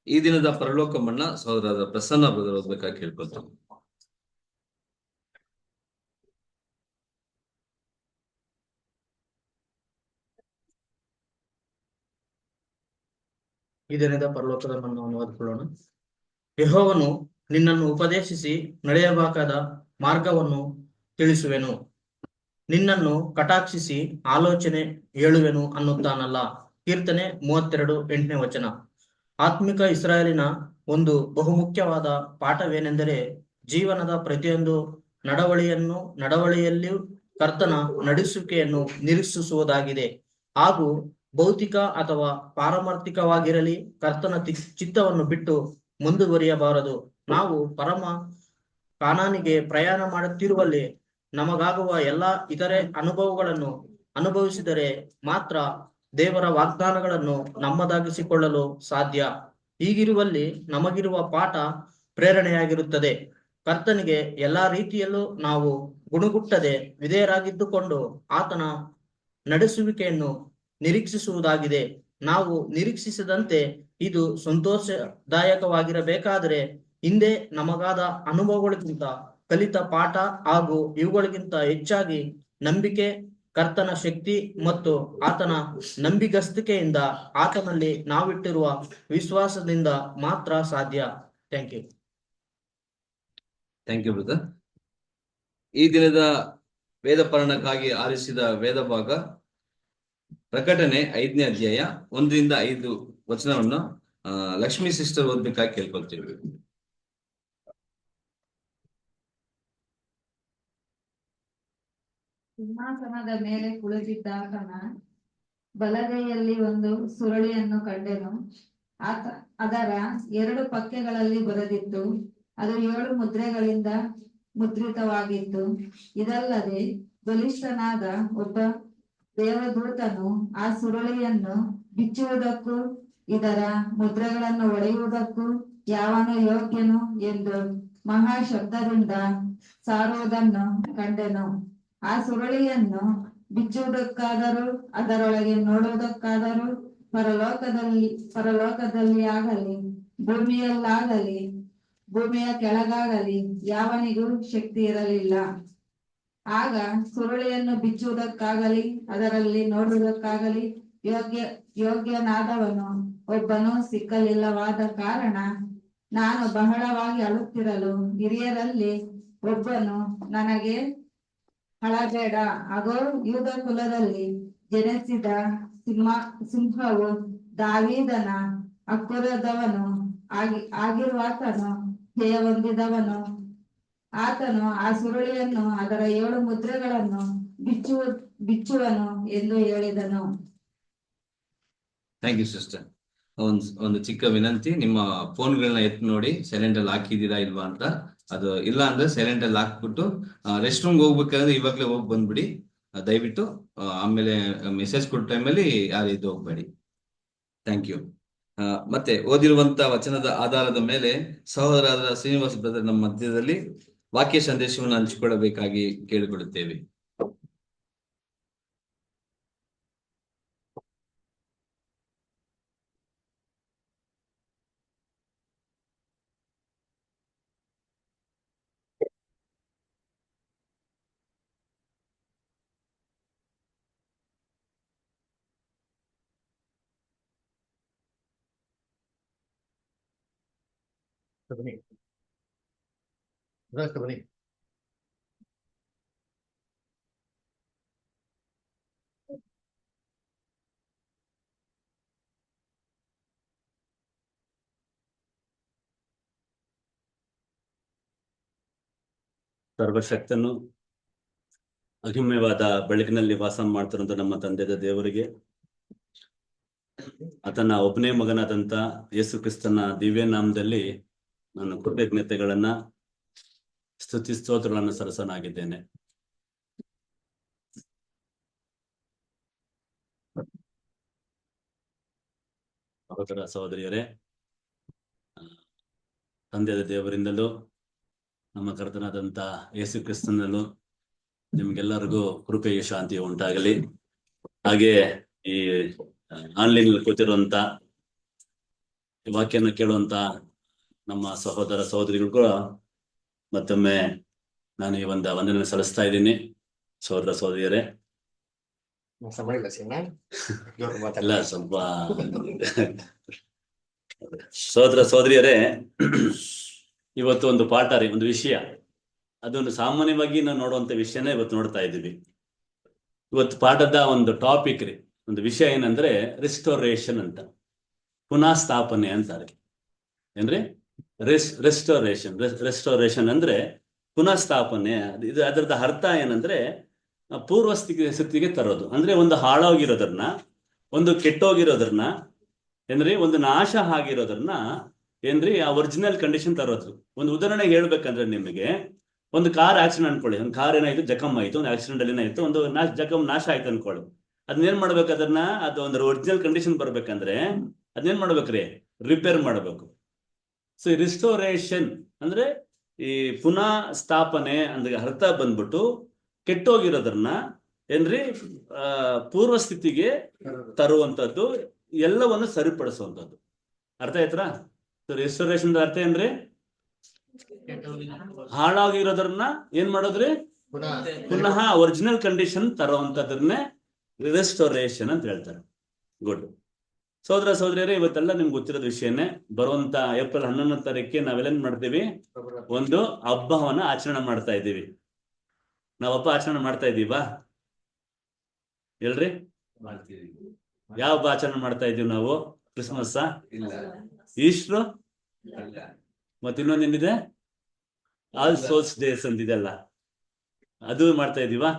ಈ ದಿನದ ಪರಲೋಕ ಮನ್ನ ಸಹೋದರ ಪ್ರಸನ್ನ ಬ್ರದರ್ ಓದ್ಬೇಕಾಗಿ ಕೇಳ್ಕೊಳ್ತೀನಿ. ಈ ದಿನದ ಪರಲೋಕದ ಮನ್ನವನ್ನು ಓದಿಕೊಳ್ಳೋಣ. ಯೆಹೋವನು ನಿನ್ನನ್ನು ಉಪದೇಶಿಸಿ ನಡೆಯಬೇಕಾದ ಮಾರ್ಗವನ್ನು ತಿಳಿಸುವೆನು, ನಿನ್ನನ್ನು ಕಟಾಕ್ಷಿಸಿ ಆಲೋಚನೆ ಹೇಳುವೆನು ಅನ್ನುತ್ತಾನಲ್ಲ. ಕೀರ್ತನೆ 32:8ನೇ ವಚನ. ಆತ್ಮಿಕ ಇಸ್ರಾಯೇಲಿನ ಒಂದು ಬಹುಮುಖ್ಯವಾದ ಪಾಠವೇನೆಂದರೆ ಜೀವನದ ಪ್ರತಿಯೊಂದು ನಡವಳಿಯಲ್ಲಿಯೂ ಕರ್ತನ ನಡೆಸುವಿಕೆಯನ್ನು ನಿರೀಕ್ಷಿಸುವುದಾಗಿದೆ. ಹಾಗೂ ಭೌತಿಕ ಅಥವಾ ಪಾರಮಾರ್ಥಿಕವಾಗಿರಲಿ ಕರ್ತನ ಚಿತ್ತವನ್ನು ಬಿಟ್ಟು ಮುಂದುವರಿಯಬಾರದು. ನಾವು ಪರಮ ಕಾನಾನಿಗೆ ಪ್ರಯಾಣ ಮಾಡುತ್ತಿರುವಲ್ಲಿ ನಮಗಾಗುವ ಎಲ್ಲ ಇತರೆ ಅನುಭವಗಳನ್ನು ಅನುಭವಿಸಿದರೆ ಮಾತ್ರ ದೇವರ ವಾಗ್ದಾನಗಳನ್ನು ನಮ್ಮದಾಗಿಸಿಕೊಳ್ಳಲು ಸಾಧ್ಯ. ಹೀಗಿರುವಲ್ಲಿ ನಮಗಿರುವ ಪಾಠ ಪ್ರೇರಣೆಯಾಗಿರುತ್ತದೆ. ಕರ್ತನಿಗೆ ಎಲ್ಲಾ ರೀತಿಯಲ್ಲೂ ನಾವು ಗುಣಗುಟ್ಟದೆ ವಿಧೇಯರಾಗಿದ್ದುಕೊಂಡು ಆತನ ನಡೆಸುವಿಕೆಯನ್ನು ನಿರೀಕ್ಷಿಸುವುದಾಗಿದೆ. ನಾವು ನಿರೀಕ್ಷಿಸಿದಂತೆ ಇದು ಸಂತೋಷದಾಯಕವಾಗಿರಬೇಕಾದರೆ ಹಿಂದೆ ನಮಗಾದ ಅನುಭವಗಳಿಗಿಂತ ಕಲಿತ ಪಾಠ ಹಾಗೂ ಇವುಗಳಿಗಿಂತ ಹೆಚ್ಚಾಗಿ ನಂಬಿಕೆ, ಕರ್ತನ ಶಕ್ತಿ ಮತ್ತು ಆತನ ನಂಬಿಗಸ್ತಿಕೆಯಿಂದ ಆತನಲ್ಲಿ ನಾವಿಟ್ಟಿರುವ ವಿಶ್ವಾಸದಿಂದ ಮಾತ್ರ ಸಾಧ್ಯ. Thank you brother. ಈ ದಿನದ ವೇದ ಪಠಣಕ್ಕಾಗಿ ಆರಿಸಿದ ವೇದ ಭಾಗ ಪ್ರಕಟಣೆ 5ನೇ ಅಧ್ಯಾಯ 1-5 ವಚನವನ್ನು ಲಕ್ಷ್ಮೀ ಸಿಸ್ಟರ್ ಓದ್ಬೇಕಾಗಿ ಕೇಳ್ಕೊಳ್ತೀವಿ. ಸಿಂಹಾಸನದ ಮೇಲೆ ಕುಳಿತಿದ್ದಾತನ ಬಲಗೈಯಲ್ಲಿ ಒಂದು ಸುರುಳಿಯನ್ನು ಕಂಡೆನು. ಅದರ 2 ಪಕ್ಕೆಗಳಲ್ಲಿ ಬರೆದಿತ್ತು. ಅದು 7 ಮುದ್ರೆಗಳಿಂದ ಮುದ್ರಿತವಾಗಿತ್ತು. ಇದಲ್ಲದೆ ಬಲಿಷ್ಠನಾದ ಒಬ್ಬ ದೇವದೂತನು ಆ ಸುರುಳಿಯನ್ನು ಬಿಚ್ಚುವುದಕ್ಕೂ ಇದರ ಮುದ್ರೆಗಳನ್ನು ಒಡೆಯುವುದಕ್ಕೂ ಯಾವನು ಯೋಗ್ಯನು ಎಂದು ಮಹಾ ಶಬ್ದದಿಂದ ಸಾರುವುದನ್ನು ಕಂಡೆನು. ಆ ಸುರುಳಿಯನ್ನು ಬಿಚ್ಚುವುದಕ್ಕಾದರೂ ಅದರೊಳಗೆ ನೋಡುವುದಕ್ಕಾದರೂ ಪರಲೋಕದಲ್ಲಿ ಆಗಲಿ ಭೂಮಿಯಲ್ಲಾಗಲಿ ಭೂಮಿಯ ಕೆಳಗಾಗಲಿ ಯಾವನಿಗೂ ಶಕ್ತಿ ಇರಲಿಲ್ಲ. ಆಗ ಸುರುಳಿಯನ್ನು ಬಿಚ್ಚುವುದಕ್ಕಾಗಲಿ ಅದರಲ್ಲಿ ನೋಡುವುದಕ್ಕಾಗಲಿ ಯೋಗ್ಯನಾದವನು ಒಬ್ಬನು ಸಿಕ್ಕಲಿಲ್ಲವಾದ ಕಾರಣ ನಾನು ಬಹಳವಾಗಿ ಅಳುತ್ತಿರಲು ಹಿರಿಯರಲ್ಲಿ ಒಬ್ಬನು ನನಗೆ ಅಳಬೇಡ, ಅಗೋ ಯೂದ ಕುಲದಲ್ಲಿ ಜನಿಸಿದ ಸಿಂಹವು ದಾವೀದನ ಅಕ್ಕುರದವನು ಆಗಿರುವಾತನು ಜಯ ಹೊಂದಿದವನು. ಆತನು ಆ ಸುರುಳಿಯನ್ನು ಅದರ 7 ಮುದ್ರೆಗಳನ್ನು ಬಿಚ್ಚುವನು ಎಂದು ಹೇಳಿದನು. Thank you sister. ಒಂದು ಚಿಕ್ಕ ವಿನಂತಿ, ನಿಮ್ಮ ಫೋನ್ಗಳನ್ನ ಎತ್ತು ನೋಡಿ ಸೈಲೆಂಟ್ ಅಲ್ಲಿ ಹಾಕಿದೀರಾ ಇಲ್ವಾ ಅಂತ. ಅದು ಇಲ್ಲ ಅಂದ್ರೆ ಸೈಲೆಂಟ್ ಅಲ್ಲಿ ಹಾಕ್ಬಿಟ್ಟು ರೆಸ್ಟ್ ರೂಮ್ ಹೋಗ್ಬೇಕಾದ್ರೆ ಇವಾಗ್ಲೇ ಹೋಗಿ ಬಂದ್ಬಿಡಿ ದಯವಿಟ್ಟು. ಆಮೇಲೆ ಮೆಸೇಜ್ ಕೊಟ್ಟ ಟೈಮಲ್ಲಿ ಯಾರು ಇದು ಹೋಗ್ಬೇಡಿ. Thank you. ಮತ್ತೆ ಓದಿರುವಂತ ವಚನದ ಆಧಾರದ ಮೇಲೆ ಸಹೋದರರಾದ ಶ್ರೀನಿವಾಸ ಬ್ರದರ್ ನಮ್ಮ ಮಧ್ಯದಲ್ಲಿ ವಾಕ್ಯ ಸಂದೇಶವನ್ನು ಹಂಚಿಕೊಳ್ಳಬೇಕಾಗಿ ಕೇಳಿಕೊಳ್ಳುತ್ತೇವೆ. ಸರ್ವಶಕ್ತನು ಅಗಮ್ಯವಾದ ಬೆಳಕಿನಲ್ಲಿ ವಾಸ ಮಾಡ್ತಿರುವಂತ ನಮ್ಮ ತಂದೆಯ ದೇವರಿಗೆ, ಆತನ ಒಬ್ಬನೇ ಮಗನಾದಂತ ಯೇಸು ಕ್ರಿಸ್ತನ ದಿವ್ಯ ನಾಮದಲ್ಲಿ ನಾನು ಕೃತಜ್ಞತೆಗಳನ್ನ ಸ್ತುತಿ ಸ್ತೋತ್ರಗಳನ್ನು ಸರಸನಾಗಿದ್ದೇನೆ. ಸಹೋದರ ಸಹೋದರಿಯರೇ, ತಂದೆಯ ದೇವರಿಂದಲೂ ನಮ್ಮ ಕರ್ತನಾದಂತ ಯೇಸು ಕ್ರಿಸ್ತನಲ್ಲೂ ನಿಮ್ಗೆಲ್ಲರಿಗೂ ಕೃಪೆಯ ಶಾಂತಿ ಉಂಟಾಗಲಿ. ಹಾಗೆ ಈ ಆನ್ಲೈನ್ ಕೂತಿರುವಂತ ಈ ವಾಕ್ಯನ ಕೇಳುವಂತ ನಮ್ಮ ಸಹೋದರ ಸಹೋದರಿಗಳಿಗೂ ಮತ್ತೊಮ್ಮೆ ನಾನು ಈ ಒಂದು ವಂದನೆ ಸಲ್ಲಿಸ್ತಾ ಇದ್ದೀನಿ. ಸಹೋದರ ಸಹೋದರಿಯರೇ, ಇಲ್ಲ ಸ್ವಲ್ಪ ಸಹೋದರ ಸಹೋದರಿಯರೇ, ಇವತ್ತು ಒಂದು ಪಾಠ ರೀ, ಒಂದು ವಿಷಯ, ಅದೊಂದು ಸಾಮಾನ್ಯವಾಗಿ ನಾವು ನೋಡುವಂತ ವಿಷಯನೇ ಇವತ್ತು ನೋಡ್ತಾ ಇದ್ದೀವಿ. ಇವತ್ತು ಪಾಠದ ಒಂದು ಟಾಪಿಕ್ ರೀ, ಒಂದು ವಿಷಯ ಏನಂದ್ರೆ ರಿಸ್ಟೋರೇಷನ್ ಅಂತ, ಪುನಃ ಸ್ಥಾಪನೆ ಅಂತಾರೆ. ಏನ್ರಿ ರೆಸ್ಟೋರೇಷನ್? ರೆಸ್ಟೋರೇಷನ್ ಅಂದ್ರೆ ಪುನಃ ಸ್ಥಾಪನೆ. ಇದು ಅದರದ ಅರ್ಥ ಏನಂದ್ರೆ ಪೂರ್ವ ಸ್ಥಿತಿಗೆ ತರೋದು. ಅಂದ್ರೆ ಒಂದು ಹಾಳಾಗಿರೋದನ್ನ, ಒಂದು ಕೆಟ್ಟೋಗಿರೋದನ್ನ, ಏನ್ರಿ ಒಂದು ನಾಶ ಆಗಿರೋದನ್ನ ಏನ್ರಿ ಆ ಒರಿಜಿನಲ್ ಕಂಡೀಷನ್ ತರೋದು. ಒಂದು ಉದಾಹರಣೆಗೆ ಹೇಳ್ಬೇಕಂದ್ರೆ, ನಿಮಗೆ ಒಂದು ಕಾರ್ ಆಕ್ಸಿಡೆಂಟ್ ಅನ್ಕೊಳ್ಳಿ. ಒಂದು ಕಾರ್ ಏನಾಯ್ತು, ಜಖಮ್ ಆಯ್ತು, ಒಂದು ಆಕ್ಸಿಡೆಂಟ್ ಅಲ್ಲಿ ಏನಾಯ್ತು, ಒಂದು ಜಖಮ್ ನಾಶ ಆಯ್ತು ಅನ್ಕೊಳ್ಳಿ. ಅದನ್ನೇನ್ ಮಾಡ್ಬೇಕು, ಅದನ್ನ ಅದು ಒಂದು ಒರಿಜಿನಲ್ ಕಂಡೀಷನ್ ಬರ್ಬೇಕಂದ್ರೆ ಅದನ್ನೇನ್ ಮಾಡ್ಬೇಕ್ರಿ, ರಿಪೇರ್ ಮಾಡ್ಬೇಕು. ಸೊ ಈ ರಿಸ್ಟೋರೇಷನ್ ಅಂದ್ರೆ ಈ ಪುನಃ ಸ್ಥಾಪನೆ ಅಂದ್ರೆ ಅರ್ಥ ಬಂದ್ಬಿಟ್ಟು ಕೆಟ್ಟೋಗಿರೋದನ್ನ ಏನ್ರಿ ಪೂರ್ವ ಸ್ಥಿತಿಗೆ ತರುವಂತದ್ದು, ಎಲ್ಲವನ್ನು ಸರಿಪಡಿಸುವಂತದ್ದು. ಅರ್ಥ ಆಯ್ತಾ? ರಿಸ್ಟೋರೇಷನ್ ಅರ್ಥ ಏನ್ರಿ? ಹಾಳಾಗಿರೋದನ್ನ ಏನ್ ಮಾಡೋದ್ರಿ, ಪುನಃ ಒರಿಜಿನಲ್ ಕಂಡೀಷನ್ ತರುವಂತದನ್ನೇ ರೆಸ್ಟೋರೇಷನ್ ಅಂತ ಹೇಳ್ತಾರೆ. ಗುಡ್. ಸಹೋದರ ಸಹೋದರಿಯರೇ, ಇವತ್ತೆಲ್ಲ ನಿಮ್ಗೆ ಗೊತ್ತಿರೋದು ವಿಷಯನೇ. ಬರುವಂತ ಏಪ್ರಿಲ್ 11ನೇ ತಾರೀಕಿಗೆ ನಾವೆಲ್ಲೇನ್ ಮಾಡ್ತೀವಿ, ಒಂದು ಹಬ್ಬವನ್ನ ಆಚರಣೆ ಮಾಡ್ತಾ ಇದ್ದೀವಿ. ನಾವ್ ಹಬ್ಬ ಆಚರಣೆ ಮಾಡ್ತಾ ಇದ್ದೀವಾ? ಹೇಳ್ರಿ, ಯಾವ ಹಬ್ಬ ಆಚರಣೆ ಮಾಡ್ತಾ ಇದೀವಿ ನಾವು? ಕ್ರಿಸ್ಮಸ್, ಈಸ್ಟ್ರು, ಮತ್ತೆ ಇನ್ನೊಂದೇನಿದೆ, ಆಲ್ ಸೋಲ್ಸ್ ಡೇಸ್ ಅಂತಿದೆಲ್ಲ, ಅದು ಮಾಡ್ತಾ ಇದೀವಾ?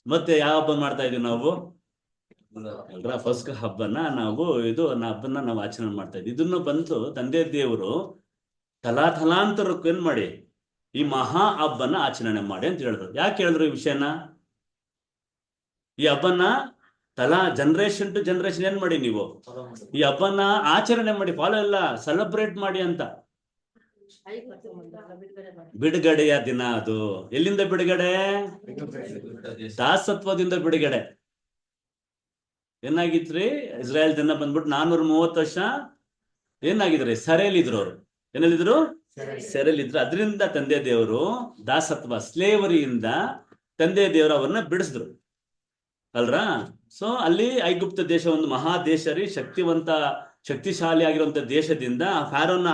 ಮತ್ತೆ ಯಾವ ಹಬ್ಬ ಮಾಡ್ತಾ ಇದೀವಿ ನಾವು? ಫಸ್ಟ್ ಹಬ್ಬನ ನಾವು ಹಬ್ಬನ ನಾವು ಆಚರಣೆ ಮಾಡ್ತಾ ಇದ್ವಿ. ಇದನ್ನು ಬಂದು ತಂದೆ ದೇವರು ತಲಾಂತರಕ್ಕೂ ಏನ್ ಮಾಡಿ ಈ ಮಹಾ ಹಬ್ಬನ ಆಚರಣೆ ಮಾಡಿ ಅಂತ ಹೇಳಿದ್ರು. ಯಾಕೆ ಹೇಳಿದ್ರು ಈ ವಿಷಯನ? ಈ ಹಬ್ಬನ ಜನರೇಷನ್ ಟು ಜನರೇಷನ್ ಏನ್ ಮಾಡಿ, ನೀವು ಈ ಹಬ್ಬನ ಆಚರಣೆ ಮಾಡಿ, ಫಾಲೋ ಎಲ್ಲ ಸೆಲೆಬ್ರೇಟ್ ಮಾಡಿ ಅಂತ. ಬಿಡುಗಡೆಯ ದಿನ ಅದು. ಎಲ್ಲಿಂದ ಬಿಡುಗಡೆ? ದಾಸತ್ವದಿಂದ ಬಿಡುಗಡೆ. ಏನಾಗಿತ್ರಿ, ಇಸ್ರಾಯೇಲ್ ಜನ ಬಂದ್ಬಿಟ್ಟು 430 ವರ್ಷ ಏನಾಗಿದ್ರಿ, ಸೆರೆಯಲ್ಲಿದ್ರು. ಅವ್ರು ಏನೆಲ್ಲಿದ್ರು? ಸೆರೆಯಲ್ಲಿದ್ರು. ಅದರಿಂದ ತಂದೆ ದೇವರು ದಾಸತ್ವ, ಸ್ಲೇವರಿಯಿಂದ ತಂದೆ ದೇವರು ಅವ್ರನ್ನ ಬಿಡಿಸಿದ್ರು ಅಲ್ರಾ. ಸೊ ಅಲ್ಲಿ ಐಗುಪ್ತ ದೇಶ ಒಂದು ಮಹಾ ದೇಶ ರೀ, ಶಕ್ತಿಶಾಲಿ ಆಗಿರುವಂತ ದೇಶದಿಂದ ಫಾರೋನ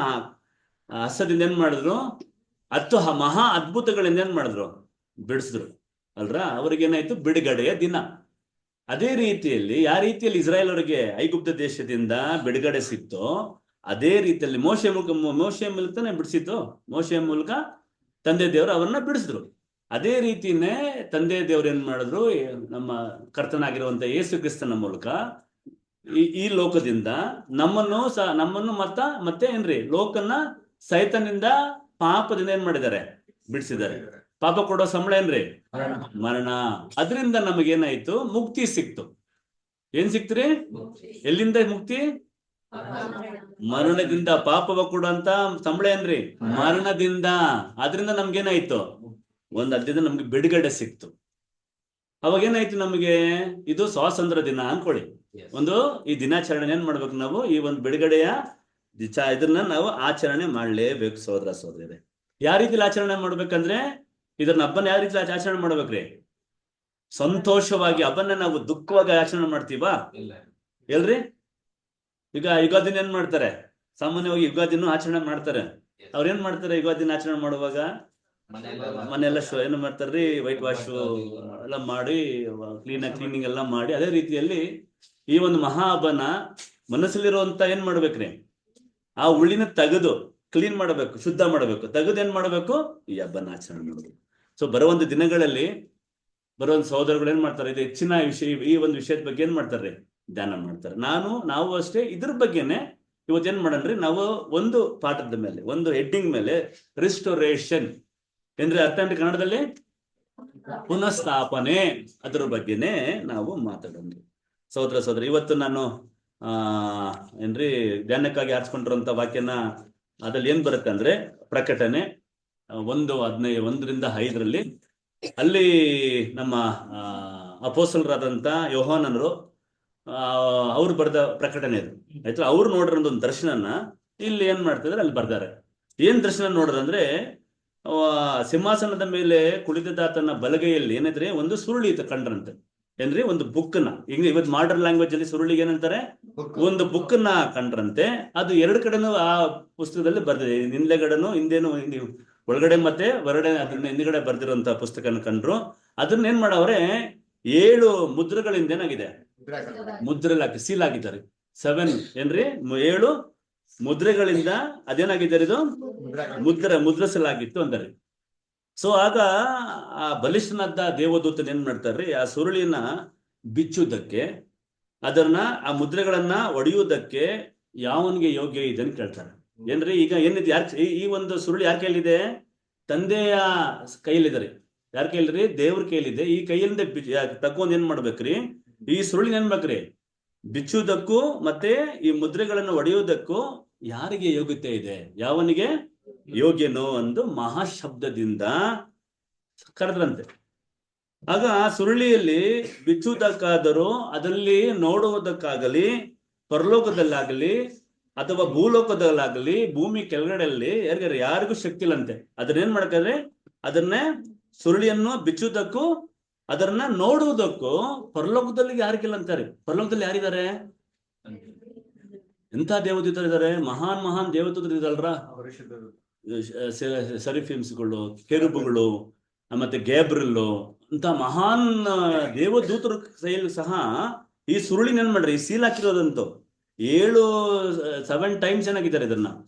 ಹಸ್ತದಿಂದ ಏನ್ ಮಾಡಿದ್ರು, 10 ಮಹಾ ಅದ್ಭುತಗಳಿಂದ ಏನ್ ಮಾಡಿದ್ರು, ಬಿಡಿಸಿದ್ರು ಅಲ್ರಾ. ಅವ್ರಿಗೇನಾಯ್ತು, ಬಿಡುಗಡೆಯ ದಿನ. ಅದೇ ರೀತಿಯಲ್ಲಿ ಯಾವ ರೀತಿಯಲ್ಲಿ ಇಸ್ರಾಯೇಲ್ ಅವರಿಗೆ ಐಗುಪ್ತ ದೇಶದಿಂದ ಬಿಡುಗಡೆ ಸಿಕ್ತೋ, ಅದೇ ರೀತಿಯಲ್ಲಿ ಮೋಶೆ ಮೂಲಕನೇ ಬಿಡಿಸಿತ್ತು. ಮೋಶೆ ಮೂಲಕ ತಂದೆ ದೇವರು ಅವರನ್ನ ಬಿಡಿಸಿದ್ರು. ಅದೇ ರೀತಿನೇ ತಂದೆ ದೇವರು ಏನ್ ಮಾಡಿದ್ರು, ನಮ್ಮ ಕರ್ತನಾಗಿರುವಂತ ಯೇಸು ಕ್ರಿಸ್ತನ ಮೂಲಕ ಈ ಲೋಕದಿಂದ ನಮ್ಮನ್ನು ಮತ್ತೆ ಏನ್ರಿ, ಲೋಕನ ಸೈತನಿಂದ, ಪಾಪದಿಂದ ಏನ್ ಮಾಡಿದ್ದಾರೆ, ಬಿಡಿಸಿದ್ದಾರೆ. ಪಾಪ ಕೊಡೋ ಸಂಬಳ ಏನ್ರಿ, ಮರಣ. ಅದರಿಂದ ನಮಗೇನಾಯ್ತು, ಮುಕ್ತಿ ಸಿಕ್ತು. ಏನ್ ಸಿಕ್ತ್ರಿ? ಎಲ್ಲಿಂದ ಮುಕ್ತಿ? ಮರಣದಿಂದ. ಪಾಪವ ಕೊಡುವಂತ ಸಂಬಳ ಏನ್ರಿ, ಮರಣದಿಂದ. ಅದರಿಂದ ನಮ್ಗೇನಾಯ್ತು, ಒಂದು ಅದ್ದಿಂದ ನಮ್ಗೆ ಬಿಡುಗಡೆ ಸಿಕ್ತು. ಅವಾಗೇನಾಯ್ತು ನಮಗೆ, ಇದು ಸ್ವಾತಂತ್ರ್ಯ ದಿನ ಅನ್ಕೊಳ್ಳಿ. ಈ ದಿನಾಚರಣೆ ಏನ್ ಮಾಡ್ಬೇಕು ನಾವು, ಈ ಒಂದು ಬಿಡುಗಡೆಯ ಇದನ್ನ ನಾವು ಆಚರಣೆ ಮಾಡ್ಲೇಬೇಕು. ಸಹೋದರ ಸಹೋದರಿಯರೇ, ಯಾವ ರೀತಿಲಿ ಆಚರಣೆ ಮಾಡ್ಬೇಕಂದ್ರೆ, ಇದನ್ನ ಹಬ್ಬನ ಯಾವ ರೀತಿ ಆಚರಣೆ ಮಾಡ್ಬೇಕ್ರಿ? ಸಂತೋಷವಾಗಿ. ಹಬ್ಬನ ನಾವು ದುಃಖವಾಗಿ ಆಚರಣೆ ಮಾಡ್ತೀವಾ? ಎಲ್ರಿ? ಈಗ ಯುಗಾದಿನ ಏನ್ ಮಾಡ್ತಾರೆ, ಸಾಮಾನ್ಯವಾಗಿ ಯುಗಾದಿನೂ ಆಚರಣೆ ಮಾಡ್ತಾರೆ. ಅವ್ರೇನ್ ಮಾಡ್ತಾರೆ, ಯುಗಾದಿನ ಆಚರಣೆ ಮಾಡುವಾಗ ಮನೆಯೆಲ್ಲ ಏನು ಮಾಡ್ತಾರ್ರಿ, ವೈಟ್ ವಾಶ್ ಎಲ್ಲ ಮಾಡಿ, ಕ್ಲೀನಿಂಗ್ ಎಲ್ಲ ಮಾಡಿ, ಅದೇ ರೀತಿಯಲ್ಲಿ ಈ ಒಂದು ಮಹಾ ಹಬ್ಬನ ಮನಸ್ಸಲ್ಲಿರುವಂತ ಏನ್ ಮಾಡ್ಬೇಕ್ರಿ, ಆ ಉಳ್ಳಿನ ತೆಗೆದು ಕ್ಲೀನ್ ಮಾಡಬೇಕು, ಶುದ್ಧ ಮಾಡಬೇಕು. ತೆಗೆದು ಏನ್ ಮಾಡಬೇಕು, ಈ ಹಬ್ಬನ ಆಚರಣೆ ಮಾಡಬೇಕು. ಸೊ ಬರುವಂತ ದಿನಗಳಲ್ಲಿ ಬರುವಂತ ಸಹೋದರಗಳು ಏನ್ ಮಾಡ್ತಾರೆ, ಇದು ಹೆಚ್ಚಿನ ವಿಷಯ, ಈ ಒಂದು ವಿಷಯದ ಬಗ್ಗೆ ಏನ್ ಮಾಡ್ತಾರೆ, ಧ್ಯಾನ ಮಾಡ್ತಾರೆ. ನಾವು ಅಷ್ಟೇ ಇದ್ರ ಬಗ್ಗೆನೆ ಇವತ್ತೇನ್ ಮಾಡನ್ರಿ, ನಾವು ಒಂದು ಪಾಠದ ಮೇಲೆ, ಒಂದು ಹೆಡ್ಡಿಂಗ್ ಮೇಲೆ, ರಿಸ್ಟೋರೇಷನ್ ಏನ್ರಿ ಅರ್ಥ ಏನ್ರಿ ಕನ್ನಡದಲ್ಲಿ? ಪುನಃಸ್ಥಾಪನೆ. ಅದ್ರ ಬಗ್ಗೆನೆ ನಾವು ಮಾತಾಡೋಣ. ಸಹೋದರ ಸಹೋದರಿ, ಇವತ್ತು ನಾನು ಏನ್ರಿ ಧ್ಯಾನಕ್ಕಾಗಿ ಆರಿಸ್ಕೊಂಡಿರುವಂತ ವಾಕ್ಯನ ಅದ್ರಲ್ಲಿ ಏನ್ ಬರುತ್ತೆ ಅಂದ್ರೆ, ಪ್ರಕಟಣೆ 1:5 ಅಲ್ಲಿ ನಮ್ಮ ಅಪೋಸ್ತಲರಾದಂತ ಯೋಹಾನರು ಅವ್ರು ಬರೆದ ಪ್ರಕಟಣೆ ಅದು ಆಯ್ತು. ಅವ್ರು ನೋಡಿರೋ ಒಂದು ದರ್ಶನನ ಇಲ್ಲಿ ಏನ್ ಮಾಡ್ತಿದ್ರೆ ಅಲ್ಲಿ ಬರ್ತಾರೆ. ಏನ್ ದರ್ಶನ ನೋಡ್ರಂದ್ರೆ ಸಿಂಹಾಸನದ ಮೇಲೆ ಕುಳಿತಿದ್ದಾತನ ಬಲಗೈಯಲ್ಲಿ ಏನಿದ್ರೆ ಒಂದು ಸುರುಳಿ ಕಂಡ್ರಂತೆ. ಏನ್ರಿ ಒಂದು ಬುಕ್ನ, ಈಗ ಇವತ್ತು ಮಾಡರ್ನ್ ಲ್ಯಾಂಗ್ವೇಜ್ ಅಲ್ಲಿ ಸುರುಳಿಗೆ ಏನಂತಾರೆ, ಒಂದು ಬುಕ್ನ ಕಂಡ್ರಂತೆ. ಅದು ಎರಡು ಕಡೆನೂ ಆ ಪುಸ್ತಕದಲ್ಲಿ ಬರ್ದಿದೆ, ಹಿಂದೆಗಡೆನು ಹಿಂದೇನು ಒಳಗಡೆ ಮತ್ತೆ ಹೊರಗಡೆ ಅದನ್ನ ಹಿಂದ್ಗಡೆ ಬರ್ದಿರುವಂತ ಪುಸ್ತಕನ ಕಂಡ್ರು. ಅದನ್ನ ಏನ್ ಮಾಡವ್ರೆ 7 ಮುದ್ರೆಗಳಿಂದ ಏನಾಗಿದೆ, ಮುದ್ರೆಲ್ ಹಾಕಿ ಸೀಲ್ ಆಗಿದ್ದಾರೆ. 7 ಏನ್ರಿ 7 ಮುದ್ರೆಗಳಿಂದ ಅದೇನಾಗಿದ್ದಾರೆ, ಇದು ಮುದ್ರಿಸಲಾಗಿತ್ತು ಅಂತಾರೆ. ಸೊ ಆಗ ಆ ಬಲಿಷ್ಠನಾದ ದೇವದೂತನ ಏನ್ ಮಾಡ್ತಾರ್ರಿ, ಆ ಸುರುಳಿನ ಬಿಚ್ಚುವುದಕ್ಕೆ, ಅದನ್ನ ಆ ಮುದ್ರೆಗಳನ್ನ ಒಡೆಯುವುದಕ್ಕೆ ಯಾವನಿಗೆ ಯೋಗ್ಯ ಇದೆ ಅಂತ ಕೇಳ್ತಾರೆ. ಏನ್ರಿ ಈಗ ಏನಿದೆ, ಈ ಒಂದು ಸುರುಳಿ ಯಾರ ಕೈಲಿದೆ, ತಂದೆಯ ಕೈಲಿದೆ. ಯಾರ ಕೈಲಿರಿ, ದೇವ್ರ ಕೈಲಿದೆ. ಈ ಕೈಯಿಂದ ತಕ್ಕೊಂಡ್ ಏನ್ ಮಾಡ್ಬೇಕ್ರಿ, ಈ ಸುರುಳಿನ ಏನ್ ಬೇಕ್ರಿ ಬಿಚ್ಚುವುದಕ್ಕೂ ಮತ್ತೆ ಈ ಮುದ್ರೆಗಳನ್ನು ಒಡೆಯುವುದಕ್ಕೂ ಯಾರಿಗೆ ಯೋಗ್ಯತೆ ಇದೆ, ಯಾವನಿಗೆ ಯೋಗ್ಯನೋ ಒಂದು ಮಹಾಶಬ್ದದಿಂದ ಕರೆದ್ರಂತೆ. ಆಗ ಸುರುಳಿಯಲ್ಲಿ ಬಿಚ್ಚುವುದಕ್ಕಾದರೂ, ಅದರಲ್ಲಿ ನೋಡುವುದಕ್ಕಾಗಲಿ, ಪರಲೋಕದಲ್ಲಾಗಲಿ ಅಥವಾ ಭೂಲೋಕದಲ್ಲಾಗಲಿ ಭೂಮಿ ಕೆಳಗಡೆಯಲ್ಲಿ ಯಾರಿಗೂ ಶಕ್ತಿ ಇಲ್ಲಂತೆ. ಅದನ್ನೇನ್ ಮಾಡ್ತಾರೆ, ಅದನ್ನೇ ಸುರುಳಿಯನ್ನು ಬಿಚ್ಚುವುದಕ್ಕೂ ಅದನ್ನ ನೋಡುವುದಕ್ಕೂ ಪರಲೋಕದಲ್ಲಿ ಯಾರಿಗಿಲ್ಲ ಅಂತಾರೆ. ಪರಲೋಕದಲ್ಲಿ ಯಾರಿದ್ದಾರೆ, ಎಂಥ ದೇವದೂತರು ಇದ್ದಾರೆ, ಮಹಾನ್ ದೇವದೂತರು ಇದಲ್ರ, ಸೆರಿಫಿಮ್ಸ್ಗಳು, ಕೆರುಬುಗಳು, ಮತ್ತೆ ಗ್ಯಾಬ್ರಿಲ್ಲು ಅಂತ ಮಹಾನ್ ದೇವದೂತರ ಕೈಯಲ್ಲಿ ಸಹ ಈ ಸುರುಳಿನ ಏನ್ ಮಾಡ್ರಿ, ಈ ಸೀಲ್ ಹಾಕಿರೋದಂತೂ 7 ಟೈಮ್ಸ್ ಏನಾಗಿದ್ದಾರೆ,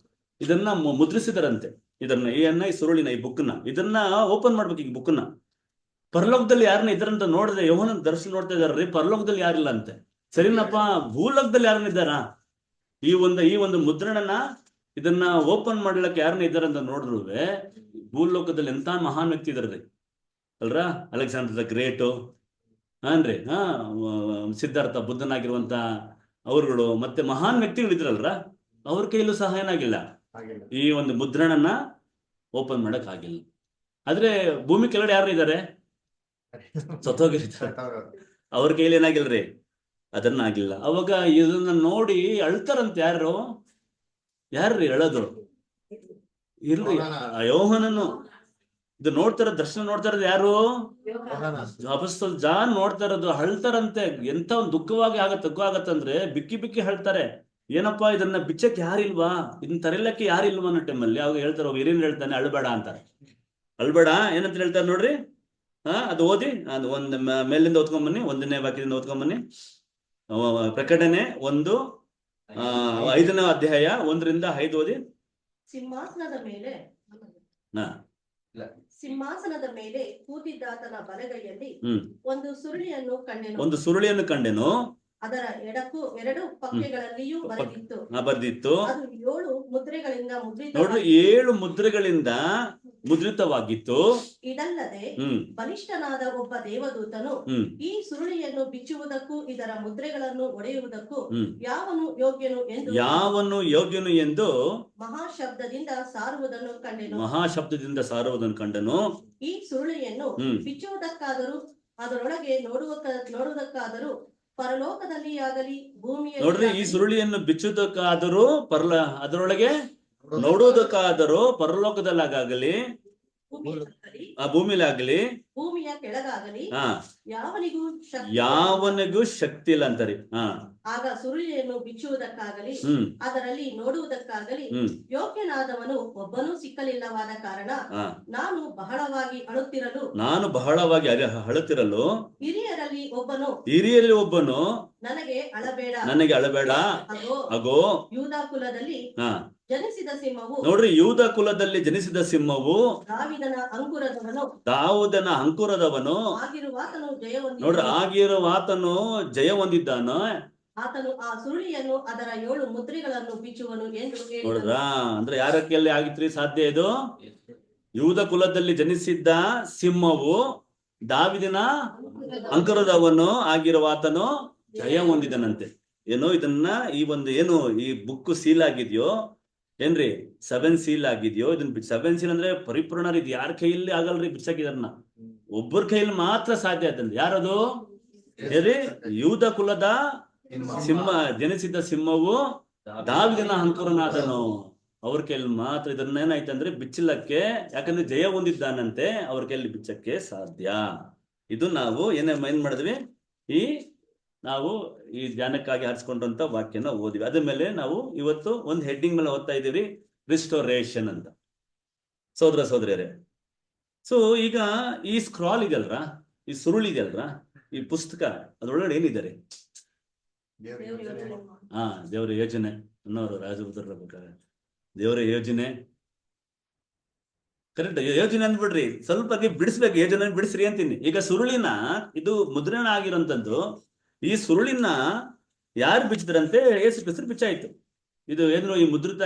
ಇದನ್ನ ಮುದ್ರಿಸಿದಾರಂತೆ. ಈ ಸುರುಳಿನ ಈ ಬುಕ್ನ ಇದನ್ನ ಓಪನ್ ಮಾಡ್ಬೇಕು. ಈ ಬುಕ್ನ ಪರಲೋಕದಲ್ಲಿ ಯಾರನ್ನ ಇದ್ದಾರಂತ ನೋಡಿದ್ರೆ, ಯೋಹನ ದರ್ಶನ ನೋಡ್ತಾ ಇದಾರ್ರಿ, ಪರಲೋಕದಲ್ಲಿ ಯಾರಿಲ್ಲ ಅಂತೆ. ಸರಿನಪ್ಪ, ಭೂಲೋಕದಲ್ಲಿ ಯಾರನ್ನ ಇದ್ದಾರ, ಈ ಒಂದು ಮುದ್ರಣನ ಇದನ್ನ ಓಪನ್ ಮಾಡ್ಲಿಕ್ಕೆ ಯಾರನ್ನ ಇದ್ದಾರಂತ ನೋಡಿದ್ರು ಭೂಲೋಕದಲ್ಲಿ ಎಂತ ಮಹಾನ್ ವ್ಯಕ್ತಿ ಇದಾರ್ರಿ ಅಲ್ರ. ಅಲೆಕ್ಸಾಂಡರ್ ದ ಗ್ರೇಟು ಅನ್ರಿ, ಸಿದ್ಧಾರ್ಥ ಬುದ್ಧನಾಗಿರುವಂತ ಅವರುಗಳು, ಮತ್ತೆ ಮಹಾನ್ ವ್ಯಕ್ತಿಗಳು ಇದ್ರಲ್ರ, ಅವ್ರ ಕೈಲೂ ಸಹ ಏನಾಗಿಲ್ಲ, ಈ ಒಂದು ಮುದ್ರಣನ ಓಪನ್ ಮಾಡಕ್ ಆಗಿಲ್ಲ. ಆದ್ರೆ ಭೂಮಿ ಕೆಳಗಡೆ ಯಾರು ಇದ್ದಾರೆ, ಸತ್ತೋಗಿರ್ತಾರೆ, ಅವ್ರ ಕೈಲಿ ಏನಾಗಿಲ್ರಿ, ಅದನ್ನ ಆಗಿಲ್ಲ. ಅವಾಗ ಇದನ್ನ ನೋಡಿ ಅಳ್ತಾರಂತ. ಯಾರ್ರಿ ಅಳೋದು, ಇಲ್ರಿ ಯೋಹನನು. ಇದು ನೋಡ್ತಾರ, ದರ್ಶನ ನೋಡ್ತಾ ಇರೋದು ಯಾರು, ಅಪೊಸ್ತಲ ಜಾನ್ ನೋಡ್ತಾ ಇರೋದು. ಅಳ್ತಾರಂತೆ. ಎಂತ ಒಂದು ದುಃಖವಾಗಿ ಆಗತ್ತಂದ್ರೆ ಬಿಕ್ಕಿ ಅಳ್ತಾರೆ. ಏನಪ್ಪಾ, ಇದನ್ನ ಬಿಚ್ಚಕ್ಕೆ ಯಾರಿಲ್ವಾ, ಇದನ್ನ ತರಿಲಕ್ಕೆ ಯಾರಿಲ್ವಾ ಅನ್ನೋ ಟೈಮಲ್ಲಿ ಅವಾಗ ಹೇಳ್ತಾರೆ, ಹಿರಿಯನ್ ಹೇಳ್ತಾನೆ ಅಳ್ಬೇಡ ಅಂತಾರೆ. ಅಳ್ಬೇಡ ಏನಂತ ಹೇಳ್ತಾರೆ ನೋಡ್ರಿ. ಅದು ಓದಿ, ಅದು ಒಂದ್ ಮೇಲಿಂದ ಓದ್ಕೊಂಬನ್ನಿ, 1ನೇ ವಾಕ್ಯದಿಂದ ಓದ್ಕೊಂಬನ್ನಿ. ಪ್ರಕಟಣೆ 5ನೇ ಅಧ್ಯಾಯ 1ರಿಂದ 5 ಓದಿ. ಸಿಂಹಾಸನದ ಮೇಲೆ ಕೂತಿದ್ದಾತನ ಬಲಗೈಯಲ್ಲಿ ಒಂದು ಸುರುಳಿಯನ್ನು ಕಂಡೆನು. ಅದರ ಎರಡು ಪಕ್ಕೆಗಳಲ್ಲಿಯೂ ಬರೆದಿತ್ತು. ಅದು 7 ಮುದ್ರೆಗಳಿಂದ ನೋಡ್ರಿ, 7 ಮುದ್ರೆಗಳಿಂದ ಮುದ್ರಿತವಾಗಿತ್ತು. ಇದಲ್ಲದೆ ಬಲಿಷ್ಠನಾದ ಒಬ್ಬ ದೇವದೂತನು ಈ ಸುರುಳಿಯನ್ನು ಬಿಚ್ಚುವುದಕ್ಕೂ ಇದರ ಮುದ್ರೆಗಳನ್ನು ಒಡೆಯುವುದಕ್ಕೂ ಯಾವನು ಯೋಗ್ಯನು ಎಂದು ಮಹಾಶಬ್ದದಿಂದ ಸಾರುವುದನ್ನು ಕಂಡೆನು. ಈ ಸುರುಳಿಯನ್ನು ಬಿಚ್ಚುವುದಕ್ಕಾದರೂ ಅದರೊಳಗೆ ನೋಡುವುದಕ್ಕಾದರೂ ಪರಲೋಕದಲ್ಲಿ ಆಗಲಿ ಭೂಮಿಯಲ್ಲಿ, ನೋಡ್ರಿ, ಈ ಸುರುಳಿಯನ್ನು ಬಿಚ್ಚುವುದಕ್ಕಾದರೂ ಅದರೊಳಗೆ ನೋಡುವುದಕ್ಕಾದರೂ ಪರಲೋಕದಲ್ಲಾಗಲಿ ಭೂಮಿಲಿ ಆಗಲಿ ಭೂಮಿಯ ಕೆಳಗಾಗಲಿ ಯಾವನಿಗೂ ಶಕ್ತಿ ಇಲ್ಲ ಅಂತಾರೆ. ಆಗ ಸುರುಳಿಯನ್ನು ಬಿಚ್ಚುವುದಕ್ಕಾಗಲಿ ಅದರಲ್ಲಿ ನೋಡುವುದಕ್ಕಾಗಲಿ ಯೋಗ್ಯನಾದವನು ಒಬ್ಬನೂ ಸಿಕ್ಕಲಿಲ್ಲವಾದ ಕಾರಣ ನಾನು ಬಹಳವಾಗಿ ಅಳುತ್ತಿರಲು ಹಿರಿಯರಲ್ಲಿ ಒಬ್ಬನು ನನಗೆ ಅಳಬೇಡ ಅಗೋ ಯೂದ ಕುಲದಲ್ಲಿ ಜನಿಸಿದ ಸಿಂಹವು, ನೋಡ್ರಿ, ಯೂದ ಕುಲದಲ್ಲಿ ಜನಿಸಿದ ಸಿಂಹವು, ದಾವೂದನ ಅಂಕುರದವನು ಆಗಿರುವಾತನು ಜಯ ಹೊಂದಿದ್ದಾನೋ. ಆತನು ಆ ಸುರುಳಿಯನ್ನು ಅದರ 7 ಮುದ್ರೆಗಳನ್ನು ಬಿಚ್ಚುವನು ಎಂದು ನೋಡ್ರ. ಅಂದ್ರೆ ಯಾರ ಕೈಯಲ್ಲಿ ಆಗಿತ್ರಿ ಸಾಧ್ಯ ಇದು? ಯೂದ ಕುಲದಲ್ಲಿ ಜನಿಸಿದ್ದ ಸಿಂಹವು, ದಾವಿದನ ಅಂಕುರದವನು ಆಗಿರುವಾತನು ಜಯ ಹೊಂದಿದನಂತೆ. ಏನೋ ಇದನ್ನ ಈ ಬುಕ್ ಸೀಲ್ ಆಗಿದ್ಯೋ ಏನ್ರಿ, 7 ಸೀಲ್ ಆಗಿದ್ಯೋ, ಇದನ್ನ 7 ಸೀಲ್ ಅಂದ್ರೆ ಪರಿಪೂರ್ಣ. ಇದು ಯಾರ ಕೈಯಲ್ಲಿ ಆಗಲ್ರಿ ಬಿಡ್ಸಕಿದನ್ನ, ಒಬ್ಬರ ಕೈಯಲ್ಲಿ ಮಾತ್ರ ಸಾಧ್ಯ ಆಯ್ತಂದ್ರೆ. ಯಾರದು? ಯೂದ ಕುಲದ ಸಿಂಹ ಜನಿಸಿದ ಸಿಂಹವು ದಾವಿದನ ಅಂಕುರನಾದನು. ಅವ್ರ ಕೈಯಲ್ಲಿ ಮಾತ್ರ ಇದನ್ನೇನಾಯ್ತು ಅಂದ್ರೆ ಬಿಚ್ಚಲಕ್ಕೆ, ಯಾಕಂದ್ರೆ ಜಯ ಹೊಂದಿದ್ದಾನಂತೆ, ಅವ್ರ ಕೈಯಲ್ಲಿ ಬಿಚ್ಚಕ್ಕೆ ಸಾಧ್ಯ. ಇದು ನಾವು ಏನ್ ಮಾಡಿದ್ವಿ, ನಾವು ಈ ಧ್ಯಾನಕ್ಕಾಗಿ ಆರಿಸ್ಕೊಂಡಂತ ವಾಕ್ಯನ ಓದಿವಿ. ಅದ್ರ ಮೇಲೆ ನಾವು ಇವತ್ತು ಒಂದು ಹೆಡ್ಡಿಂಗ್ ಮೇಲೆ ಓದ್ತಾ ಇದೀವಿ, ರಿಸ್ಟೋರೇಷನ್ ಅಂತ. ಸೋದರಿಯರೇ, ಸೊ ಈಗ ಈ ಸ್ಕ್ರಾಲ್ ಇದೆಯಲ್ರ, ಈ ಸುರುಳಿ ಇದೆಯಲ್ರ, ಈ ಪುಸ್ತಕ ಅದ್ರೊಳಗಡೆ ಏನಿದ್ದಾರೆ? ದೇವರ ಯೋಜನೆ ಅನ್ನೋರು ರಾಜಭದ್ರ ಬೇಕಾದ್ರೆ ದೇವರ ಯೋಜನೆ ಕರೆಕ್ಟ್. ಯೋಜನೆ ಅಂದ್ಬಿಡ್ರಿ, ಸ್ವಲ್ಪ ಬಿಡಿಸ್ಬೇಕು, ಯೋಜನೆ ಬಿಡಿಸ್ರಿ ಅಂತೀನಿ. ಈಗ ಸುರುಳಿನ ಇದು ಮುದ್ರಣ ಆಗಿರೋಂಥದ್ದು, ಈ ಸುರುಳಿನ ಯಾರು ಬಿಚ್ಚಿದ್ರಂತೆ? ಯೇಸು ಕ್ರಿಸ್ತರು ಬಿಚ್ಚಾಯ್ತು. ಇದು ಏನು, ಈ ಮುದ್ರಿತ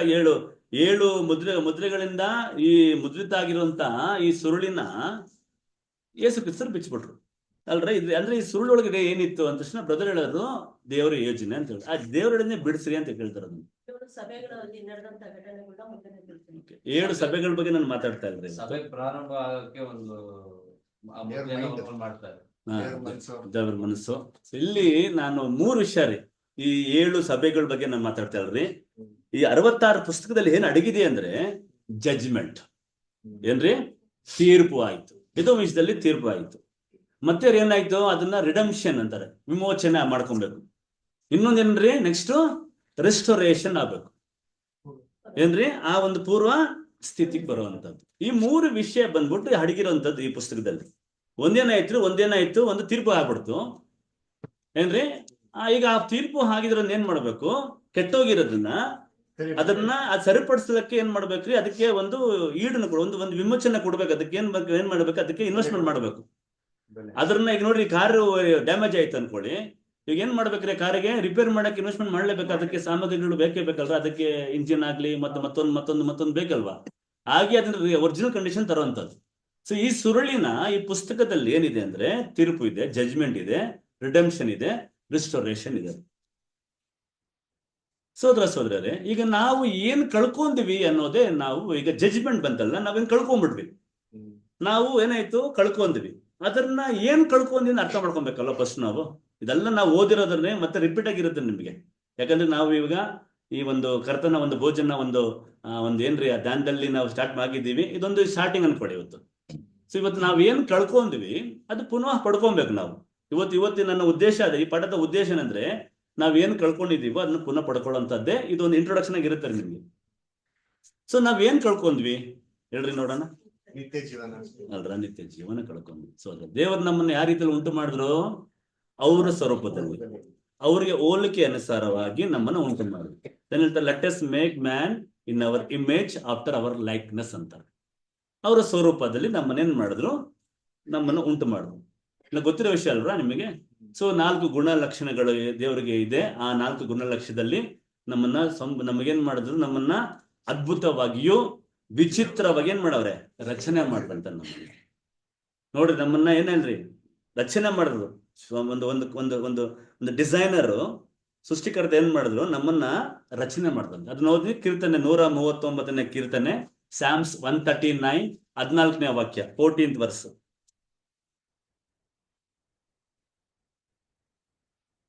ಏಳು ಮುದ್ರೆಗಳಿಂದ ಈ ಮುದ್ರಿತ ಆಗಿರುವಂತ ಈ ಸುರುಳಿನ ಯೇಸು ಕ್ರಿಸ್ತರು ಬಿಚ್ಚಿಬಿಟ್ರು ಅಲ್ರ. ಇದು ಅಂದ್ರೆ ಈ ಸುರುಳೊಳಗಡೆ ಏನಿತ್ತು ಅಂತ ತಕ್ಷಣ ಬ್ರದರ್ ಹೇಳೋದು ದೇವರ ಯೋಜನೆ ಅಂತ ಹೇಳಿ, ಆ ದೇವರೊಡನೆ ಬಿಡಿಸ್ರಿ ಅಂತ ಕೇಳ್ತಾರೆ. ಅದನ್ನು 7 ಸಭೆಗಳ ಬಗ್ಗೆ ನಾನು ಮಾತಾಡ್ತಾ ಇದ್ದೆ. ಸಭೆ ಪ್ರಾರಂಭ ಆಗಕ್ಕೆ ಒಂದು ಮಾಡ್ತಾರೆ ದೇವರ ಮನಸ್ಸು. ಇಲ್ಲಿ ನಾನು 3 ವಿಷಯ ರೀ, ಈ 7 ಸಭೆಗಳ ಬಗ್ಗೆ ನಾನು ಮಾತಾಡ್ತಾ ಇದ್ರಿ. ಈ 66 ಪುಸ್ತಕದಲ್ಲಿ ಏನ್ ಅಡಗಿದೆ ಅಂದ್ರೆ ಜಡ್ಜ್ಮೆಂಟ್, ಏನ್ರಿ, ತೀರ್ಪು ಆಯ್ತು. ಇದು ವಿಷಯದಲ್ಲಿ ತೀರ್ಪು ಆಯ್ತು. ಮತ್ತೆ ಏನಾಯ್ತು, ಅದನ್ನ ರಿಡಂಪ್ಷನ್ ಅಂತಾರೆ, ವಿಮೋಚನೆ ಮಾಡ್ಕೊಬೇಕು. ಇನ್ನೊಂದೇನ್ರಿ, ನೆಕ್ಸ್ಟ್ ರೆಸ್ಟೋರೇಷನ್ ಆಗ್ಬೇಕು, ಏನ್ರಿ, ಆ ಒಂದು ಪೂರ್ವ ಸ್ಥಿತಿಗೆ ಬರುವಂತದ್ದು. ಈ 3 ವಿಷಯ ಬಂದ್ಬಿಟ್ಟು ಅಡಗಿರುವಂತದ್ದು ಈ ಪುಸ್ತಕದಲ್ಲಿ. ಒಂದೇನಾಯ್ತು, ಒಂದು ತೀರ್ಪು ಆಗ್ಬಿಡ್ತು, ಏನ್ರಿ. ಈಗ ಆ ತೀರ್ಪು ಆಗಿದ್ರನ್ನ ಏನ್ ಮಾಡ್ಬೇಕು, ಕೆಟ್ಟೋಗಿರೋದನ್ನ ಅದನ್ನ ಸರಿಪಡಿಸೋದಕ್ಕೆ ಏನ್ ಮಾಡ್ಬೇಕ್ರಿ, ಅದಕ್ಕೆ ಒಂದು ಈಡನ್ನು ಒಂದು ವಿಮೋಚನೆ ಕೊಡ್ಬೇಕು. ಅದಕ್ಕೆ ಏನ್ ಮಾಡ್ಬೇಕು, ಅದಕ್ಕೆ ಇನ್ವೆಸ್ಟ್ಮೆಂಟ್ ಮಾಡ್ಬೇಕು. ಅದ್ರನ್ನ ಈಗ ನೋಡ್ರಿ, ಕಾರು ಡ್ಯಾಮೇಜ್ ಆಯ್ತು ಅನ್ಕೊಳ್ಳಿ, ಈಗ ಏನ್ ಮಾಡ್ಬೇಕ್ರಿ, ಕಾರಿಗೆ ರಿಪೇರ್ ಮಾಡಕ್ಕೆ ಇನ್ವೆಸ್ಟ್ಮೆಂಟ್ ಮಾಡ್ಲೇಬೇಕು. ಅದಕ್ಕೆ ಸಾಮಗ್ರಿಗಳು ಬೇಕೇ ಬೇಕಲ್ರ, ಅದಕ್ಕೆ ಇಂಜಿನ್ ಆಗ್ಲಿ ಮತ್ತೊಂದು ಬೇಕಲ್ವಾ. ಹಾಗೆ ಅದನ್ನ ಒರಿಜಿನಲ್ ಕಂಡೀಷನ್ ತರುವಂತದ್ದು. ಸೊ ಈ ಸುರುಳಿನ ಈ ಪುಸ್ತಕದಲ್ಲಿ ಏನಿದೆ ಅಂದ್ರೆ ತೀರ್ಪು ಇದೆ, ಜಡ್ಜ್ಮೆಂಟ್ ಇದೆ, ರಿಡೆಂಪ್ಷನ್ ಇದೆ, ರಿಸ್ಟೋರೇಷನ್ ಇದೆ. ಸೋದರರೇ, ಈಗ ನಾವು ಏನ್ ಕಳ್ಕೊಂಡ್ವಿ ಅನ್ನೋದೇ, ನಾವು ಈಗ ಜಡ್ಜ್ಮೆಂಟ್ ಬಂತಲ್ಲ, ನಾವೇನ್ ಕಳ್ಕೊಂಡ್ಬಿಡ್ವಿ. ನಾವು ಏನಾಯ್ತು, ಕಳ್ಕೊಂಡ್ವಿ. ಅದನ್ನ ಏನ್ ಕಳ್ಕೊಂಡಿ ಅರ್ಥ ಮಾಡ್ಕೊಬೇಕಲ್ಲ ಫಸ್ಟ್ ನಾವು. ಇದೆಲ್ಲ ನಾವು ಓದಿರೋದನ್ನೇ ಮತ್ತೆ ರಿಪೀಟ್ ಆಗಿರುತ್ತೆ ನಿಮಗೆ. ಯಾಕಂದ್ರೆ ನಾವು ಇವಾಗ ಈ ಒಂದು ಕರ್ತನ ಒಂದು ಭೋಜನ ಒಂದು ಏನ್ರಿ ಆ ಧ್ಯಾನದಲ್ಲಿ ನಾವು ಸ್ಟಾರ್ಟ್ ಮಾಡಿದ್ದೀವಿ. ಇದೊಂದು ಸ್ಟಾರ್ಟಿಂಗ್ ಅನ್ಕೊಡಿ ಇವತ್ತು. ಸೊ ಇವತ್ತು ನಾವ್ ಏನ್ ಕಳ್ಕೊಂಡ್ವಿ ಅದು ಪುನಃ ಪಡ್ಕೊಬೇಕು ನಾವು. ಇವತ್ತಿನ ನನ್ನ ಉದ್ದೇಶ ಅದೇ, ಈ ಪಾಠದ ಉದ್ದೇಶ ಏನಂದ್ರೆ ನಾವ್ ಏನ್ ಕಳ್ಕೊಂಡಿದೀವೋ ಅದನ್ನ ಪುನಃ ಪಡ್ಕೊಳ್ಳೋಂಥದ್ದೇ. ಇದೊಂದು ಇಂಟ್ರೊಡಕ್ಷನ್ ಆಗಿರುತ್ತೆ ನಿಮ್ಗೆ. ಸೊ ನಾವ್ ಏನ್ ಕಳ್ಕೊಂಡ್ವಿ ಹೇಳ್ರಿ ನೋಡೋಣ. ನಿತ್ಯ ಜೀವನ ಅಲ್ರ, ನಿತ್ಯ ಜೀವನ ಕಳ್ಕೊಂಡ್ವಿ. ಸೊ ದೇವರು ನಮ್ಮನ್ನ ಯಾವ ರೀತಿಯಲ್ಲಿ ಉಂಟು ಮಾಡಿದ್ರು, ಅವರ ಸ್ವರೂಪದಲ್ಲಿ ಅವರಿಗೆ ಹೋಲಿಕೆ ಅನುಸಾರವಾಗಿ ನಮ್ಮನ್ನ ಉಂಟು ಮಾಡಿದ್ರು. ಹೇಳ್ತಾರೆ, let us make man in our image after our likeness ಅಂತಾರೆ. ಅವರ ಸ್ವರೂಪದಲ್ಲಿ ನಮ್ಮನ್ನೇನ್ ಮಾಡಿದ್ರು, ನಮ್ಮನ್ನು ಉಂಟು ಮಾಡಿದ್ರು. ಇಲ್ಲ ಗೊತ್ತಿರೋ ವಿಷಯ ಅಲ್ವಾ ನಿಮಗೆ. ಸೊ 4 ಗುಣಲಕ್ಷಣಗಳು ದೇವರಿಗೆ ಇದೆ. ಆ 4 ಗುಣಲಕ್ಷಣದಲ್ಲಿ ನಮಗೇನ್ ಮಾಡಿದ್ರು, ನಮ್ಮನ್ನ ಅದ್ಭುತವಾಗಿಯೂ ವಿಚಿತ್ರವಾಗಿ ಏನ್ ಮಾಡವ್ರೆ, ರಚನೆ ಮಾಡ್ರಂತ. ನಮ್ಮನ್ನ ನೋಡ್ರಿ, ನಮ್ಮನ್ನ ಏನೇನ್ರಿ ರಚನೆ ಮಾಡಿದ್ರು. ಒಂದು ಡಿಸೈನರ್, ಸೃಷ್ಟಿಕರ್ತ ಏನ್ ಮಾಡಿದ್ರು, ನಮ್ಮನ್ನ ರಚನೆ ಮಾಡ್ದಂತ. ಅದನ್ನ ಓದಿ ಕೀರ್ತನೆ 139ನೇ ಕೀರ್ತನೆ, ಸ್ಯಾಮ್ಸ್ 139 14ನೇ ವಾಕ್ಯ, 14th ವರ್ಸ್.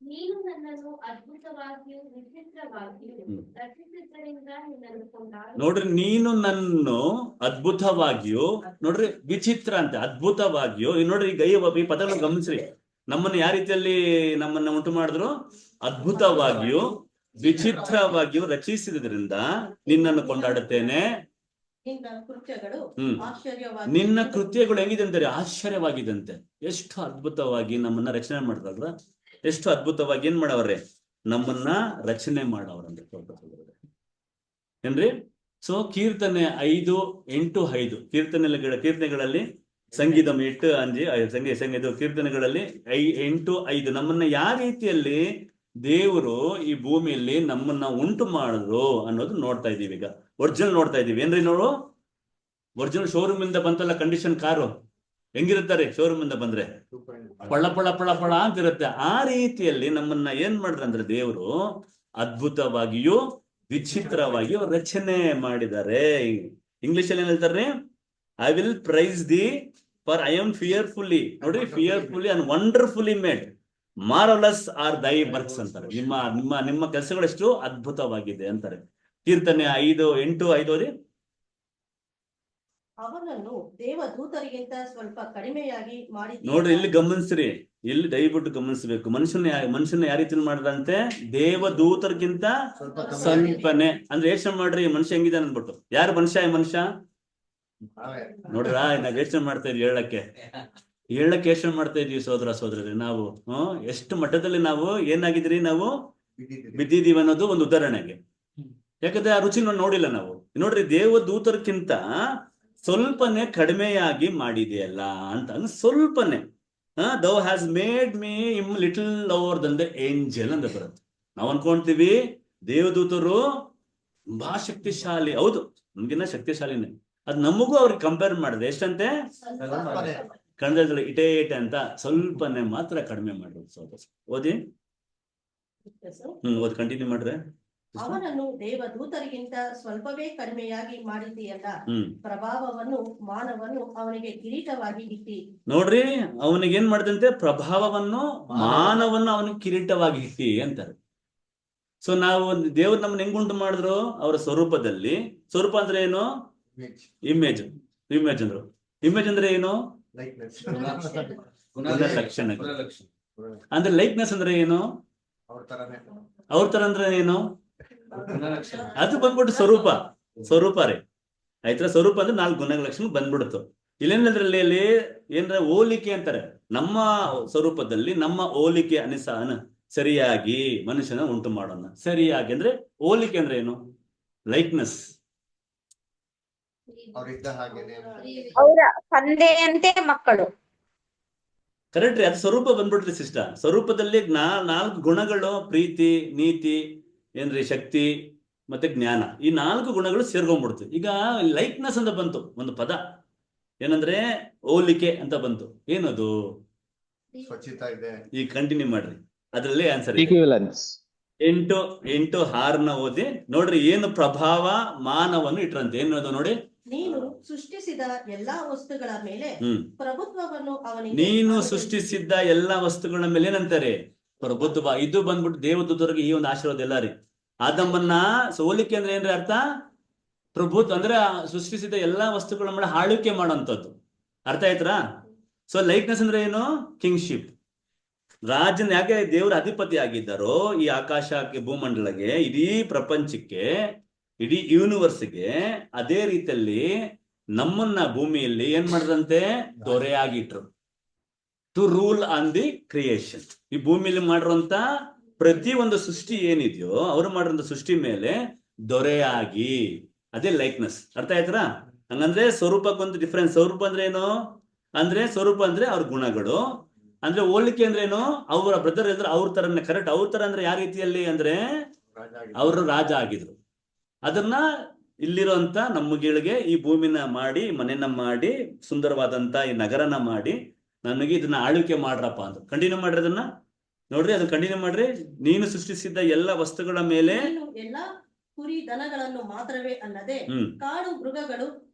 ನೀನು ನನ್ನನ್ನು ಅದ್ಭುತವಾಗಿಯೂ ವಿಚಿತ್ರವಾಗಿಯೂ ರಚಿಸಿದ್ದರಿಂದ ನಿನ್ನನ್ನು ಕೊಂಡಾಡುವೆನು. ನೋಡ್ರಿ, ನೀನು ನನ್ನನ್ನು ಅದ್ಭುತವಾಗಿಯೂ, ನೋಡ್ರಿ ವಿಚಿತ್ರ ಅಂತ, ಅದ್ಭುತವಾಗಿಯೂ. ನೋಡ್ರಿ ಈ ಪದಗಳನ್ನು ಗಮನಿಸ್ರಿ. ನಮ್ಮನ್ನು ಯಾವ ರೀತಿಯಲ್ಲಿ ನಮ್ಮನ್ನ ಉಂಟು ಮಾಡಿದ್ರು, ಅದ್ಭುತವಾಗಿಯೂ ವಿಚಿತ್ರವಾಗಿಯೂ ರಚಿಸಿದ್ರಿಂದ ನಿನ್ನನ್ನು ಕೊಂಡಾಡುತ್ತೇನೆ. ನಿನ್ನ ಕೃತ್ಯಗಳು ಹೆಂಗಿದೆ ಅಂತಾರೆ, ಆಶ್ಚರ್ಯವಾಗಿದಂತೆ. ಎಷ್ಟು ಅದ್ಭುತವಾಗಿ ನಮ್ಮನ್ನ ರಚನೆ ಮಾಡಿದ್ರಲ್ರ, ಎಷ್ಟು ಅದ್ಭುತವಾಗಿ ಏನ್ ಮಾಡವ್ರೆ, ನಮ್ಮನ್ನ ರಚನೆ ಮಾಡವ್ರಂತೆ ಏನ್ರಿ. ಸೊ ಕೀರ್ತನೆ 5:8-5 ಕೀರ್ತನೆಗಳಲ್ಲಿ ಸಂಗೀತಂ 8 ಕೀರ್ತನೆಗಳಲ್ಲಿ 8:5 ನಮ್ಮನ್ನ ಯಾವ ರೀತಿಯಲ್ಲಿ ದೇವರು ಈ ಭೂಮಿಯಲ್ಲಿ ನಮ್ಮನ್ನ ಉಂಟು ಮಾಡಿದ್ರು ಅನ್ನೋದು ನೋಡ್ತಾ ಇದೀವಿ. ಈಗ ಒರಿಜಿನಲ್ ನೋಡ್ತಾ ಇದೀವಿ ಏನ್ರಿ. ನೋಡು, ಒರಿಜಿನಲ್ ಶೋರೂಮ್ ಇಂದ ಬಂತಲ್ಲ ಕಂಡೀಷನ್ ಕಾರು, ಹೆಂಗಿರುತ್ತಾರೆ ಶೋರೂಮ್ ಇಂದ ಬಂದ್ರೆ, ಪಳ ಪಳ ಪಳ ಪಳ ಅಂತ ಇರುತ್ತೆ. ಆ ರೀತಿಯಲ್ಲಿ ನಮ್ಮನ್ನ ಏನ್ ಮಾಡಿದ್ರ ಅಂದ್ರೆ ದೇವರು ಅದ್ಭುತವಾಗಿಯೂ ವಿಚಿತ್ರವಾಗಿಯೂ ರಚನೆ ಮಾಡಿದ್ದಾರೆ. ಇಂಗ್ಲಿಷ್ ಅಲ್ಲಿ ಏನ್ ಹೇಳ್ತಾರೆ, I will praise thee for I am fearfully, ನೋಡ್ರಿ, fearfully and wonderfully made. Marvellous are thy works ಅಂತಾರೆ. ನಿಮ್ಮ ನಿಮ್ಮ ನಿಮ್ಮ ಕೆಲಸಗಳೆಷ್ಟು ಅದ್ಭುತವಾಗಿದೆ ಅಂತಾರೆ. ಕೀರ್ತನೆ 5:8-5 ಓದಿ. ಅವನನ್ನು ದೇವದೂತರಿಗಿಂತ ಸ್ವಲ್ಪ ಕಡಿಮೆಯಾಗಿ ನೋಡ್ರಿ, ಇಲ್ಲಿ ಗಮನಿಸ್ರಿ, ಇಲ್ಲಿ ದಯವಿಟ್ಟು ಗಮನಿಸ್ಬೇಕು. ಮನುಷ್ಯನ ಯಾವ ರೀತಿ ಮಾಡಿದಂತೆ ದೇವದೂತರಿಗಿಂತ ಸ್ವಲ್ಪನೇ. ಅಂದ್ರೆ ಯೋಚನೆ ಮಾಡ್ರಿ, ಮನುಷ್ಯ ಹೆಂಗಿದಾನೆ ಅನ್ಬಿಟ್ಟು. ಯಾರು ಮನುಷ್ಯ? ನೋಡ್ರ, ನಾವ್ ಯೋಚನೆ ಮಾಡ್ತಾ ಇದ್ವಿ ಹೇಳಕ್ಕೆ ಯೋಚನೆ ಮಾಡ್ತಾ ಇದೀವಿ ಸೋದರ ಸೋದರರೇ. ನಾವು ಎಷ್ಟು ಮಟ್ಟದಲ್ಲಿ ನಾವು ಏನಾಗಿದ್ರಿ, ನಾವು ಬಿದ್ದಿದೀವಿ ಅನ್ನೋದು ಒಂದು ಉದಾಹರಣೆಗೆ. ಯಾಕಂದ್ರೆ ಆ ರುಚಿ ನೋಡಿಲ್ಲ ನಾವು. ನೋಡ್ರಿ, ದೇವದೂತರ್ಕಿಂತ ಸ್ವಲ್ಪನೇ ಕಡಿಮೆಯಾಗಿ ಮಾಡಿದೆಯಲ್ಲ ಅಂತ. ಸ್ವಲ್ಪನೇ. Thou has made me him little lover Dhan the angel ಅಂತ ಬರುತ್ತೆ. ನಾವು ಅನ್ಕೊಂತೀವಿ ದೇವದೂತರು ತುಂಬಾ ಶಕ್ತಿಶಾಲಿ. ಹೌದು, ನಮ್ಗಿನ್ನ ಶಕ್ತಿಶಾಲಿನೇ. ಅದ್ ನಮಗೂ ಅವ್ರಿಗೆ ಕಂಪೇರ್ ಮಾಡಿದೆ ಎಷ್ಟಂತೆ? ಕನ್ನಡದಲ್ಲಿ ಇಟೇಟ್ ಅಂತ ಸ್ವಲ್ಪನೇ ಮಾತ್ರ ಕಡಿಮೆ ಮಾಡಿರೋದು. ಓದಿ. ಓದಿ, ಕಂಟಿನ್ಯೂ ಮಾಡ್ರೆ. ಅವನನ್ನು ದೇವದೂತರಿಗಿಂತ ಸ್ವಲ್ಪವೇ ಕಡಿಮೆಯಾಗಿ ಮಾಡಿದೆಯಲ್ಲ, ಪ್ರಭಾವವನ್ನು ಮಾನವನ್ನು ಅವನಿಗೆ ಕಿರೀಟವಾಗಿ ಇಟ್ಟಿ. ನೋಡ್ರಿ, ಅವನಿಗೆ ಏನ್ ಮಾಡಿದಂತೆ? ಪ್ರಭಾವವನ್ನು ಮಾನವನ್ನು ಅವನಿಗೆ ಕಿರೀಟವಾಗಿ ಇಟ್ಟಿ ಅಂತಾರೆ. ಸೊ ನಾವು ದೇವ್ರು ನಮ್ಮನ್ನ ಹೆಂಗುಂಟು ಮಾಡಿದ್ರು? ಅವರ ಸ್ವರೂಪದಲ್ಲಿ. ಸ್ವರೂಪ ಅಂದ್ರೆ ಏನು? ಇಮೇಜ್. ಅಂದ್ರು. ಇಮೇಜ್ ಅಂದ್ರೆ ಏನು? ಗುಣಲಕ್ಷಣ. ಅಂದ್ರೆ ಲೈಕ್ನೆಸ್ ಅಂದ್ರೆ ಏನು? ಅವ್ರ ತರ ಅಂದ್ರೆ ಏನು? ಅದು ಬಂದ್ಬಿಟ್ಟು ಸ್ವರೂಪ ರೀ. ಆಯ್ತಾ? ಸ್ವರೂಪ ಅಂದ್ರೆ 4 ಗುಣಲಕ್ಷಣ ಬಂದ್ಬಿಡ್ತು. ಇಲ್ಲೇನಂದ್ರಲ್ಲಿ ಅಲ್ಲಿ ಏನ್ರ ಹೋಲಿಕೆ ಅಂತಾರೆ. ನಮ್ಮ ಸ್ವರೂಪದಲ್ಲಿ ನಮ್ಮ ಹೋಲಿಕೆ ಅನುಸಾರ ಸರಿಯಾಗಿ ಮನುಷ್ಯನ ಉಂಟು ಮಾಡೋಣ. ಸರಿಯಾಗಿ ಅಂದ್ರೆ ಹೋಲಿಕೆ ಅಂದ್ರೆ ಏನು? ಲೈಕ್ನೆಸ್. ಅವರ ತಂದೆಯಂತೆ ಮಕ್ಕಳು. ಕರೆಕ್ಟ್ ರೀ. ಅದು ಸ್ವರೂಪ ಬಂದ್ಬಿಟ್ರಿ ಸಿಸ್ಟರ್. ಸ್ವರೂಪದಲ್ಲಿ 4 ಗುಣಗಳು: ಪ್ರೀತಿ, ನೀತಿ, ಏನ್ರಿ, ಶಕ್ತಿ ಮತ್ತೆ ಜ್ಞಾನ. ಈ 4 ಗುಣಗಳು ಸೇರ್ಕೊಂಡ್ಬಿಡ್ತು. ಈಗ ಲೈಕ್ನೆಸ್ ಅಂತ ಬಂತು ಒಂದು ಪದ. ಏನಂದ್ರೆ ಹೋಲಿಕೆ ಅಂತ ಬಂತು. ಏನದು? ಈಗ ಕಂಟಿನ್ಯೂ ಮಾಡ್ರಿ, ಅದ್ರಲ್ಲಿ ಆನ್ಸರ್ 8:6 ಓದಿ. ನೋಡ್ರಿ, ಏನು ಪ್ರಭಾವ ಮಾನವನ್ನು ಇಟ್ರಂತೆ. ಏನದು ನೋಡಿ. ನೀನು ಸೃಷ್ಟಿಸಿದ ಎಲ್ಲಾ ವಸ್ತುಗಳ ಮೇಲೆ ಪ್ರಭುತ್ವವನ್ನು ಅವನಿಗೆ. ನೀನು ಸೃಷ್ಟಿಸಿದ್ದ ಎಲ್ಲಾ ವಸ್ತುಗಳ ಮೇಲೆ ಏನಂತಾರೆ? ಪ್ರಭುತ್ವ. ಇದು ಬಂದ್ಬಿಟ್ಟು ದೇವದೂತರಿಗೆ ಈ ಒಂದು ಆಶೀರ್ವಾದ ಎಲ್ಲ ರೀ. ಆದಮ್ಮನ್ನ ಹೋಲಿಕೆ ಅಂದ್ರೆ ಏನ್ರಿ ಅರ್ಥ? ಪ್ರಭುತ್ವ ಅಂದ್ರೆ ಸೃಷ್ಟಿಸಿದ ಎಲ್ಲಾ ವಸ್ತುಗಳ ಮೇಲೆ ಆಳ್ವಿಕೆ ಮಾಡೋಂಥದ್ದು. ಅರ್ಥ ಆಯ್ತಾ? ಸೊ ಲೈಕ್ನೆಸ್ ಅಂದ್ರೆ ಏನು? ಕಿಂಗ್ಶಿಪ್. ರಾಜನ ಯಾಕೆ ದೇವರ ಅಧಿಪತಿ ಆಗಿದ್ದಾರೋ ಈ ಆಕಾಶಕ್ಕೆ, ಭೂಮಂಡಲಗೆ, ಇಡೀ ಪ್ರಪಂಚಕ್ಕೆ, ಇಡೀ ಯೂನಿವರ್ಸ್ಗೆ, ಅದೇ ರೀತಿಯಲ್ಲಿ ನಮ್ಮನ್ನ ಭೂಮಿಯಲ್ಲಿ ಏನ್ ಮಾಡಿದ್ರಂತೆ? ದೊರೆಯಾಗಿಟ್ರು. To rule on the creation. ಈ ಭೂಮಿಯಲ್ಲಿ ಮಾಡಿರುವಂತ ಪ್ರತಿ ಒಂದು ಸೃಷ್ಟಿ ಏನಿದೆಯೋ ಅವರು ಮಾಡಿರೋ ಸೃಷ್ಟಿ ಮೇಲೆ ದೊರೆಯಾಗಿ. ಅದೇ ಲೈಕ್ನೆಸ್. ಅರ್ಥ ಆಯ್ತಾ? ಹಂಗಂದ್ರೆ ಸ್ವರೂಪಕ್ಕೊಂದು ಡಿಫ್ರೆನ್ಸ್. ಸ್ವರೂಪ ಅಂದ್ರೆ ಏನು? ಅಂದ್ರೆ ಸ್ವರೂಪ ಅಂದ್ರೆ ಅವ್ರ ಗುಣಗಳು. ಅಂದ್ರೆ ಹೋಲಿಕೆ ಅಂದ್ರೆ ಏನು? ಅವರ ಬ್ರದರ್ ಅಂದ್ರೆ ಅವ್ರ ತರನೇ. ಕರೆಕ್ಟ್. ಅವ್ರ ತರ ಅಂದ್ರೆ ಯಾವ ರೀತಿಯಲ್ಲಿ ಅಂದ್ರೆ ಅವರು ರಾಜ ಆಗಿದ್ರು. ಅದನ್ನ ಇಲ್ಲಿರುವಂತ ನಮ್ಮಗಳಿಗೆ ಈ ಭೂಮಿನ ಮಾಡಿ, ಮನೆಯನ್ನ ಮಾಡಿ, ಸುಂದರವಾದಂತ ಈ ನಗರನ ಮಾಡಿ, ನನಗೆ ಇದನ್ನ ಆಳ್ವಿಕೆ ಮಾಡ್ರಪ್ಪ ಅಂತ. ಕಂಟಿನ್ಯೂ ಮಾಡ್ರಿ ಅದನ್ನ. ನೋಡ್ರಿ, ಅದು ಕಂಟಿನ್ಯೂ ಮಾಡ್ರಿ. ನೀನು ಸೃಷ್ಟಿಸಿದ್ದ ಎಲ್ಲ ವಸ್ತುಗಳ ಮೇಲೆ ಎಲ್ಲಾ ಕುರಿ ದನಗಳನ್ನು ಮಾತ್ರವೇ ಅಲ್ಲದೆ ಕಾಡು ಮೃಗಗಳು,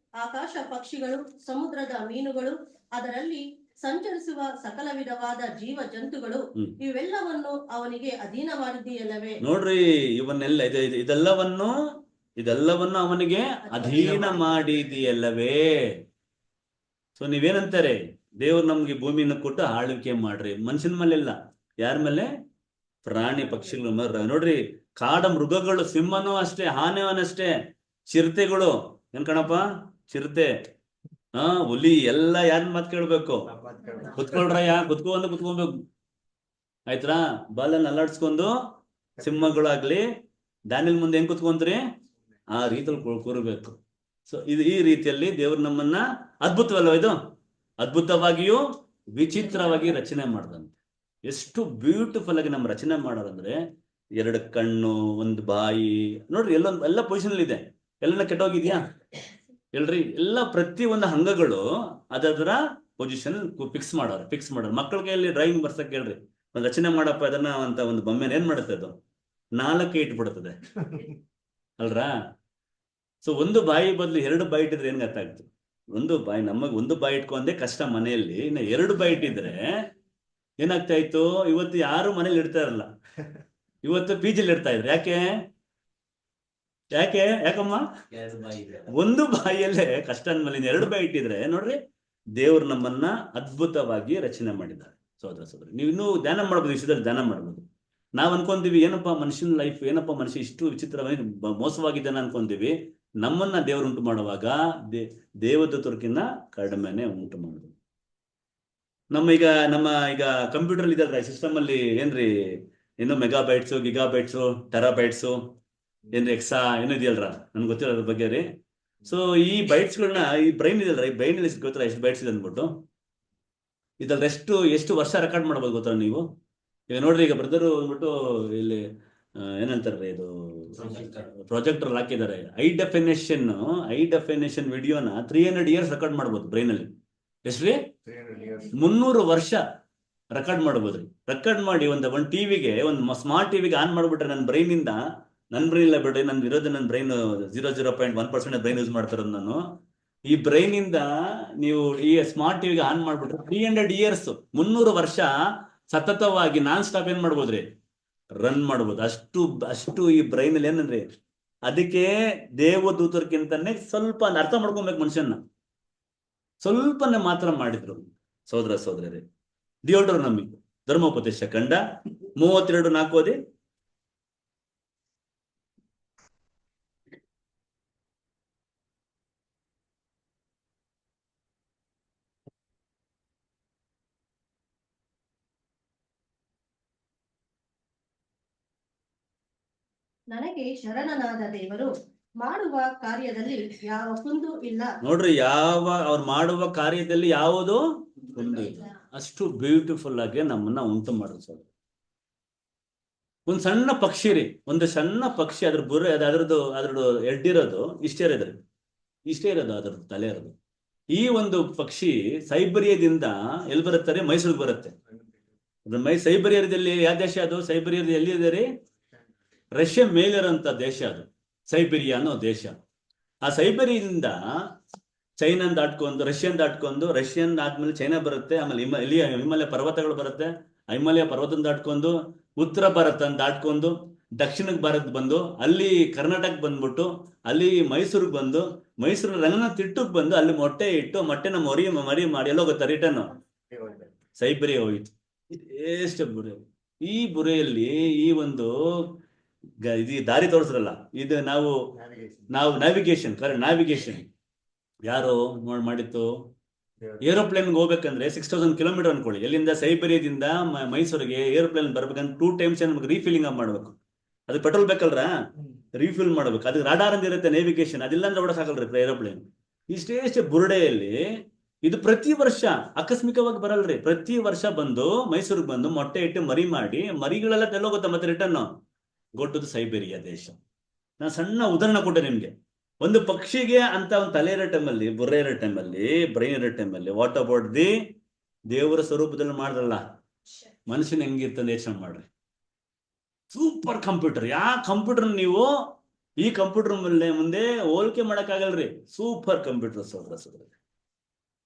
ಆಕಾಶ ಪಕ್ಷಿಗಳು, ಸಮುದ್ರದ ಮೀನುಗಳು, ಅದರಲ್ಲಿ ಸಂಚರಿಸುವ ಸಕಲ ವಿಧವಾದ ಜೀವ ಜಂತುಗಳು, ಇವೆಲ್ಲವನ್ನು ಅವನಿಗೆ ಅಧೀನ ಮಾಡಿದೆಯಲ್ಲವೇ. ನೋಡ್ರಿ, ಇವನ್ನೆಲ್ಲ ಇದೆಲ್ಲವನ್ನು ಅವನಿಗೆ ಅಧೀನ ಮಾಡಿದೆಯಲ್ಲವೇ. ಸೊ ನೀವೇನಂತಾರೆ? ದೇವ್ರು ನಮ್ಗೆ ಭೂಮಿನ ಕೊಟ್ಟು ಆಳ್ವಿಕೆ ಮಾಡ್ರಿ. ಮನುಷ್ಯನ ಮೇಲೆ ಇಲ್ಲ. ಯಾರ ಮೇಲೆ? ಪ್ರಾಣಿ ಪಕ್ಷಿಗಳ ಮೇಲೆ. ನೋಡ್ರಿ, ಕಾಡ ಮೃಗಗಳು, ಸಿಂಹನೂ ಅಷ್ಟೇ, ಆನೆವನ್ ಅಷ್ಟೇ, ಚಿರತೆಗಳು. ಏನ್ ಕಣಪ್ಪ? ಚಿರತೆ, ಹುಲಿ ಎಲ್ಲ ಯಾರನ್ನ ಮಾತು ಕೇಳ್ಬೇಕು? ಕುತ್ಕೊಳ್ರಯ್ಯ, ಕುತ್ಕೋಬೇಕು. ಆಯ್ತಾ? ಬಾಲನ್ನ ಅಲ್ಲಾಡ್ಸ್ಕೊಂಡು ಸಿಂಹಗಳಾಗ್ಲಿ ಡ್ಯಾನಿಲ್ ಮುಂದೆ ಹೆಂಗ್ ಕುತ್ಕೊಂತ್ರಿ? ಆ ರೀತಿಯಲ್ಲಿ ಕೂರಬೇಕು. ಸೊ ಈ ರೀತಿಯಲ್ಲಿ ದೇವ್ರು ನಮ್ಮನ್ನ ಅದ್ಭುತವಲ್ವ ಇದು? ಅದ್ಭುತವಾಗಿಯೂ ವಿಚಿತ್ರವಾಗಿ ರಚನೆ ಮಾಡ್ದಂತೆ. ಎಷ್ಟು ಬ್ಯೂಟಿಫುಲ್ ಆಗಿ ನಮ್ಮ ರಚನೆ ಮಾಡೋದಂದ್ರೆ 2 ಕಣ್ಣು, 1 ಬಾಯಿ. ನೋಡ್ರಿ, ಎಲ್ಲ ಪೊಸಿಷನ್ ಇದೆ. ಎಲ್ಲ ಕೆಟ್ಟೋಗಿದ್ಯಾ? ಹೇಳ್ರಿ, ಎಲ್ಲ ಪ್ರತಿ ಒಂದು ಅಂಗಗಳು ಅದರ ಪೊಸಿಷನ್ ಫಿಕ್ಸ್ ಮಾಡೋರು. ಮಕ್ಕಳ ಕೈಯಲ್ಲಿ ಡ್ರಾಯಿಂಗ್ ಬರ್ಸಕ್ ಹೇಳ್ರಿ, ಒಂದು ರಚನೆ ಮಾಡಪ್ಪ ಅದನ್ನ ಅಂತ ಒಂದು ಬೊಮ್ಮೆನ ಏನ್ ಮಾಡುತ್ತೆ? ಅದು 4 ಇಟ್ಬಿಡುತ್ತದೆ ಅಲ್ರಾ? ಸೊ 1 ಬಾಯಿ ಬದಲು 2 ಬಾಯಿ ಇಟ್ಟಿದ್ರೆ ಏನ್ ಅರ್ಥ ಆಗ್ತದೆ? 1 ಬಾಯಿ, ನಮಗ್ 1 ಬಾಯಿ ಇಟ್ಕೊಂಡೆ ಕಷ್ಟ ಮನೆಯಲ್ಲಿ. ಇನ್ನು 2 ಬಾಯಿ ಇಟ್ಟಿದ್ರೆ ಏನಾಗ್ತಾ ಇತ್ತು, ಇವತ್ತು ಯಾರು ಮನೇಲಿ ಇಡ್ತಾ ಇರಲ್ಲ, ಇವತ್ತು ಪಿಜಿಲಿ ಇಡ್ತಾ ಇದ್ರು. ಯಾಕೆ ಯಾಕೆ ಯಾಕಮ್ಮ? ಒಂದು ಬಾಯಿಯಲ್ಲೇ ಕಷ್ಟ ಅಂದ್ಮೇಲೆ 2 ಬಾಯಿ ಇಟ್ಟಿದ್ರೆ ನೋಡ್ರಿ, ದೇವ್ರು ನಮ್ಮನ್ನ ಅದ್ಭುತವಾಗಿ ರಚನೆ ಮಾಡಿದ್ದಾರೆ. ಸೋದರ ಸೋದರಿ, ನೀವು ಇನ್ನೂ ಧ್ಯಾನ ಮಾಡ್ಬೋದು, ವಿಷಯದಲ್ಲಿ ಧ್ಯಾನ ಮಾಡ್ಬೋದು. ನಾವ್ ಅನ್ಕೊಂತೀವಿ ಏನಪ್ಪಾ ಮನುಷ್ಯನ ಲೈಫ್, ಏನಪ್ಪಾ ಮನುಷ್ಯ ಇಷ್ಟು ವಿಚಿತ್ರವಾಗಿ ಮೋಸವಾಗಿದ್ದಾನೆ ಅನ್ಕೊಂತೀವಿ. ನಮ್ಮನ್ನ ದೇವ್ರು ಉಂಟು ಮಾಡುವಾಗ ದೇವದೂತರ್ಕಿನ್ನ ಕಡಿಮೆನೆ ಉಂಟು ಮಾಡುದು. ನಮ್ಮ ಈಗ ಕಂಪ್ಯೂಟರ್ ಇದಲ್ರ, ಸಿಸ್ಟಮ್ ಅಲ್ಲಿ ಏನ್ರಿ ಏನು ಮೆಗಾಬೈಟ್ಸು, ಗಿಗಾಬೈಟ್ಸು, ಟೆರಾಬೈಟ್ಸು, ಏನ್ರಿ ಎಕ್ಸಾ ಏನೋ ಇದೆಯಲ್ರ, ನನ್ಗೆ ಗೊತ್ತಿಲ್ಲ ಅದ್ರ ಬಗ್ಗೆ ರೀ. ಸೊ ಈ ಬೈಟ್ಸ್ಗಳನ್ನ, ಈ ಬ್ರೈನ್ ಇದೆಯಲ್ರ, ಈ ಬ್ರೈನ್ ಅಲ್ಲಿ ಗೊತ್ತಿಲ್ಲ ಎಷ್ಟು ಬೈಟ್ಸ್ ಇದೆ ಅಂದ್ಬಿಟ್ಟು. ಇದ್ರಲ್ಲಿ ಎಷ್ಟು ವರ್ಷ ರೆಕಾರ್ಡ್ ಮಾಡ್ಬೋದು ಗೊತ್ತಾ ನೀವು? ಈಗ ನೋಡ್ರಿ, ಈಗ ಬ್ರದರು ಅಂದ್ಬಿಟ್ಟು ಇಲ್ಲಿ ಏನಂತಾರ್ರಿ, ಇದು ಪ್ರೊಜೆಕ್ಟರ್ ಹಾಕಿದ್ದಾರೆ. ಹೈ ಡೆಫಿನೇಷನ್ ವಿಡಿಯೋನ 300 years ರೆಕಾರ್ಡ್ ಮಾಡ್ಬೋದು ಬ್ರೈನ್ ಅಲ್ಲಿ. ಎಷ್ಟ್ರಿ? 300 ವರ್ಷ ರೆಕಾರ್ಡ್ ಮಾಡ್ಬೋದ್ರಿ. ರೆಕಾರ್ಡ್ ಮಾಡಿ ಒಂದು ಟಿವಿಗೆ, ಒಂದು ಸ್ಮಾರ್ಟ್ ಟಿವಿಗೆ ಆನ್ ಮಾಡ್ಬಿಟ್ರೆ ನನ್ನ ಬ್ರೈನ್ ಇಲ್ಲ ಬಿಡ್ರಿ, ನನ್ ಇರೋದು ನನ್ನ ಬ್ರೈನ್ 0.1% ಬ್ರೈನ್ ಯೂಸ್ ಮಾಡ್ತಾರೋದು ನಾನು. ಈ ಬ್ರೈನ್ ಇಂದ ನೀವು ಈ ಸ್ಮಾರ್ಟ್ ಟಿವಿಗೆ ಆನ್ ಮಾಡ್ಬಿಟ್ರೆ 300 years 300 ವರ್ಷ ಸತತವಾಗಿ ನಾನ್ ಸ್ಟಾಪ್ ಏನ್ ಮಾಡ್ಬೋದ್ರಿ, ರನ್ ಮಾಡ್ಬೋದು. ಅಷ್ಟು ಈ ಬ್ರೈನ್ ಅಲ್ಲಿ ಏನಂದ್ರಿ. ಅದಕ್ಕೆ ದೇವದೂತರ್ಕಿಂತಾನೆ ಸ್ವಲ್ಪ ಅರ್ಥ ಮಾಡ್ಕೊಬೇಕು ಮನುಷ್ಯನ್ನ, ಸ್ವಲ್ಪನೇ ಮಾತ್ರ ಮಾಡಿದ್ರು. ಸೋದರ ಸೋದರರೇ, ಡಿಯೋಟೋನಮಿ ಧರ್ಮೋಪದೇಶ ಕಂಡ 32:4 ಓದಿ. ನನಗೆ ಶರಣನಾದ ದೇವರು ಮಾಡುವ ಕಾರ್ಯದಲ್ಲಿ ಯಾವ ಕುಂದು ಇಲ್ಲ. ನೋಡ್ರಿ, ಅವ್ರು ಮಾಡುವ ಕಾರ್ಯದಲ್ಲಿ ಯಾವುದೋ ಕುಂದು ಇಲ್ಲ. ಅಷ್ಟು ಬ್ಯೂಟಿಫುಲ್ ಆಗಿ ನಮ್ಮನ್ನ ಉಂಟು ಮಾಡಿದ್ರು. ಒಂದ್ ಸಣ್ಣ ಪಕ್ಷಿ ರೀ, ಒಂದು ಸಣ್ಣ ಪಕ್ಷಿ, ಅದ್ರ ಬುರ್ರೆ ಅದ್ರದ್ದು ಎಡ್ಡಿರೋದು ಇಷ್ಟೇ ಇರೋದು ಅದ್ರದ್ದು ತಲೆ ಇರೋದು. ಈ ಒಂದು ಪಕ್ಷಿ ಸೈಬರಿಯಾದಿಂದ ಎಲ್ಲಿ ಬರುತ್ತಾರೆ? ಮೈಸೂರಿಗೆ ಬರುತ್ತೆ. ಸೈಬರಿಯಾದಲ್ಲಿ ಯಾವ ದೇಶ ಅದು? ಸೈಬರಿಯಾದ ಎಲ್ಲಿದೆ ರೀ? ರಷ್ಯಾ ಮೇಲಿರೋಂಥ ದೇಶ ಅದು, ಸೈಬೀರಿಯಾ ಅನ್ನೋ ದೇಶ. ಆ ಸೈಬರಿಯಿಂದ ಚೈನಾ ದಾಟ್ಕೊಂಡು, ರಷ್ಯನ್ ಆದ್ಮೇಲೆ ಚೈನಾ ಬರುತ್ತೆ. ಆಮೇಲೆ ಹಿಮಾಲಯ ಪರ್ವತಗಳು ಬರುತ್ತೆ. ಹಿಮಾಲಯ ಪರ್ವತ ದಾಟ್ಕೊಂಡು ಉತ್ತರ ಭಾರತ ದಾಟ್ಕೊಂಡು ದಕ್ಷಿಣಕ್ಕೆ ಭಾರತ ಬಂದು, ಅಲ್ಲಿ ಕರ್ನಾಟಕ ಬಂದ್ಬಿಟ್ಟು, ಅಲ್ಲಿ ಮೈಸೂರಿಗೆ ಬಂದು, ಮೈಸೂರಿನ ರಂಗನಾಥ್ ತಿಟ್ಟಕ್ಕೆ ಬಂದು, ಅಲ್ಲಿ ಮೊಟ್ಟೆ ಇಟ್ಟು ಮೊಟ್ಟೆನ ಮರಿ ಮಾಡಿ ಎಲ್ಲೋ ಗೊತ್ತಾ ರಿಟರ್ನ್ ಸೈಬರಿಯಾ ಹೋಯ್ತು. ಎಷ್ಟು ಬುರೆ! ಈ ಬುರೆಯಲ್ಲಿ ಈ ಒಂದು ದಾರಿ ತೋರಿಸ್ರಲ್ಲ, ಇದು ನಾವು ನ್ಯಾವಿಗೇಷನ್ ಯಾರು ಮಾಡಿತ್ತು? ಏರೋಪ್ಲೇನ್ ಹೋಗ್ಬೇಕಂದ್ರೆ 6000 ಕಿಲೋಮೀಟರ್ ಅನ್ಕೊಳ್ಳಿ. ಎಲ್ಲಿಂದ ಸೈಬರಿಯಾದಿಂದ ಮೈಸೂರಿಗೆ ಏರೋಪ್ಲೇನ್ ಬರ್ಬೇಕಂದ್ರೆ 2 times ನಮ್ಗೆ ರೀಫಿಲಿಂಗ್ ಮಾಡ್ಬೇಕು. ಅದಕ್ಕೆ ಪೆಟ್ರೋಲ್ ಬೇಕಲ್ರ, ರೀಫಿಲ್ ಮಾಡ್ಬೇಕು. ಅದಕ್ಕೆ ರಾಡಾರ್ ಅಂತ ಇರುತ್ತೆ, ನೇವಿಗೇಷನ್. ಅದಿಲ್ಲ ಅಂದ್ರೆ ಓಡಕ್ಕಾಗಲ್ರಿ ಏರೋಪ್ಲೇನ್. ಇಷ್ಟೇ ಬುರುಡೆಯಲ್ಲಿ ಇದು ಪ್ರತಿ ವರ್ಷ ಆಕಸ್ಮಿಕವಾಗಿ ಬರಲ್ರಿ. ಪ್ರತಿ ವರ್ಷ ಬಂದು ಮೈಸೂರಿಗೆ ಬಂದು ಮೊಟ್ಟೆ ಇಟ್ಟು ಮರಿ ಮಾಡಿ, ಮರಿಗಳೆಲ್ಲ ತೆಲ್ಲೋಗುತ್ತೆ ಮತ್ತೆ ರಿಟರ್ನ್ ಗೊಟ್ಟದು ಸೈಬೀರಿಯಾ ದೇಶ. ನಾನು ಸಣ್ಣ ಉದಾಹರಣೆ ಕೊಟ್ಟೆ ನಿಮ್ಗೆ. ಒಂದು ಪಕ್ಷಿಗೆ ಅಂತ ಒಂದು ತಲೆ ಇರೋ ಟೈಮಲ್ಲಿ, ಬುರ್ರೆ ಇರೋ ಟೈಮಲ್ಲಿ, ಬ್ರೈನ್ ಇರೋ ಟೈಮಲ್ಲಿ, ವಾಟ್ ಅಬೌಟ್ ದಿ ದೇವರ ಸ್ವರೂಪದಲ್ಲಿ ಮಾಡಿದ್ರಲ್ಲ ಮನುಷ್ಯನ ಹೆಂಗಿರ್ತಂದು ಯೋಚನೆ ಮಾಡ್ರಿ. Super computer. ಕಂಪ್ಯೂಟರ್ ನೀವು ಈ ಕಂಪ್ಯೂಟರ್ ಮುಂದೆ ಹೋಲಿಕೆ ಮಾಡಕ್ಕಾಗಲ್ರಿ. ಸೂಪರ್ ಕಂಪ್ಯೂಟರ್ ಸೋದರ.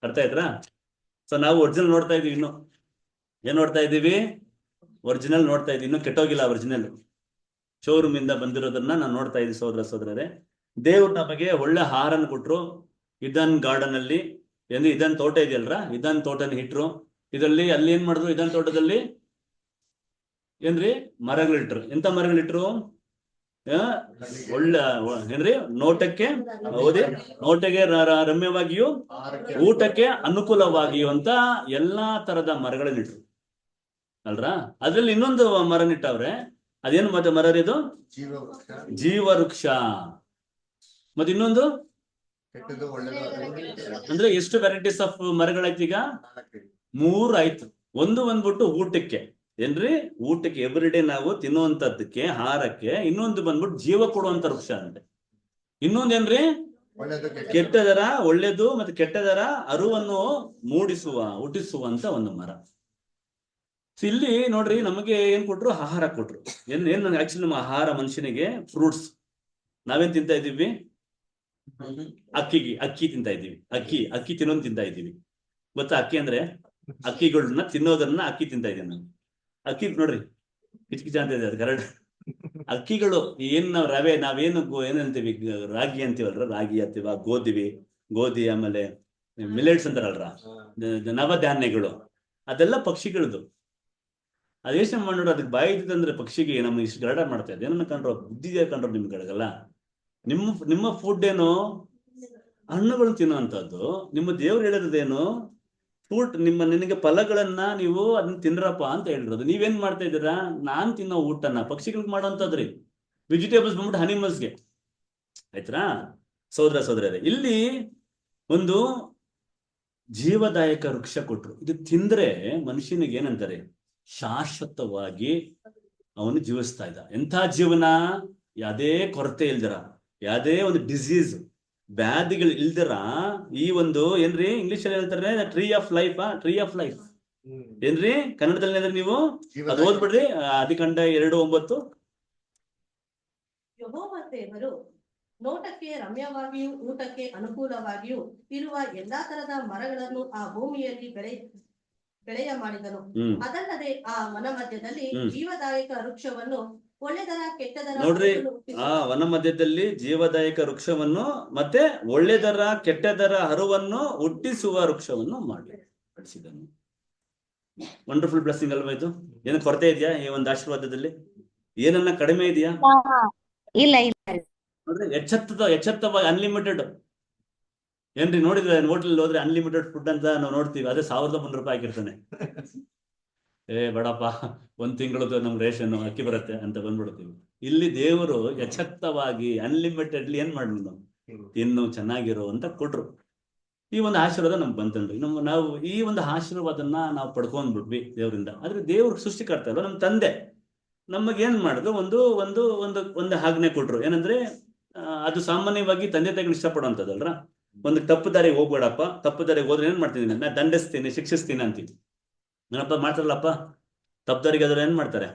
ಅರ್ಥ ಆಯ್ತಾ? ಸೊ ನಾವು ಒರಿಜಿನಲ್ ನೋಡ್ತಾ ಇದೀವಿ. ಇನ್ನು ಏನ್ ನೋಡ್ತಾ ಇದ್ದೀವಿ? ಒರಿಜಿನಲ್ ನೋಡ್ತಾ ಇದೀವಿ. ಇನ್ನು ಕೆಟ್ಟೋಗಿಲ್ಲ ಒರಿಜಿನಲ್. ಶೋರೂಮ್ ಇಂದ ಬಂದಿರೋದನ್ನ ನಾನು ನೋಡ್ತಾ ಇದ್ದೀವಿ. ಸೋದರರೇ, ದೇವ್ರು ನಮಗೆ ಒಳ್ಳೆ ಹಾರನ್ನು ಕೊಟ್ರು. ಇದನ್ ಗಾರ್ಡನ್ ಅಲ್ಲಿ ಇದನ್ ತೋಟ ಇದೆಯಲ್ರ, ಇದನ್ ತೋಟನ ಇಟ್ರು. ಇದರಲ್ಲಿ ಅಲ್ಲಿ ಏನ್ ಮಾಡಿದ್ರು? ಇದನ್ ತೋಟದಲ್ಲಿ ಏನ್ರಿ ಮರಗಳಿಟ್ರು. ಎಂತ ಮರಗಳಿಟ್ರು? ಒಳ್ಳೆ ಏನ್ರಿ ನೋಟಕ್ಕೆ ರಮ್ಯವಾಗಿಯೂ ಊಟಕ್ಕೆ ಅನುಕೂಲವಾಗಿಯೂ ಅಂತ ಎಲ್ಲಾ ತರದ ಮರಗಳನ್ನಿಟ್ರು ಅಲ್ರ. ಅದ್ರಲ್ಲಿ ಇನ್ನೊಂದು ಮರನಿಟ್ಟವ್ರೆ. ಅದೇನು ಮತ್ತೆ ಮರ ಇದು? ಜೀವವೃಕ್ಷ. ಮತ್ತೆ ಇನ್ನೊಂದು ಅಂದ್ರೆ ಎಷ್ಟು ವೆರೈಟೀಸ್ ಆಫ್ ಮರಗಳಾಯ್ತು ಈಗ? 3 ಆಯ್ತು. ಒಂದು ಬಂದ್ಬಿಟ್ಟು ಊಟಕ್ಕೆ, ಏನ್ರಿ ಊಟಕ್ಕೆ ಎವ್ರಿಡೇ ನಾವು ತಿನ್ನುವಂತದ್ದಕ್ಕೆ, ಹಾರಕ್ಕೆ. ಇನ್ನೊಂದು ಬಂದ್ಬಿಟ್ಟು ಜೀವ ಕೊಡುವಂತ ವೃಕ್ಷ ಅಂತೆ. ಇನ್ನೊಂದೇನ್ರಿ? ಕೆಟ್ಟದರ ಒಳ್ಳೇದು ಮತ್ತೆ ಕೆಟ್ಟದರ ಅರುವನ್ನು ಹುಟ್ಟಿಸುವಂತ ಒಂದು ಮರ. ಇಲ್ಲಿ ನೋಡ್ರಿ, ನಮಗೆ ಏನ್ ಕೊಟ್ರು? ಆಹಾರ ಕೊಟ್ರು. ಏನ್ ಆಕ್ಚುಲಿ ನಮ್ಮ ಆಹಾರ ಮನುಷ್ಯನಿಗೆ ಫ್ರೂಟ್ಸ್. ನಾವೇನ್ ತಿಂತಾ ಇದೀವಿ? ಅಕ್ಕಿ ತಿಂತಾ ಇದೀವಿ. ಅಕ್ಕಿ ತಿನ್ನೋನ್ ತಿಂತಾ ಇದೀವಿ. ಗೊತ್ತಾ? ಅಕ್ಕಿ ಅಂದ್ರೆ ಅಕ್ಕಿಗಳನ್ನ ತಿನ್ನೋದನ್ನ ಅಕ್ಕಿ ತಿಂತಾ ಇದ್ದೀನಿ ನಾನು. ಅಕ್ಕಿ ನೋಡ್ರಿ ಕಿಚಕಿಚ ಅಂತ ಇದೆ ಅದು ಕರೆಕ್ಟ್. ಅಕ್ಕಿಗಳು ಏನ್ ನಾವ್ ರವೆ ನಾವೇನು ಏನಂತೀವಿ ರಾಗಿ ಅಂತೀವಲ್ರ, ರಾಗಿ ಅಂತೀವ, ಗೋಧಿ ಆಮೇಲೆ ಮಿಲೆಟ್ಸ್ ಅಂತಾರಲ್ರ, ನವಧಾನ್ಯಗಳು, ಅದೆಲ್ಲ ಪಕ್ಷಿಗಳದು. ಅದ್ ಯೋಚನೆ ಮಾಡಿ ನೋಡ್ರಿ, ಅದಕ್ಕೆ ಬಾಯಿ ಇದ್ದಂದ್ರೆ ಪಕ್ಷಿಗೆ ನಮ್ಗೆ ಇಷ್ಟು ಗಲಾಟೆ ಮಾಡ್ತಾ ಇದೆ. ಏನನ್ನ ಕಂಡ್ರು ಬುದ್ಧಿ ಕಂಡ್ರು ನಿಮ್ಗಳಿಗಲ್ಲ. ನಿಮ್ಮ ಫುಡ್ ಏನು ಹಣ್ಣುಗಳು ತಿನ್ನುವಂಥದ್ದು. ನಿಮ್ಮ ದೇವ್ರು ಹೇಳಿರೋದೇನು ಫ್ರೂಟ್, ನಿನಗೆ ಫಲಗಳನ್ನ ನೀವು ಅದನ್ನ ತಿನ್ರಪ್ಪ ಅಂತ ಹೇಳಿರೋದು. ನೀವೇನ್ ಮಾಡ್ತಾ ಇದ್ದೀರಾ? ನಾನ್ ತಿನ್ನೋ ಊಟನ ಪಕ್ಷಿಗಳಿಗೆ ಮಾಡೋಂಥದ್ರಿ. ವೆಜಿಟೇಬಲ್ಸ್ ಬಂದ್ಬಿಟ್ಟು ಅನಿಮಲ್ಸ್ಗೆ. ಆಯ್ತಾ ಸೋದರರೇ, ಇಲ್ಲಿ ಒಂದು ಜೀವದಾಯಕ ವೃಕ್ಷ ಕೊಟ್ರು. ಇದು ತಿಂದ್ರೆ ಮನುಷ್ಯನಿಗೆ ಏನಂತಾರೆ, ಶಾಶ್ವತವಾಗಿ ಅವನು ಜೀವಿಸ್ತಾ ಇದ್ದ. ಎಂಥ ಜೀವನ, ಯಾವುದೇ ಕೊರತೆ ಇಲ್ದಿರ, ಯಾವುದೇ ಒಂದು ಡಿಸೀಸ್ ವ್ಯಾಧಿಗಳು ಇಲ್ದಿರ, ಈ ಒಂದು ಏನ್ರಿ ಇಂಗ್ಲಿಷ್ ಅಲ್ಲಿ ಹೇಳ್ತಾರೆ tree of life. Tree of life ಏನ್ರಿ ಕನ್ನಡದಲ್ಲಿ ಅಂದ್ರೆ ನೀವು ಅದು ಓದ್ಬಿಡ್ರಿ, ಆದಿಕಾಂಡ 2:9. ಯೆಹೋವ ದೇವರು ನೋಟಕ್ಕೆ ರಮ್ಯವಾಗಿಯೂ ಊಟಕ್ಕೆ ಅನುಕೂಲವಾಗಿಯೂ ಇರುವ ಎಲ್ಲಾ ತರದ ಮರಗಳನ್ನು ಆ ಭೂಮಿಯಲ್ಲಿ ಬೆಳೆಯ ಮಾಡಿದನು. ಅದಲ್ಲದೆ ಆ ವನ ಮಧ್ಯದಲ್ಲಿ ಜೀವದಾಯಕ ವೃಕ್ಷವನ್ನು ಒಳ್ಳೆದರ ಕೆಟ್ಟದರ ನೋಡ್ರಿ, ಆ ವನ ಮಧ್ಯದಲ್ಲಿ ಜೀವದಾಯಕ ವೃಕ್ಷವನ್ನು ಮತ್ತೆ ಒಳ್ಳೆದರ ಕೆಟ್ಟದರ ಹರುವನ್ನು ಹುಟ್ಟಿಸುವ ವೃಕ್ಷವನ್ನು ಮಾಡಿಸಿದನು. ವಂಡರ್ಫುಲ್ ಬ್ಲೆಸ್ಸಿಂಗ್ ಅಲ್ವಾ ಇದು? ಏನು ಕೊರತೆ ಇದೆಯಾ ಈ ಒಂದು ಆಶೀರ್ವಾದದಲ್ಲಿ? ಏನನ್ನ ಕಡಿಮೆ ಇದೆಯಾ? ಇಲ್ಲ. ನೋಡ್ರಿ, ಎಚ್ಚೆತ್ತವಾಗಿ ಅನ್ಲಿಮಿಟೆಡ್ ಏನ್ರಿ ನೋಡಿದ್ರೆ ಹೋಟೆಲ್ ಹೋದ್ರೆ ಅನ್ಲಿಮಿಟೆಡ್ ಫುಡ್ ಅಂತ ನಾವು ನೋಡ್ತೀವಿ. ಅದೇ 1,300 ರೂಪಾಯಿ ಹಾಕಿರ್ತಾನೆ. ಬೇಡಪ್ಪ, 1 ತಿಂಗಳದ್ದು ನಮ್ಗೆ ರೇಷನ್ ಅಕ್ಕಿ ಬರುತ್ತೆ ಅಂತ ಬಂದ್ಬಿಡ್ತೀವಿ. ಇಲ್ಲಿ ದೇವರು ಎಚ್ಚೆತ್ತವಾಗಿ ಅನ್ಲಿಮಿಟೆಡ್ಲಿ ಏನ್ ಮಾಡ್ಲಿ ನಾವು ತಿನ್ನು ಚೆನ್ನಾಗಿರೋ ಅಂತ ಕೊಟ್ರು. ಈ ಒಂದು ಆಶೀರ್ವಾದ ನಮ್ಗೆ ಬಂತನ್ರಿ. ನಾವು ಈ ಒಂದು ಆಶೀರ್ವಾದನ ನಾವು ಪಡ್ಕೊಂಡ್ಬಿಟ್ವಿ ದೇವರಿಂದ. ಆದ್ರೆ ದೇವ್ರ ಸೃಷ್ಟಿಕರ್ತ ಅಲ್ವ, ನಮ್ಮ ತಂದೆ ನಮಗೇನ್ ಮಾಡಿದ್ರು, ಒಂದು ಆಜ್ಞೆ ಕೊಟ್ರು. ಏನಂದ್ರೆ ಅದು ಸಾಮಾನ್ಯವಾಗಿ ತಂದೆ ತಾಯಿಗಳು ಇಷ್ಟಪಡುವಂಥದ್ದಲ್ರ. ಒಂದು ತಪ್ಪು ದಾರಿಗೆ ಹೋಗ್ಬೇಡಪ್ಪ, ತಪ್ಪು ದಾರಿಗೆ ಹೋದ್ರೆ ಏನ್ ಮಾಡ್ತೀನಿ, ನಾ ದಂಡಿಸ್ತೀನಿ, ಶಿಕ್ಷಿಸ್ತೀನಿ ಅಂತೀವಿ. ನನ್ನಪ್ಪ ಮಾಡ್ತಾರಲ್ಲಪ್ಪ, ತಪ್ಪು ದಾರಿಗೆ ಆದ್ರೆ ಏನ್ ಮಾಡ್ತಾರೆ,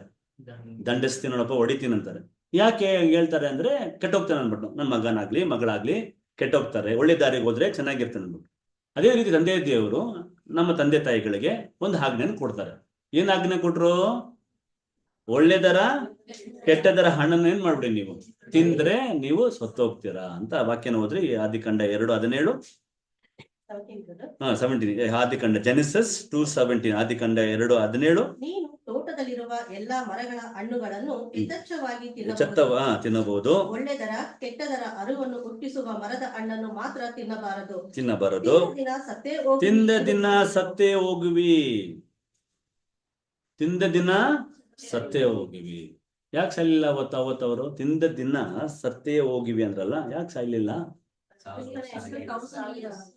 ದಂಡಿಸ್ತೀನಿ ನೋಡಪ್ಪ, ಹೊಡಿತೀನಿ ಅಂತಾರೆ. ಯಾಕೆ ಹೇಳ್ತಾರೆ ಅಂದ್ರೆ ಕೆಟ್ಟೋಗ್ತಾನೆ ಅನ್ಬಿಟ್ಟು. ನನ್ನ ಮಗನಾಗ್ಲಿ ಮಗಳಾಗ್ಲಿ ಕೆಟ್ಟೋಗ್ತಾರೆ, ಒಳ್ಳೆ ದಾರಿಗೆ ಹೋದ್ರೆ ಚೆನ್ನಾಗಿರ್ತಾನೆ ಅನ್ಬಿಟ್ಟು. ಅದೇ ರೀತಿ ತಂದೆ ದೇವರು ನಮ್ಮ ತಂದೆ ತಾಯಿಗಳಿಗೆ ಒಂದು ಆಜ್ಞೆಯನ್ನು ಕೊಡ್ತಾರೆ. ಏನ್ ಆಜ್ಞೆ ಕೊಟ್ರು? ಒಳ್ಳೆದರ ಕೆಟ್ಟದರ ಹಣ್ಣನ್ನು ಏನ್ ಮಾಡ್ಬಿಡಿ, ನೀವು ತಿಂದ್ರೆ ನೀವು ಸತ್ತೋಗ್ತೀರಾ ಅಂತ ವಾಕ್ಯನ ಹೋದ್ರಿ. ಆದಿಕಾಂಡ 2:17. 17 ಆದಿಕಾಂಡ ಜೆನೆಸಿಸ್ 2:17. ಆದಿಕಾಂಡ 2:17. ನೀನು ತೋಟದಲ್ಲಿರುವ ಎಲ್ಲಾ ಮರಗಳ ಹಣ್ಣುಗಳನ್ನು ಯಥೇಚ್ಛವಾಗಿ ತಿನ್ನಬಹುದು. ಒಳ್ಳೆದರ ಕೆಟ್ಟದರ ಅರುವನ್ನು ಹುಟ್ಟಿಸುವ ಮರದ ಹಣ್ಣನ್ನು ಮಾತ್ರ ತಿನ್ನಬಾರದು. ತಿಂದ ದಿನ ಸತ್ತೇ ಹೋಗುವಿ. ತಿಂದ ದಿನ ಸತ್ತೇ ಹೋಗಿವಿ. ಯಾಕೆ ಸಾಯ್ಲಿಲ್ಲ ಅವತ್ತವರು? ತಿಂದ ದಿನ ಸತ್ತೇ ಹೋಗಿವಿ ಅಂದ್ರಲ್ಲ, ಯಾಕೆ ಸಾಯ್ಲಿಲ್ಲ?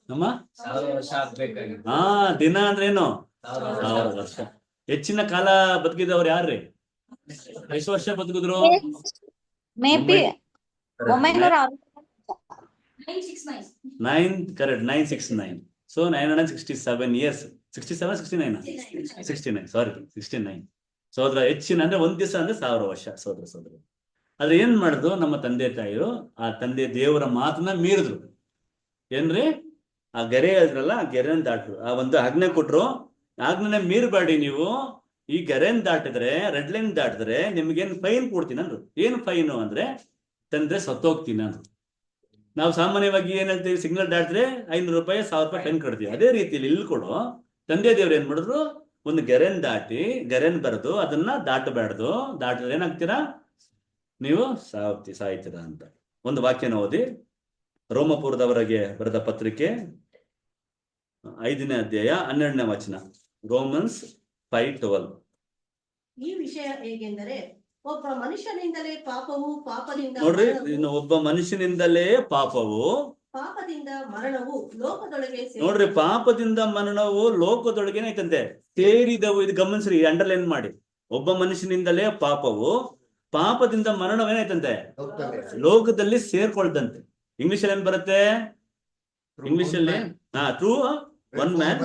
ನಮ್ಮ ದಿನ ಅಂದ್ರೇನು? 1000 ವರ್ಷ. ಹೆಚ್ಚಿನ ಕಾಲ ಬದುಕಿದವ್ರು ಯಾರ್ರಿ? ಎಷ್ಟು ವರ್ಷ ಬದುಕಿದ್ರು? 969. So 967 years. 67, 69. Sorry, 69. ಸೋದರ ಹೆಚ್ಚಿನ ಅಂದ್ರೆ ಒಂದ್ ದಿವಸ ಅಂದ್ರೆ 1000 ವರ್ಷ. ಸೋದರ ಆದ್ರೆ ಏನ್ ಮಾಡಿದ್ರು ನಮ್ಮ ತಂದೆ ತಾಯಿರು? ಆ ತಂದೆ ದೇವರ ಮಾತನ್ನ ಮೀರಿದ್ರು. ಏನ್ರಿ? ಆ ಗೆರೆ ಹೇಳಿದ್ರಲ್ಲ, ಆ ಗೆರೆನ ದಾಟ್ರು. ಆ ಒಂದು ಆಜ್ಞೆ ಕೊಟ್ರು, ಆಜ್ಞೆನ ಮೀರ್ಬೇಡಿ ನೀವು. ಈ ಗೆರೆನ್ ದಾಟಿದ್ರೆ, ರೆಡ್ ಲೈನ್ ದಾಟಿದ್ರೆ ನಿಮ್ಗೇನ್ ಫೈನ್ ಕೊಡ್ತೀನಿ ಅಂದ್ರು. ಏನು ಫೈನು ಅಂದ್ರೆ ತಂದ್ರೆ ಸತ್ತೋಗ್ತೀನಿ ಅಂದ್ರು. ನಾವು ಸಾಮಾನ್ಯವಾಗಿ ಏನ್ ಹೇಳ್ತೀವಿ, ಸಿಗ್ನಲ್ ದಾಟಿದ್ರೆ 500 ರೂಪಾಯಿ 1000 ರೂಪಾಯಿ ಫೈನ್ ಕಟ್ತೀವಿ. ಅದೇ ರೀತಿಯಲ್ಲಿ ಇಲ್ಲಿ ಕೊಡು ತಂದೆ ದೇವ್ರು ಏನ್ ಮಾಡಿದ್ರು, ಒಂದು ಗೆರೆನ್ ಗೆರೆನ್ ಬರೆದು ಅದನ್ನ ದಾಟಬೇಡ್ದು. ದಾಟಿದ್ರೆ ಏನಾಗ್ತೀರಾ ನೀವು? ಸಾಯ್ತೀರಾ ಅಂತ ಒಂದು ವಾಕ್ಯನ ಓದಿ. ರೋಮಪುರದವರೆಗೆ ಬರೆದ ಪತ್ರಿಕೆ 5ನೇ ಅಧ್ಯಾಯ 12ನೇ ವಚನ. ರೋಮನ್ಸ್ 5:12. ಈ ವಿಷಯ ಹೇಗೆಂದರೆ ಒಬ್ಬ ಮನುಷ್ಯನಿಂದಲೇ ಪಾಪವು, ಪಾಪದಿಂದ ನೋಡ್ರಿ, ಇನ್ನು ಒಬ್ಬ ಮನುಷ್ಯನಿಂದಲೇ ಪಾಪವು, ಪಾಪದಿಂದ ಮರಣವು ಲೋಕದೊಳಗೆ ನೋಡ್ರಿ, ಪಾಪದಿಂದ ಮರಣವು ಲೋಕದೊಳಗೆ ಐತಂತೆ ಸೇರಿದವು. ಇದು ಗಮನಿಸ್ರಿ, ಅಂಡರ್ಲೈನ್ ಮಾಡಿ. ಒಬ್ಬ ಮನುಷ್ಯನಿಂದಲೇ ಪಾಪವು, ಪಾಪದಿಂದ ಮರಣವೇನಾಯ್ತಂತೆ ಲೋಕದಲ್ಲಿ ಸೇರ್ಕೊಳ್ದಂತೆ. ಇಂಗ್ಲಿಷ್ ಅಲ್ಲಿ ಏನ್ ಬರುತ್ತೆ? ಇಂಗ್ಲಿಷ್ ಅಲ್ಲಿ ಥ್ರೂ ಒನ್ ಮ್ಯಾನ್.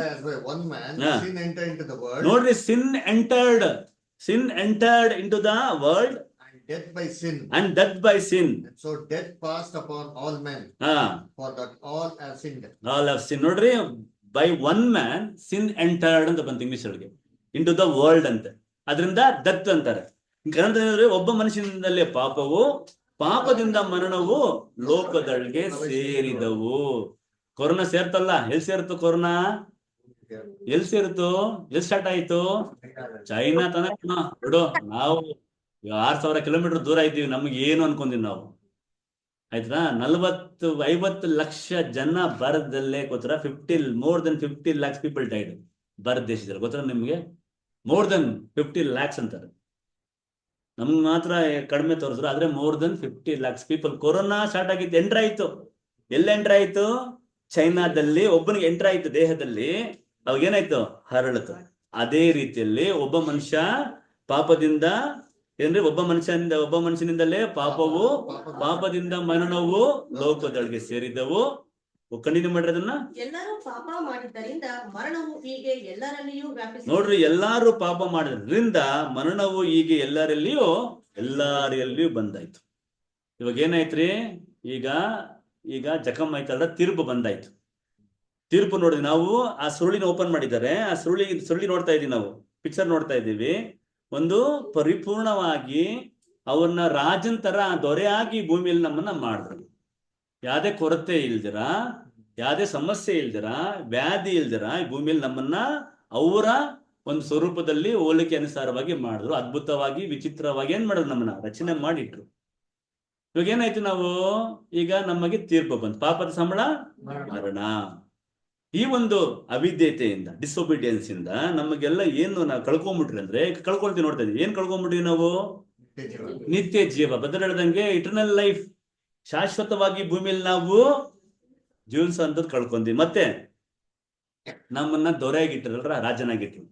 ನೋಡ್ರಿ, ಸಿನ್ entered into the world and death by sin. So death passed upon all men, for that all have sinned. ನೋಡ್ರಿ, by one man sin entered ಅಂತ ಬಂತು ಇಂಗ್ಲಿಷ್ ಒಳಗೆ, ಇನ್ ಟು ದ ವರ್ಲ್ಡ್ ಅಂತೆ. ಅದರಿಂದ death ಅಂತಾರೆ. ಕನ್ನಡದಲ್ಲಿ ಒಬ್ಬ ಮನುಷ್ಯನಿಂದಲೇ ಪಾಪವು, ಪಾಪದಿಂದ ಮರಣವು ಲೋಕದೊಳಗೆ ಸೇರಿದವು. ಕೊರೋನಾ ಸೇರ್ತಲ್ಲ, ಎಲ್ಲಿ ಸೇರಿತು ಕೊರೋನಾ? ಎಲ್ಲಿ ಸೇರಿತು? ಎಲ್ಲಿ ಸ್ಟಾರ್ಟ್ ಆಯ್ತು? ಚೈನಾ ತನಕ ಬಿಡು. ನಾವು 6,000 ಕಿಲೋಮೀಟರ್ ದೂರ ಇದ್ದೀವಿ, ನಮ್ಗೆ ಏನು ಅನ್ಕೊಂತೀವಿ ನಾವು, ಆಯ್ತಾ? 40-50 ಲಕ್ಷ ಜನ ಭಾರತದಲ್ಲೇ ಗೊತ್ತರ, more than 50 lakhs people died Bharat ದೇಶದಲ್ಲಿ, ಗೊತ್ತರ ನಿಮ್ಗೆ? more than 50 lakhs ಅಂತಾರೆ. ನಮ್ಗೆ ಮಾತ್ರ ಕಡಿಮೆ ತೋರಿದ್ರು, ಆದ್ರೆ more than 50 lakhs people. Corona start ಆಗಿತ್ತು, ಎಂಟ್ರ್ ಆಯ್ತು. ಎಲ್ಲಿ ಎಂಟ್ರ್ ಆಯ್ತು? ಚೈನಾದಲ್ಲಿ. ಒಬ್ಬನಿಗೆ ಎಂಟ್ರ್ ಆಯ್ತು ದೇಹದಲ್ಲಿ, ಅವಾಗ ಏನಾಯ್ತು? ಹರಳಿತು. ಅದೇ ರೀತಿಯಲ್ಲಿ ಒಬ್ಬ ಮನುಷ್ಯ ಪಾಪದಿಂದ ಏನ್ರಿ, ಒಬ್ಬ ಮನುಷ್ಯನಿಂದಲೇ ಪಾಪವು, ಪಾಪದಿಂದ ಮರಣವು ಲೋಕದೊಳಗೆ ಸೇರಿದವು. ಕಂಟಿನ್ಯೂ ಮಾಡ್ರಿ ಅದನ್ನ. ಎಲ್ಲರೂ ಪಾಪ ಮಾಡಿದ್ದರಿಂದ ಮರಣವು ಹೀಗೆ ಎಲ್ಲರಲ್ಲಿಯೂ ವ್ಯಾಪಿಸಿ. ನೋಡ್ರಿ, ಎಲ್ಲಾರು ಪಾಪ ಮಾಡಿದ್ರಿಂದ ಮರಣವು ಹೀಗೆ ಎಲ್ಲಾರಿಯಲ್ಲಿಯೂ ಬಂದಾಯ್ತು. ಇವಾಗ ಏನಾಯ್ತ್ರಿ? ಈಗ ಜಖಮ್ ಆಯ್ತಲ್ಲ, ತೀರ್ಪು ಬಂದಾಯ್ತು. ತೀರ್ಪು ನೋಡಿದ್ವಿ ನಾವು. ಆ ಸುರುಳಿನ ಓಪನ್ ಮಾಡಿದ್ದಾರೆ, ಆ ಸುರುಳಿ ನೋಡ್ತಾ ಇದೀವಿ ನಾವು, ಪಿಕ್ಚರ್ ನೋಡ್ತಾ ಇದ್ದೀವಿ. ಒಂದು ಪರಿಪೂರ್ಣವಾಗಿ ಅವ್ರನ್ನ ರಾಜನ್ ತರ ದೊರೆಯಾಗಿ ಭೂಮಿಯಲ್ಲಿ ನಮ್ಮನ್ನ ಮಾಡಿದ್ರು. ಯಾವ್ದೇ ಕೊರತೆ ಇಲ್ದಿರ, ಯಾವ್ದೇ ಸಮಸ್ಯೆ ಇಲ್ದಿರ, ವ್ಯಾಧಿ ಇಲ್ದಿರ ಈ ಭೂಮಿಯಲ್ಲಿ ನಮ್ಮನ್ನ ಅವರ ಒಂದು ಸ್ವರೂಪದಲ್ಲಿ ಹೋಲಿಕೆ ಅನುಸಾರವಾಗಿ ಮಾಡಿದ್ರು. ಅದ್ಭುತವಾಗಿ, ವಿಚಿತ್ರವಾಗಿ ಏನ್ ಮಾಡಿದ್ರು? ನಮ್ಮನ್ನ ರಚನೆ ಮಾಡಿಟ್ರು. ಇವಾಗ ಏನಾಯ್ತು? ನಾವು ಈಗ ನಮಗೆ ತೀರ್ಪು ಬಂತು. ಪಾಪದ ಸಂಬಳ ಮರಣ. ಈ ಒಂದು ಅವಿದ್ಯತೆಯಿಂದ, ಡಿಸೊಬಿಡಿಯನ್ಸ್ ಇಂದ ನಮಗೆಲ್ಲ ಏನು ನಾವು ಕಳ್ಕೊಂಡ್ಬಿಟ್ರಿ ಅಂದ್ರೆ, ಕಳ್ಕೊಳ್ತೀವಿ. ನೋಡ್ತಾ ಇದೀವಿ, ಏನ್ ಕಳ್ಕೊಂಡ್ಬಿಟ್ವಿ ನಾವು? ನಿತ್ಯ ಜೀವ. ಬದಲು ಹೇಳ್ದಂಗೆ ಇಟರ್ನಲ್ ಲೈಫ್, ಶಾಶ್ವತವಾಗಿ ಭೂಮಿಯಲ್ಲಿ ನಾವು ಜೀವನ್ಸಂತದ್ ಕಳ್ಕೊಂಡ್ವಿ. ಮತ್ತೆ ನಮ್ಮನ್ನ ದೊರೆಯಾಗಿಟ್ಟಿರಲ್ರ, ರಾಜನಾಗಿಟ್ರು.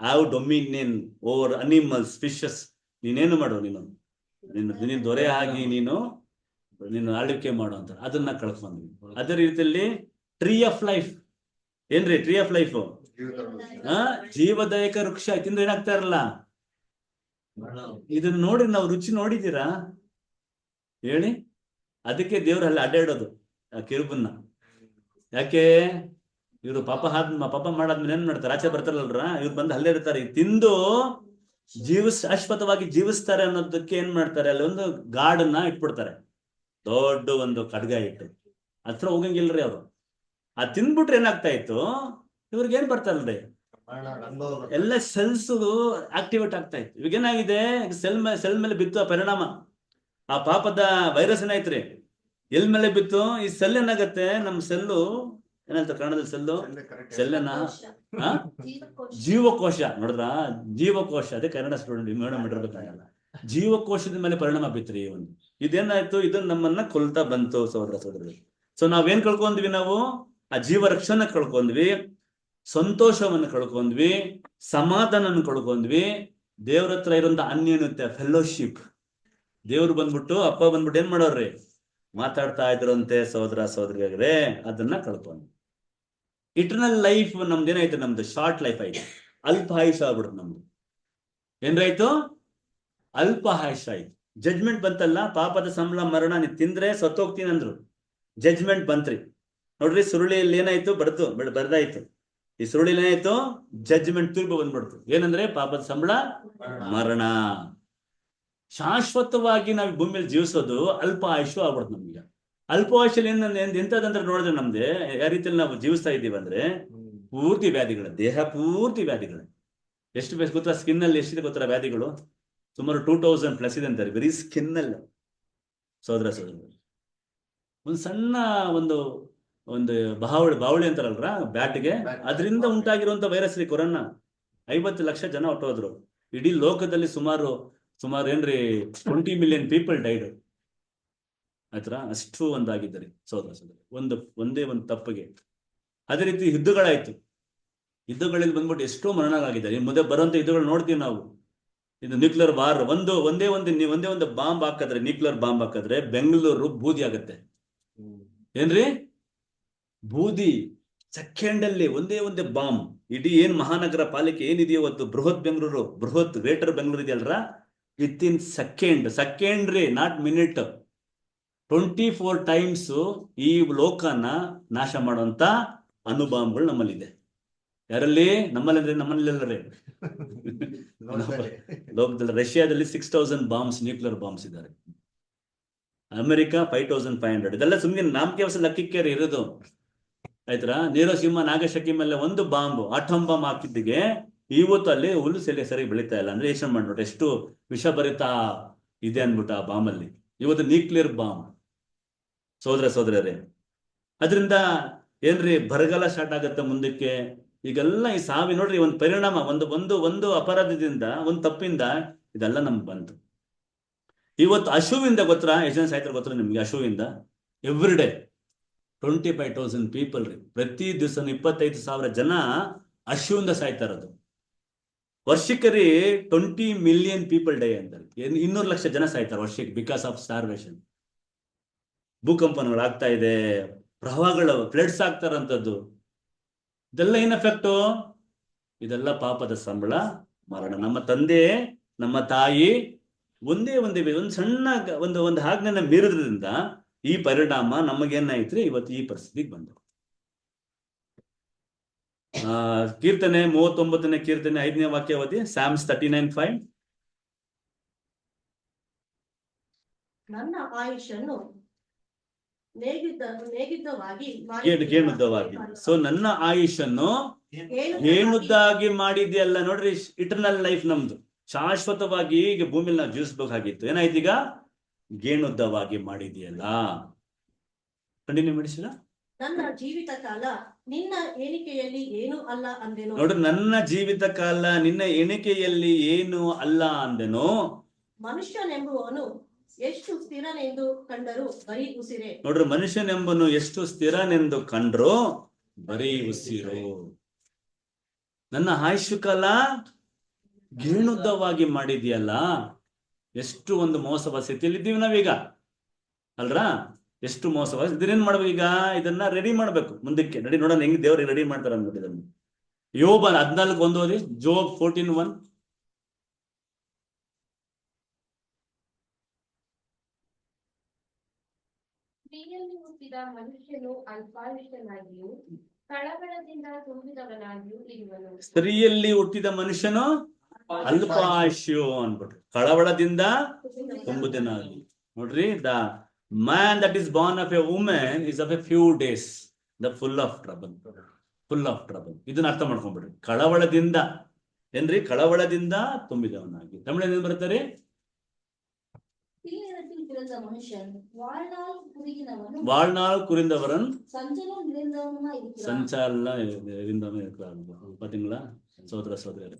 ಹಾವ್ ಡೊಮಿನಿಯನ್ ಓವರ್ ಅನಿಮಲ್ಸ್, ಫಿಶಸ್. ನೀನೇನು ಮಾಡು, ನೀನು ದೊರೆ ಆಗಿ ನೀನು ಆಳ್ವಿಕೆ ಮಾಡು ಅಂತ, ಅದನ್ನ ಕಳ್ಕೊಂಡ್ವಿ. ಅದೇ ರೀತಿಯಲ್ಲಿ ಟ್ರೀ ಆಫ್ ಲೈಫ್, ಏನ್ರಿ ಟ್ರೀ ಆಫ್ ಲೈಫ್? ಜೀವದಾಯಕ ವೃಕ್ಷ ತಿಂದ್ರೆ ಏನಾಗ್ತಾ ಇರಲ್ಲ. ಇದನ್ನ ನೋಡಿ ನಾವು ರುಚಿ ನೋಡಿದ್ದೀರಾ ಹೇಳಿ? ಅದಕ್ಕೆ ದೇವ್ರ ಅಲ್ಲಿ ಅಡ್ಡಾಡೋದು ಕಿರುಬನ್ನ. ಯಾಕೆ? ಇವ್ರು ಪಾಪ ಮಾಡಾದ್ಮೇಲೆ ಏನ್ ಮಾಡ್ತಾರೆ? ಆಚೆ ಬರ್ತಾರಲ್ರ, ಇವ್ರು ಬಂದು ಅಲ್ಲೇ ಇರ್ತಾರೆ. ತಿಂದು ಶಾಶ್ವತವಾಗಿ ಜೀವಿಸ್ತಾರೆ ಅನ್ನೋದಕ್ಕೆ ಏನ್ ಮಾಡ್ತಾರೆ? ಅಲ್ಲಿ ಒಂದು ಗಾರ್ಡನ್ನ ಇಟ್ಬಿಡ್ತಾರೆ, ದೊಡ್ಡ ಒಂದು ಖಡ್ಗ ಇಟ್ಟು. ಹತ್ರ ಹೋಗಂಗಿಲ್ರಿ ಅವರು. ಆ ತಿಂದ್ಬಿಟ್ರೆ ಏನಾಗ್ತಾ ಇತ್ತು? ಇವ್ರಿಗೆ ಏನ್ ಬರ್ತಾರಲ್ರಿ, ಎಲ್ಲ ಸೆಲ್ಸ್ ಆಕ್ಟಿವೇಟ್ ಆಗ್ತಾ ಇತ್ತು. ಇವಾಗ ಏನಾಗಿದೆ? ಸೆಲ್ ಮೇಲೆ ಬಿತ್ತು ಆ ಪರಿಣಾಮ. ಆ ಪಾಪದ ವೈರಸ್ ಏನಾಯ್ತ್ರಿ, ಎಲ್ ಮೇಲೆ ಬಿತ್ತು? ಈ ಸೆಲ್ ಏನಾಗತ್ತೆ? ನಮ್ಮ ಸೆಲ್ಲು ಏನಂತ ಕನ್ನಡದಲ್ಲಿ ಸೆಲ್ಲನ್ನ ಜೀವಕೋಶ. ನೋಡಿದ್ರ? ಜೀವಕೋಶ, ಅದೇ ಕನ್ನಡ ಸ್ಟೂಡೆಂಟ್ ಮೇಡಮ್ ಇಟ್ಟಿರ್ಬೇಕಾಗಲ್ಲ. ಜೀವಕೋಶದ ಮೇಲೆ ಪರಿಣಾಮ ಬಿತ್ರಿ ಒಂದು. ಇದೇನಾಯ್ತು? ಇದು ನಮ್ಮನ್ನ ಕೊಲ್ತಾ ಬಂತು ಸಹೋದರರು. ಸೊ ನಾವೇನ್ ಕಳ್ಕೊಂಡ್ವಿ? ನಾವು ಆ ಜೀವ ರಕ್ಷಣೆ ಕಳ್ಕೊಂಡ್ವಿ, ಸಂತೋಷವನ್ನು ಕಳ್ಕೊಂಡ್ವಿ, ಸಮಾಧಾನ ಕಳ್ಕೊಂಡ್ವಿ, ದೇವ್ರ ಹತ್ರ ಇರುವಂತ ಅನ್ಯೋನ್ಯತೆ, ಫೆಲೋಶಿಪ್. ದೇವ್ರು ಬಂದ್ಬಿಟ್ಟು, ಅಪ್ಪ ಬಂದ್ಬಿಟ್ಟು ಏನ್ ಮಾಡೋರ್ರಿ? ಮಾತಾಡ್ತಾ ಇದ್ರಂತೆ ಸಹೋದರಿಯಾಗ್ರೆ, ಅದನ್ನ ಕಳ್ಕೊಂಡ್ವಿ. Eternal life ನಮ್ದೇನಾಯ್ತು? ನಮ್ದು ಶಾರ್ಟ್ ಲೈಫ್ ಆಯ್ತು, ಅಲ್ಪ ಆಯುಷ ಆಗ್ಬಿಡುತ್ತೆ ನಮ್ದು. ಏನ್ರಾಯ್ತು? ಅಲ್ಪ ಆಯುಷ ಆಯ್ತು. ಜಡ್ಜ್ಮೆಂಟ್ ಬಂತಲ್ಲ, ಪಾಪದ ಸಂಬಳ ಮರಣ, ನೀ ತಿಂದ್ರೆ ಸತ್ತೋಗ್ತೀನಿ ಅಂದ್ರು. ಜಡ್ಜ್ಮೆಂಟ್ ಬಂತ್ರಿ. ನೋಡ್ರಿ, ಸುರುಳಿಯಲ್ಲಿ ಏನಾಯ್ತು? ಬರ್ದಾಯ್ತು. ಈ ಸುರುಳಿಯಲ್ಲಿ ಏನಾಯ್ತು? ಜಡ್ಜ್ಮೆಂಟ್, ತೀರ್ಪು ಬಂದ್ಬಿಡ್ತು. ಏನಂದ್ರೆ ಪಾಪದ ಸಂಬಳ ಮರಣ. ಶಾಶ್ವತವಾಗಿ ನಾವು ಭೂಮಿಯಲ್ಲಿ ಜೀವಿಸೋದು ಅಲ್ಪ ಆಯುಷು ಆಗ್ಬಿಡ್ತು ನಮ್ಗೆ. ಅಲ್ಪ ಆಯುಷಲ್ಲಿ ಎಂತದಂದ್ರೆ ನೋಡಿದ್ರೆ ನಮ್ದೆ ಯಾವ ರೀತಿಯಲ್ಲಿ ನಾವು ಜೀವಿಸ್ತಾ ಇದ್ದೀವಿ ಅಂದ್ರೆ, ಪೂರ್ತಿ ವ್ಯಾಧಿಗಳು, ದೇಹ ಪೂರ್ತಿ ವ್ಯಾಧಿಗಳು. ಎಷ್ಟು ಬೇಕು ಗೊತ್ತಾ? ಸ್ಕಿನ್ ಅಲ್ಲಿ ಎಷ್ಟಿದೆ ಗೊತ್ತಾ ವ್ಯಾಧಿಗಳು? ಸುಮಾರು 2000+ ಇದೆ ಅಂತಾರೆ ಬರೀ ಸ್ಕಿನ್ ಅಲ್ಲಿ. ಸಹೋದರ ಒಂದು ಸಣ್ಣ ಒಂದು ಬಾವಳಿ ಅಂತಾರಲ್ರ ಬ್ಯಾಟ್ಗೆ, ಅದರಿಂದ ಉಂಟಾಗಿರುವಂತ ವೈರಸ್ ರೀ ಕೊರೋನಾ. 50 ಲಕ್ಷ ಜನ ಹೊಟ್ಟೋದ್ರು. ಇಡೀ ಲೋಕದಲ್ಲಿ ಸುಮಾರು ಏನ್ರಿ 20 ಮಿಲಿಯನ್ ಪೀಪಲ್ ಡೈಡ್. ಆಯ್ತಾ? ಅಷ್ಟು ಒಂದಾಗಿದ್ದಾರೆ ಸಹೋದರ. ಒಂದೇ ಒಂದು ತಪ್ಪಿಗೆ. ಅದೇ ರೀತಿ ಯುದ್ಧಗಳಾಯ್ತು. ಯುದ್ಧಗಳಲ್ಲಿ ಬಂದ್ಬಿಟ್ಟು ಎಷ್ಟೋ ಮರಣಗಳಾಗಿದ್ದಾರೆ. ಮುಂದೆ ಬರುವಂತ ಯುದ್ಧಗಳು ನೋಡ್ತೀವಿ ನಾವು. ಇದು ನ್ಯೂಕ್ಲಿಯರ್ ವಾರ್. ಒಂದೇ ಒಂದು ಬಾಂಬ್ ಹಾಕಿದ್ರೆ, ನ್ಯೂಕ್ಲಿಯರ್ ಬಾಂಬ್ ಹಾಕಿದ್ರೆ ಬೆಂಗಳೂರು ಬೂದಿ ಆಗತ್ತೆ. ಏನ್ರಿ? ಬೂದಿ. ಸೆಕೆಂಡಲ್ಲಿ ಒಂದೇ ಬಾಂಬ್. ಇಡೀ ಏನ್ ಮಹಾನಗರ ಪಾಲಿಕೆ ಏನಿದೆಯೋ ಇವತ್ತು, ಬೃಹತ್ ಗ್ರೇಟರ್ ಬೆಂಗಳೂರು ಇದೆಯಲ್ರ, ವಿತ್ ಇನ್ ಸೆಕೆಂಡ್ ರೀ, ನಾಟ್ ಮಿನಿಟ್, 24 ಟೈಮ್ಸ್ ಈ ಲೋಕನ ನಾಶ ಮಾಡುವಂತ ಅಣುಬಾಂಬ್ಗಳು ನಮ್ಮಲ್ಲಿದೆ. ಯಾರಲ್ಲಿ? ನಮ್ಮಲ್ಲಿ ಅಂದ್ರೆ ನಮ್ಮಲ್ಲೆಲ್ಲರೇ ಲೋಕದಲ್ಲಿ. ರಷ್ಯಾದಲ್ಲಿ 6000 ಬಾಂಬ್ಸ್, ನ್ಯೂಕ್ಲಿಯರ್ ಬಾಂಬ್ಸ್ ಇದ್ದಾರೆ. ಅಮೆರಿಕ 5500. ಇದೆಲ್ಲ ಸುಮ್ಮನೆ ನಾಮಕೆ ಲೆಕ್ಕಕ್ಕೆ ಇರೋದು, ಆಯ್ತಾ? ನೀರೋಸಿಂಹ ನಾಗಶಕಿ ಮೇಲೆ ಒಂದು ಬಾಂಬ್, ಆಟಮ್ ಬಾಂಬ್ ಹಾಕಿದ್ದಿಗೆ ಇವತ್ತು ಅಲ್ಲಿ ಹುಲ್ಲು ಸರಿ ಬೆಳೀತಾ ಇಲ್ಲ. ಅಂದ್ರೆ ಯೋಚನೆ ಮಾಡ್ಬಿಟ್ಟು ಎಷ್ಟು ವಿಷಭರಿತ ಇದೆ ಅನ್ಬಿಟ್ಟು ಆ ಬಾಂಬಲ್ಲಿ. ಇವತ್ತು ನ್ಯೂಕ್ಲಿಯರ್ ಬಾಂಬ್. ಸೋದರರೇ, ಅದರಿಂದ ಏನ್ರಿ ಬರಗಾಲ ಸ್ಟಾರ್ಟ್ ಆಗತ್ತೆ ಮುಂದಕ್ಕೆ. ಈಗೆಲ್ಲ ಈ ಸಾವಿ ನೋಡ್ರಿ, ಒಂದು ಪರಿಣಾಮ, ಒಂದು ಅಪರಾಧದಿಂದ, ಒಂದು ತಪ್ಪಿಂದ ಇದೆಲ್ಲ ನಮ್ಗೆ ಬಂತು. ಇವತ್ತು ಹಶುವಿಂದ ಗೊತ್ತಾ ಎಷ್ಟು ಜನ ಸಾಯ್ತಾರೆ ಗೊತ್ತಾ ನಿಮ್ಗೆ? ಹಶುವಿಂದ ಎವ್ರಿ ಡೇ 25,000 ಪೀಪಲ್ ರೀ. ಪ್ರತಿ ದಿವಸ 25,000 ಜನ ಹಶುವಿಂದ ಸಾಯ್ತಾ ಇರೋದು. ವರ್ಷಕ್ಕೆ ರೀ 20 ಮಿಲಿಯನ್ ಪೀಪಲ್ ಡೇ ಅಂತಾರೆ. 200 ಲಕ್ಷ ಜನ ಸಾಯ್ತಾರೆ ವರ್ಷಕ್ಕೆ ಬಿಕಾಸ್ ಆಫ್ ಸ್ಟಾರ್ವೇಷನ್. ಭೂಕಂಪನಗಳು ಆಗ್ತಾ ಇದೆ, ಪ್ರವಾಹಗಳು, ಫ್ಲಡ್ಸ್ ಆಗ್ತಾರಂಥದ್ದು. ಇದೆಲ್ಲ ಏನ್ ಎಫೆಕ್ಟು? ಇದೆಲ್ಲ ಪಾಪದ ಸಂಬಳ, ಮರಣ. ನಮ್ಮ ತಂದೆ, ನಮ್ಮ ತಾಯಿ ಒಂದು ಸಣ್ಣ ಒಂದು ಆಜ್ಞೆನ ಮೀರಿದ್ರಿಂದ ಈ ಪರಿಣಾಮ ನಮಗೇನಾಯ್ತ್ರಿ? ಇವತ್ತು ಈ ಪರಿಸ್ಥಿತಿಗೆ ಬಂತು. ಕೀರ್ತನೆ 39ನೇ ಕೀರ್ತನೆ 5ನೇ ವಾಕ್ಯ ಓದಿ. Psalms 39:5. ನನ್ನ ಆಯುಷನ್ನು ನೇಗಿದ್ದವಾಗಿ ಸೊ ನನ್ನ ಆಯುಷನ್ನು ಏನುದ್ದಾಗಿ ಮಾಡಿದೆಯಲ್ಲ. ನೋಡ್ರಿ, ಇಟರ್ನಲ್ ಲೈಫ್ ನಮ್ದು ಶಾಶ್ವತವಾಗಿ ಈಗ ಭೂಮಿಲಿ ನಾವು ಜೀವಿಸ್ಬೇಕಾಗಿತ್ತು. ಏನಾಯ್ತು ಈಗ? ಗೇಣುದ್ದವಾಗಿ ಮಾಡಿದೆಯಲ್ಲ. ಕಂಟಿನ್ಯೂ ಮಾಡಿಸಿಲ್ಲ. ನನ್ನ ಜೀವಿತ ಕಾಲ ನಿನ್ನ ಎಣಿಕೆಯಲ್ಲಿ ಏನು ಅಲ್ಲ ಅಂದೆನು. ನೋಡ್ರಿ, ನನ್ನ ಜೀವಿತ ಕಾಲ ನಿನ್ನ ಎಣಿಕೆಯಲ್ಲಿ ಏನು ಅಲ್ಲ ಅಂದೆನು. ಮನುಷ್ಯನೆಂಬುವನು ಎಷ್ಟು ಸ್ಥಿರನೆಂದು ಕಂಡರೂ ಬರೀ ಉಸಿರೇ. ನೋಡ್ರಿ, ಮನುಷ್ಯನೆಂಬನು ಎಷ್ಟು ಸ್ಥಿರನೆಂದು ಕಂಡ್ರು ಬರೀ ಉಸಿರು. ನನ್ನ ಆಯುಷ್ಯ ಕಾಲ ಗೇಣುದ್ದವಾಗಿ ಮಾಡಿದ್ಯಲ್ಲ. ಎಷ್ಟು ಒಂದು ಮೋಸದ ಸ್ಥಿತಿಯಲ್ಲಿ ಇದ್ದೀವಿ ನಾವೀಗ ಅಲ್ರಾ? ಎಷ್ಟು ಮೋಸವಾದ. ಇದನ್ನೇನ್ ಮಾಡ್ಬೇಕು ಈಗ? ಇದನ್ನ ರೆಡಿ ಮಾಡ್ಬೇಕು ಮುಂದಕ್ಕೆ. ರೆಡಿ ನೋಡೋಣ ಹೆಂಗ್ ದೇವ್ರಿಗೆ ರೆಡಿ ಮಾಡ್ತಾರೆ ಅಂದ್ಬಿಟ್ಟು. ಇದನ್ನು ಯೋಬ 14:1 ಓದಿ. ಜೋಬ್ 14:1. ಸ್ತ್ರೀಯಲ್ಲಿ ಹುಟ್ಟಿದ ಮನುಷ್ಯನು ಅಲ್ಪಾಯುಷ್ಯನಾಗಿಯೂ ಕಳವಳದಿಂದ ತುಂಬಿದವನಾಗಿಯೂ ಇರುವನು. ಸ್ತ್ರೀಯಲ್ಲಿ ಹುಟ್ಟಿದ ಮನುಷ್ಯನು ಅಲ್ಪಾಯುಷ್ಯು ಅನ್ಬಿಟ್ರು. ಕಳವಳದಿಂದ ತುಂಬುದನಾಗಿ. ನೋಡ್ರಿ, the man that is Born of A women is of A few days the full of trouble. ಇದನ್ನ ಅರ್ಥ ಮಾಡ್ಕೊಂಡ್ಬಿಡ್ರಿ. ಕಳವಳದಿಂದ ಏನ್ರಿ? ಕಳವಳದಿಂದ ತುಂಬಿದವನಾಗಿ. ತಮಿಳಲ್ಲಿ ಏನ್ ಬರ್ತಾರೆ? வாழ்நாள் குறிந்தவரன் ಸಂಚಾಲನ ಪಾತಿಂಗ್ಲಾ. ಸೋದರರೇ,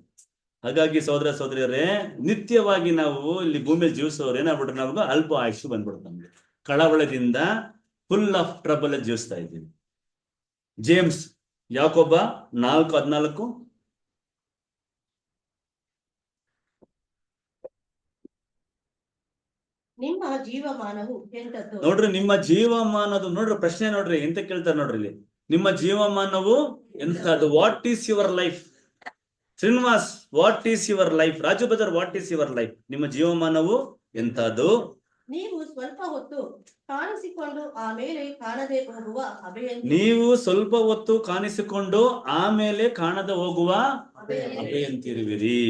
ಹಾಗಾಗಿ ಸೋದರರೇ, ನಿತ್ಯವಾಗಿ ನಾವು ಇಲ್ಲಿ ಭೂಮಿಯಲ್ಲಿ ಜೀವಿಸೋರು ಏನಾಗ್ಬಿಟ್ರೆ ನಾವು ಅಲ್ಪ ಆಯುಷ್ ಬಂದ್ಬಿಡುತ್ತೆ ನಮ್ಗೆ. ಕಳವಳದಿಂದ ಫುಲ್ ಆಫ್ ಟ್ರಬಲ್ ಜೀವಿಸ್ತಾ ಇದ್ದೀವಿ. ಜೇಮ್ಸ್ ಯಾಕೋಬ 4:14. ನಿಮ್ಮ ಜೀವಮಾನವು ಎಂತದ್ದು? ನೋಡ್ರಿ, ನಿಮ್ಮ ಜೀವಮಾನದು. ನೋಡ್ರಿ, ಪ್ರಶ್ನೆ ನೋಡ್ರಿ ಎಂತ ಕೇಳ್ತಾರೆ ನೋಡ್ರಿ ಇಲ್ಲಿ. ನಿಮ್ಮ ಜೀವಮಾನವು ಎಂತದ್ದು? What is your life? Srinivas, what is your life? Raju Bazar, what is your life? ನಿಮ್ಮ ಜೀವಮಾನವು ಎಂತದ್ದು? ನೀವು ಸ್ವಲ್ಪ ಹೊತ್ತು ಕಾಣಿಸಿಕೊಂಡು ಆಮೇಲೆ ಕಾಣದೆ ಹೋಗುವ ಅಭೆಯಂತಿರುವಿರಿ. ನೀವು ಸ್ವಲ್ಪ ಹೊತ್ತು ಕಾಣಿಸಿಕೊಂಡು ಆಮೇಲೆ ಕಾಣದೆ ಹೋಗುವ ಅಭೆಯಂತಿರುವಿರಿ.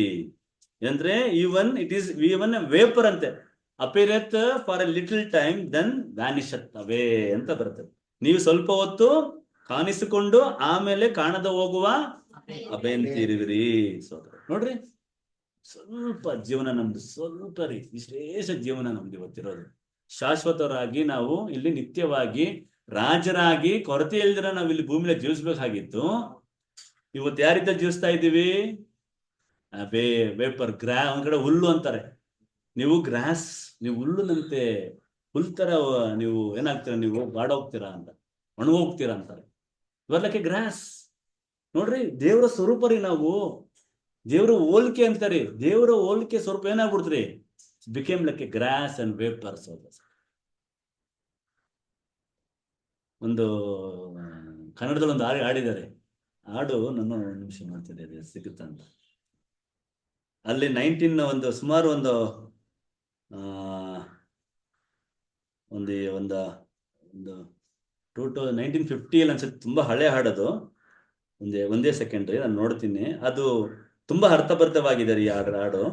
ಅಂದ್ರೆ ಈವನ್ ವೇಪರ್ ಅಂತೆ. Appeareth for a little time then vanisheth away ಅಂತ ಬರ್ತದೆ. ನೀವು ಸ್ವಲ್ಪ ಹೊತ್ತು ಕಾಣಿಸಿಕೊಂಡು ಆಮೇಲೆ ಕಾಣದ ಹೋಗುವ ಅಭೆಯಂತಿರುವಿರಿ. ಸೋದರ ನೋಡ್ರಿ, ಸ್ವಲ್ಪ ಜೀವನ ನಮ್ದು, ಸ್ವಲ್ಪ ರೀ ವಿಶೇಷ ಜೀವನ ನಮ್ದು ಇವತ್ತಿರೋದು. ಶಾಶ್ವತರಾಗಿ ನಾವು ಇಲ್ಲಿ ನಿತ್ಯವಾಗಿ ರಾಜರಾಗಿ ಕೊರತೆ ಇಲ್ದಿರ ನಾವು ಇಲ್ಲಿ ಭೂಮಿಯಲ್ಲಿ ಜೀವಿಸ್ಬೇಕಾಗಿತ್ತು. ಇವತ್ತು ಯಾರಿದ್ದ ಜೀವಿಸ್ತಾ ಇದ್ದೀವಿ? ವೇಪರ್, ಒಂದ್ ಕಡೆ ಹುಲ್ಲು ಅಂತಾರೆ. ನೀವು ಗ್ರಾಸ್, ನೀವು ಹುಲ್ಲುನಂತೆ ಹುಲ್ತರ ನೀವು ಏನಾಗ್ತೀರಾ? ನೀವು ಬಾಡೋಗ್ತೀರಾ ಅಂತ, ಒಣಗೋಗ್ತೀರಾ ಅಂತಾರೆ. ಇವರ್ಲಕ್ಕೆ ಗ್ರಾಸ್. ನೋಡ್ರಿ, ದೇವರ ಸ್ವರೂಪ ರೀ ನಾವು. ದೇವರ ಹೋಲಿಕೆ ಅಂತಾರೆ. ದೇವರ ಹೋಲಿಕೆ ಸ್ವರೂಪ ಏನಾಗ್ಬಿಡ್ತ್ರಿ? Became like a grass and vapours. ಒಂದು ಕನ್ನಡದಲ್ಲಿ ಒಂದು ಹಾಡಿದ್ದಾರೆ. ಹಾಡು ನನ್ನ ನಿಮಿಷ ಮಾಡ್ತಿದ್ದೆ ಸಿಗುತ್ತಂತ. ಅಲ್ಲಿ ಸುಮಾರು ಒಂದು 1950 ಅನ್ಸುತ್ತೆ, ತುಂಬಾ ಹಳೆ ಹಾಡೋದು. ಒಂದೇ ಸೆಕೆಂಡ್ ನಾನು ನೋಡ್ತೀನಿ. ಅದು ತುಂಬಾ ಅರ್ಥಬದ್ಧವಾಗಿದೆ ಈ ಹಾಡು.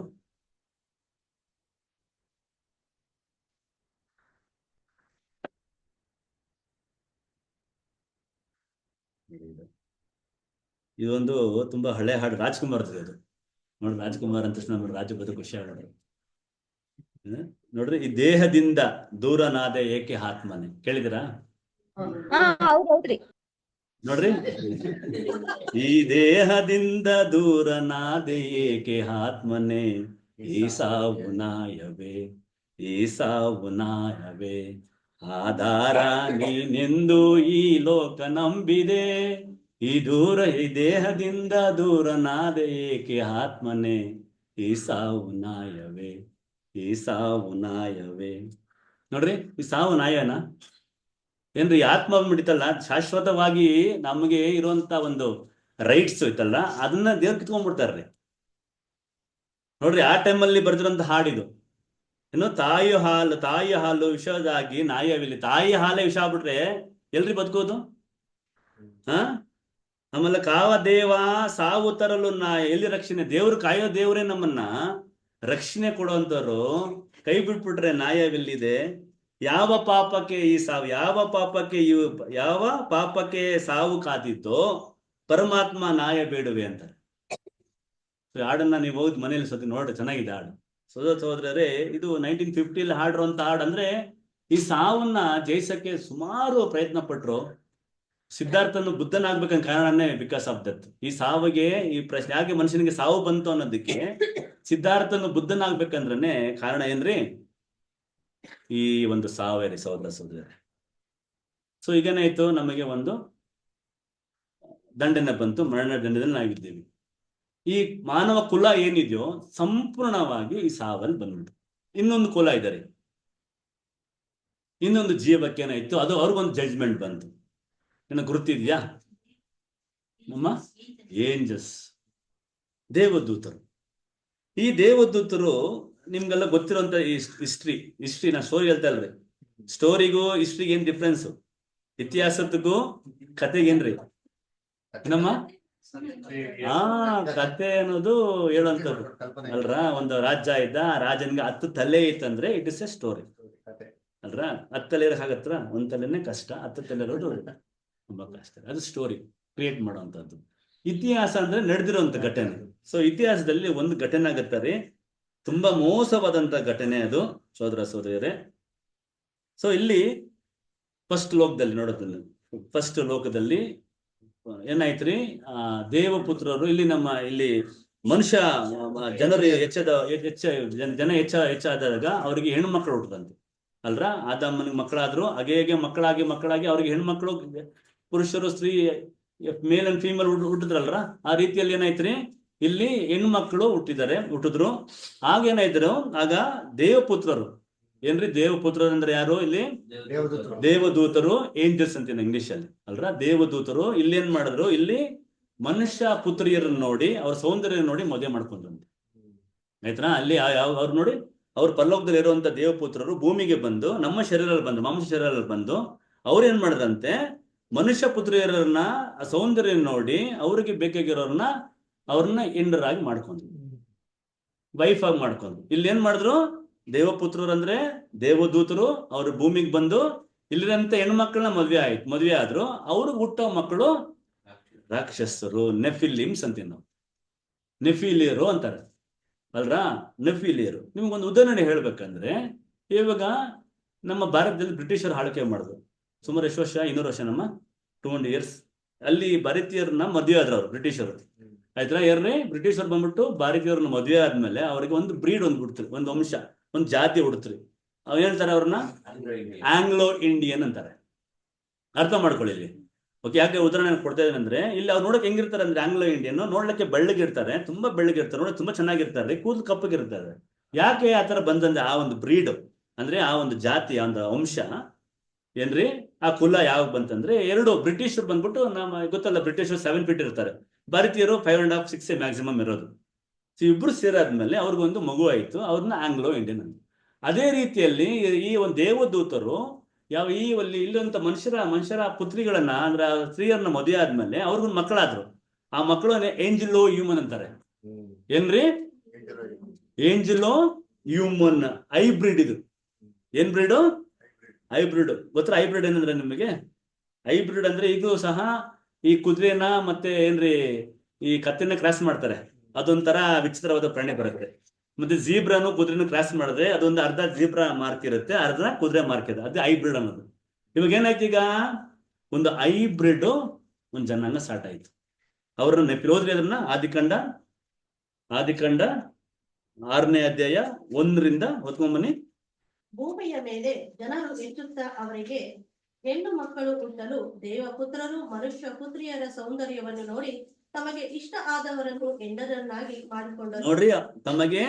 ಇದೊಂದು ತುಂಬಾ ಹಳೆ ಹಾಡು, ರಾಜ್ಕುಮಾರ್ದು ಅದು. ನೋಡಿ, ರಾಜ್ಕುಮಾರ್ ಅಂತ ತಕ್ಷಣ ನೋಡಿ ರಾಜ ಬದು ಖುಷಿ ಆಗೋದು. ನೋಡ್ರಿ, ಈ ದೇಹದಿಂದ ದೂರನಾದೆ ಏಕೆ ಆತ್ಮನೆ, ಕೇಳಿದಿರಾ? ಹೌದೌದ್ರಿ. ನೋಡ್ರಿ, ಈ ದೇಹದಿಂದ ದೂರನಾದೆ ಏಕೆ ಆತ್ಮನೆ, ಈ ಸಾವು ನಾಯವೇ, ಈ ಸಾವು ನಾಯವೇ, ಆಧಾರ ನೀನೆಂದು ಈ ಲೋಕ ನಂಬಿದೆ, ಈ ದೇಹದಿಂದ ದೂರನಾದೆ ಏಕೆ ಆತ್ಮನೆ, ಈ ಸಾವು ನಾಯವೇ, ಈ ಸಾವು ನಾಯವೇ. ನೋಡ್ರಿ, ಈ ಸಾವು ನಾಯನ ಏನ್ರಿ? ಆತ್ಮ ಬಿಡಿತಲ್ಲ, ಶಾಶ್ವತವಾಗಿ ನಮಗೆ ಇರುವಂತ ಒಂದು ರೈಟ್ಸ್ ಐತಲ್ಲ, ಅದನ್ನ ದೇವ್ರು ಕಿತ್ಕೊಂಡ್ಬಿಡ್ತಾರ್ರಿ. ನೋಡ್ರಿ, ಆ ಟೈಮಲ್ಲಿ ಬರ್ದಿರೋಂತ ಹಾಡಿದು ಏನು, ತಾಯಿ ಹಾಲು ವಿಷದಾಗಿ ನಾಯವಿಲ್ಲಿ. ತಾಯಿ ಹಾಲೇ ವಿಷ ಆಗ್ಬಿಟ್ರೆ ಎಲ್ರಿ ಬದುಕೋದು? ಆಮೇಲೆ ಕಾವ ದೇವ ಸಾವು ತರಲು ಎಲ್ಲಿ ರಕ್ಷಣೆ? ದೇವ್ರು ಕಾಯೋ ದೇವ್ರೇ ನಮ್ಮನ್ನ ರಕ್ಷಣೆ ಕೊಡುವಂತವ್ರು ಕೈ ಬಿಟ್ಬಿಟ್ರೆ ನಾಯವೆಲ್ಲಿದೆ? ಯಾವ ಪಾಪಕ್ಕೆ ಈ ಸಾವು, ಯಾವ ಪಾಪಕ್ಕೆ ಸಾವು ಕಾದಿತ್ತೋ ಪರಮಾತ್ಮ ನಾಯ ಬೇಡುವೆ ಅಂತಾರೆ. ಹಾಡನ್ನ ನೀವು ಹೋಗಿ ಮನೇಲಿ ಸತಿ ನೋಡ್ರಿ, ಚೆನ್ನಾಗಿದೆ ಹಾಡು. ಸಹೋದರರೇ, ಇದು 1950 ಹಾಡಿರುವಂತ ಹಾಡು. ಅಂದ್ರೆ ಈ ಸಾವನ್ನ ಜಯಿಸಕ್ಕೆ ಸುಮಾರು ಪ್ರಯತ್ನ ಪಟ್ರು. ಸಿದ್ಧಾರ್ಥನು ಬುದ್ಧನಾಗ್ಬೇಕಂತ ಕಾರಣನೇ ಬಿಕಾಸ್ ಆಫ್ ದತ್. ಈ ಸಾವಿಗೆ, ಈ ಪ್ರಶ್ನೆ ಯಾಕೆ ಮನುಷ್ಯನಿಗೆ ಸಾವು ಬಂತು ಅನ್ನೋದಕ್ಕೆ ಸಿದ್ಧಾರ್ಥನು ಬುದ್ಧನಾಗ್ಬೇಕಂದ್ರೆ ಕಾರಣ ಏನ್ರಿ? ಈ ಒಂದು ಸಾವೇ ರೀ ಸಹೋದರ. ಸೊ ಈಗೇನಾಯ್ತು, ನಮಗೆ ಒಂದು ದಂಡನೆ ಬಂತು, ಮರಣ ದಂಡದಲ್ಲಿ ನಾವಿದ್ದೀವಿ. ಈ ಮಾನವ ಕುಲ ಏನಿದೆಯೋ ಸಂಪೂರ್ಣವಾಗಿ ಈ ಸಾವಲ್ಲಿ ಬಂದ್ಬಿಟ್ಟು ಇನ್ನೊಂದು ಕುಲ ಇದ್ದಾರೆ, ಇನ್ನೊಂದು ಜೀವಕ್ಕೆ ಏನಾಯ್ತು, ಅದು ಅವ್ರಿಗೊಂದು ಜಡ್ಜ್ಮೆಂಟ್ ಬಂತು. ಏನೋ ಗುರುತಿದ್ಯಾ? ನಮ್ಮ ಏಂಜಲ್ಸ್, ದೇವದೂತರು. ಈ ದೇವದೂತರು ನಿಮ್ಗೆಲ್ಲ ಗೊತ್ತಿರೋಂಥ ಈ ಹಿಸ್ಟ್ರಿ ನಾ ಸ್ಟೋರಿ ಹೇಳ್ತಾ ಇಲ್ರಿ. ಸ್ಟೋರಿಗೂ ಹಿಸ್ಟ್ರಿಗೆ ಏನ್ ಡಿಫ್ರೆನ್ಸ್? ಇತಿಹಾಸಕ್ಕೂ ಕತೆಗೇನ್ರಿ? ನಮ್ಮ ಕತೆ ಅನ್ನೋದು ಹೇಳುವಂಥದ್ದು ಅಲ್ರ. ಒಂದು ರಾಜ್ಯ ಇದ್ದ, ಆ ರಾಜನಿಗೆ 10 ತಲೆ ಇತ್ತಂದ್ರೆ ಇಟ್ ಇಸ್ ಎ ಸ್ಟೋರಿ ಅಲ್ರ. 10 ತಲೆ ಇರೋಕ್ಕಾಗತ್ರ? 1 ತಲೆನೇ ಕಷ್ಟ, 10 ತಲೆ ಇರೋದು ತುಂಬಾ ಕಷ್ಟ. ಅದು ಸ್ಟೋರಿ ಕ್ರಿಯೇಟ್ ಮಾಡುವಂಥದ್ದು. ಇತಿಹಾಸ ಅಂದ್ರೆ ನಡೆದಿರುವಂತ ಘಟನೆ. ಸೊ ಇತಿಹಾಸದಲ್ಲಿ ಒಂದು ಘಟನೆ ಆಗತ್ತಾರೆ, ತುಂಬಾ ಮೋಸವಾದಂತ ಘಟನೆ ಅದು ಸಹೋದರಿಯರೇ. ಸೊ ಇಲ್ಲಿ ಫಸ್ಟ್ ಲೋಕದಲ್ಲಿ ನೋಡೋದನ್ನ, ಫಸ್ಟ್ ಲೋಕದಲ್ಲಿ ಏನಾಯ್ತ್ರಿ, ದೇವಪುತ್ರರು ಇಲ್ಲಿ ಮನುಷ್ಯ ಜನರು ಜನ ಹೆಚ್ಚಾದಾಗ ಅವರಿಗೆ ಹೆಣ್ಣು ಮಕ್ಕಳು ಹುಟ್ಟದಂತೆ ಅಲ್ರ. ಆದಾಮನಿಗೆ ಮಕ್ಕಳಾದ್ರು, ಹಾಗೆ ಮಕ್ಕಳಾಗಿ ಅವ್ರಿಗೆ ಹೆಣ್ಮಕ್ಳು, ಪುರುಷರು ಸ್ತ್ರೀ ಮೇಲ್ ಅಂಡ್ ಫೀಮೇಲ್ ಹುಟ್ಟಿದ್ರಲ್ರ. ಆ ರೀತಿಯಲ್ಲಿ ಏನಾಯ್ತ್ರಿ, ಇಲ್ಲಿ ಹೆಣ್ಣು ಮಕ್ಕಳು ಹುಟ್ಟಿದ್ರು. ಆಗೇನಾಯ್ತರು, ಆಗ ದೇವಪುತ್ರರು ಏನ್ರಿ? ದೇವಪುತ್ರರು ಅಂದ್ರೆ ಯಾರು? ಇಲ್ಲಿ ದೇವದೂತರು, ಏಂಜಲ್ಸ್ ಅಂತೀನಿ ಇಂಗ್ಲಿಷ್ ಅಲ್ಲಿ ಅಲ್ರ. ದೇವದೂತರು ಇಲ್ಲಿ ಏನ್ ಮಾಡಿದ್ರು, ಇಲ್ಲಿ ಮನುಷ್ಯ ಪುತ್ರಿಯರನ್ನ ನೋಡಿ, ಅವ್ರ ಸೌಂದರ್ಯ ನೋಡಿ ಮದುವೆ ಮಾಡ್ಕೊಂಡ್ರಂತೆ ಆಯ್ತಾ. ಅಲ್ಲಿ ಅವ್ರು ನೋಡಿ, ಅವ್ರ ಪರಲೋಕದಲ್ಲಿ ಇರುವಂತ ದೇವಪುತ್ರರು ಭೂಮಿಗೆ ಬಂದು, ನಮ್ಮ ಶರೀರಲ್ಲಿ ಬಂದು, ಮಾಂಸ ಶರೀರಲ್ಲಿ ಬಂದು, ಅವ್ರು ಏನ್ ಮಾಡಿದ್ರಂತೆ, ಮನುಷ್ಯ ಪುತ್ರಿಯರನ್ನ ಸೌಂದರ್ಯ ನೋಡಿ ಅವ್ರಿಗೆ ಬೇಕಾಗಿರೋರ್ನ ಅವ್ರನ್ನ ಹೆಂಡರಾಗಿ ಮಾಡ್ಕೊಂಡ್ರು, ವೈಫ್ ಆಗಿ ಮಾಡ್ಕೊಂಡ್ರು. ಇಲ್ಲಿ ಏನ್ ಮಾಡಿದ್ರು, ದೇವಪುತ್ರರು ಅಂದ್ರೆ ದೇವದೂತರು, ಅವ್ರ ಭೂಮಿಗೆ ಬಂದು ಇಲ್ಲಿರಂತ ಹೆಣ್ಮಕ್ಳನ್ನ ಮದ್ವೆ ಆದ್ರು. ಅವ್ರಿಗೆ ಹುಟ್ಟೋ ಮಕ್ಕಳು ರಾಕ್ಷಸರು, ನೆಫಿಲಿಮ್ಸ್ ಅಂತೀವಿ ನಾವು, ನೆಫಿಲಿಯರು ಅಂತಾರೆ ಅಲ್ರ. ನೆಫಿಲಿಯರು ನಿಮ್ಗೊಂದು ಉದಾಹರಣೆ ಹೇಳ್ಬೇಕಂದ್ರೆ, ಇವಾಗ ನಮ್ಮ ಭಾರತದಲ್ಲಿ ಬ್ರಿಟಿಷರು ಆಳ್ವಿಕೆ ಮಾಡಿದ್ರು ಸುಮಾರು ಎಷ್ಟು ವರ್ಷ? 200 ವರ್ಷ, ನಮ್ಮ 200 years. ಅಲ್ಲಿ ಭಾರತೀಯರನ್ನ ಮದುವೆ ಆದ್ರು ಅವ್ರು, ಬ್ರಿಟಿಷರು ಆಯ್ತಾ. ಏನ್ರಿ, ಬ್ರಿಟಿಷರು ಬಂದ್ಬಿಟ್ಟು ಭಾರತೀಯರನ್ನ ಮದುವೆ ಆದ್ಮೇಲೆ ಅವ್ರಿಗೆ ಒಂದು ಬ್ರೀಡ್ ಬಿಡ್ತಾರೆ, ಒಂದು ವಂಶ, ಒಂದು ಜಾತಿ ಹುಡ್ತ್ರಿ. ಅವ್ರು ಹೇಳ್ತಾರೆ, ಅವ್ರನ್ನ ಆಂಗ್ಲೋ ಇಂಡಿಯನ್ ಅಂತಾರೆ. ಅರ್ಥ ಮಾಡ್ಕೊಳ್ಳಿ ಇಲ್ಲಿ, ಓಕೆ. ಯಾಕೆ ಉದಾಹರಣೆ ಕೊಡ್ತಾ ಇದ್ದೇನೆ ಅಂದ್ರೆ, ಇಲ್ಲಿ ಅವ್ರು ನೋಡಕ್ ಹೆಂಗಿರ್ತಾರೆ ಅಂದ್ರೆ, ಆಂಗ್ಲೋ ಇಂಡಿಯನ್ ನೋಡ್ಲಿಕ್ಕೆ ಬೆಳ್ಳಗಿರ್ತಾರೆ, ತುಂಬಾ ಬೆಳ್ಳಗಿರ್ತಾರೆ, ನೋಡಕ್ ತುಂಬಾ ಚೆನ್ನಾಗಿರ್ತಾರೆ, ಕೂದಲು ಕಪ್ಪಗಿರ್ತಾರೆ. ಯಾಕೆ ಆತರ ಬಂದಂದ್ರೆ, ಆ ಒಂದು ಬ್ರೀಡ್ ಅಂದ್ರೆ ಆ ಒಂದು ಜಾತಿ, ಆ ಒಂದು ವಂಶ ಏನ್ರಿ, ಆ ಕುಲ ಯಾವಾಗ ಬಂತಂದ್ರೆ, 2 ಬ್ರಿಟಿಷರು ಬಂದ್ಬಿಟ್ಟು, ನಮ್ಮ ಗೊತ್ತಲ್ಲ, ಬ್ರಿಟಿಷರು 7 feet ಇರ್ತಾರೆ, ಭಾರತೀಯರು 5.5, 6 ಮ್ಯಾಕ್ಸಿಮಮ್ ಇರೋದು. ಸೊ ಇಬ್ರು ಸೇರಾದ್ಮೇಲೆ ಅವ್ರಿಗೊಂದು ಮಗು ಆಯ್ತು, ಅವ್ರನ್ನ ಆಂಗ್ಲೋ ಇಂಡಿಯನ್ ಅಂತ. ಅದೇ ರೀತಿಯಲ್ಲಿ ಈ ಒಂದು ದೇವದೂತರು ಯಾವ ಈ ಇಲ್ಲಂತ ಮನುಷ್ಯರ ಪುತ್ರಿಗಳನ್ನ ಅಂದ್ರೆ ಸ್ತ್ರೀಯರನ್ನ ಮದುವೆ ಆದ್ಮೇಲೆ ಅವ್ರಿಗೊಂದು ಮಕ್ಕಳಾದ್ರು. ಆ ಮಕ್ಕಳು ಏಂಜಲೋ ಹ್ಯೂಮನ್ ಅಂತಾರೆ. ಏನ್ರಿ? Angelo human hybrid. ಇದು ಏನ್ ಬ್ರೀಡು? ಹೈಬ್ರಿಡ್. ಗೊತ್ತಾ ಹೈಬ್ರಿಡ್ ಏನಂದ್ರೆ ನಿಮಗೆ? ಹೈಬ್ರಿಡ್ ಅಂದ್ರೆ ಇದು ಸಹ ಈ ಕುದುರೆನ ಮತ್ತೆ ಏನ್ರಿ ಈ ಕತ್ತೆನ ಕ್ರಾಸ್ ಮಾಡ್ತಾರೆ, ಅದೊಂಥರ ವಿಚಿತ್ರವಾದ ಪ್ರಾಣಿ ಬರುತ್ತೆ. ಮತ್ತೆ ಜೀಬ್ರಾನು ಕುದುರೆನು ಕ್ರಾಸ್ ಮಾಡಿದ್ರೆ ಅದೊಂದು ಅರ್ಧ ಜೀಬ್ರಾ ಮಾರ್ಕ್ ಇರುತ್ತೆ, ಅರ್ಧ ಕುದುರೆ ಮಾರ್ಕ್ ಇದೆ, ಅದು ಹೈಬ್ರಿಡ್ ಅನ್ನೋದು. ಇವಾಗ ಏನಾಯ್ತು? ಈಗ ಒಂದು ಹೈಬ್ರಿಡ್ ಒಂದು ಜನಾಂಗ ಸ್ಟಾರ್ಟ್ ಆಯ್ತು. ಅವ್ರನ್ನ ನೆನಪಿರೋದ್ರಿ ಅದನ್ನ ಆದಿಕಾಂಡ 6ನೇ ಅಧ್ಯಾಯ 1ರಿಂದ ಓದ್ಕೊಂಬನ್ನಿ. ಭೂಮಿಯ ಮೇಲೆ ಜನರು ಹೆಚ್ಚುತ್ತಾ ಅವರಿಗೆ ಹೆಣ್ಣು ಮಕ್ಕಳು ಹುಟ್ಟಲು ದೇವಪುತ್ರರು ಮನುಷ್ಯ ಪುತ್ರಿಯರ ಸೌಂದರ್ಯವನ್ನು ನೋಡಿ ತಮಗೆ ಇಷ್ಟ ಆದವರನ್ನು ಹೆಂಡರನ್ನಾಗಿ ಮಾಡಿಕೊಂಡರು. ನೋಡ್ರಿ, ತಮಗೆ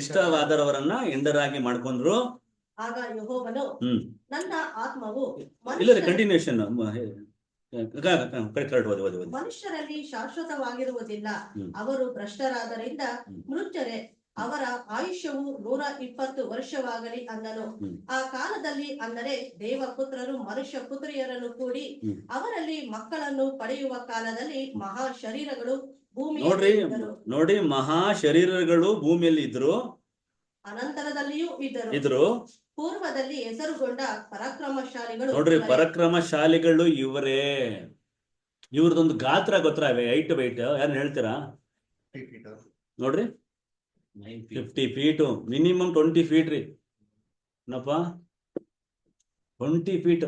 ಇಷ್ಟವಾದವರನ್ನ ಹೆಂಡರಾಗಿ ಮಾಡ್ಕೊಂಡ್ರು. ಆಗ ಯೆಹೋವನು ನನ್ನ ಆತ್ಮವು ಇಲ್ಲ ಕಂಟಿನ್ಯೂಷನ್ ಮನುಷ್ಯರಲ್ಲಿ ಶಾಶ್ವತವಾಗಿರುವುದಿಲ್ಲ, ಅವರು ಭ್ರಷ್ಟರಾದರಿಂದ ಮೃತ್ಯರೆ, ಅವರ ಆಯುಷ್ಯವು 120 ವರ್ಷವಾಗಲಿ ಅಂದನು. ಆ ಕಾಲದಲ್ಲಿ ಅಂದರೆ ದೇವಪುತ್ರರು ಮನುಷ್ಯ ಪುತ್ರಿಯರನ್ನು ಕೂಡಿ ಅವರಲ್ಲಿ ಮಕ್ಕಳನ್ನು ಪಡೆಯುವ ಕಾಲದಲ್ಲಿ ಮಹಾ ಶರೀರಗಳು ಭೂಮಿಯಲ್ಲಿ ನೋಡಿ ಮಹಾ ಶರೀರಗಳು ಭೂಮಿಯಲ್ಲಿ ಇದ್ರು, ಅನಂತರದಲ್ಲಿಯೂ ಇದ್ರು. ಪೂರ್ವದಲ್ಲಿ ಹೆಸರುಗೊಂಡ ಪರಾಕ್ರಮಶಾಲಿಗಳು ನೋಡ್ರಿ, ಪರಾಕ್ರಮಶಾಲಿಗಳು ಇವರೇ. ಇವ್ರದೊಂದು ಗಾತ್ರ ಗೊತ್ತಾವೆ, ಹೈಟ್ ವೈಟ್ ಯಾರು ಹೇಳ್ತೀರಾ? ನೋಡ್ರಿ, 50 ಫೀಟ್, ಮಿನಿಮಮ್ 20 ಫೀಟ್ ರೀ. ಏನಪ್ಪ 20 ಫೀಟ್,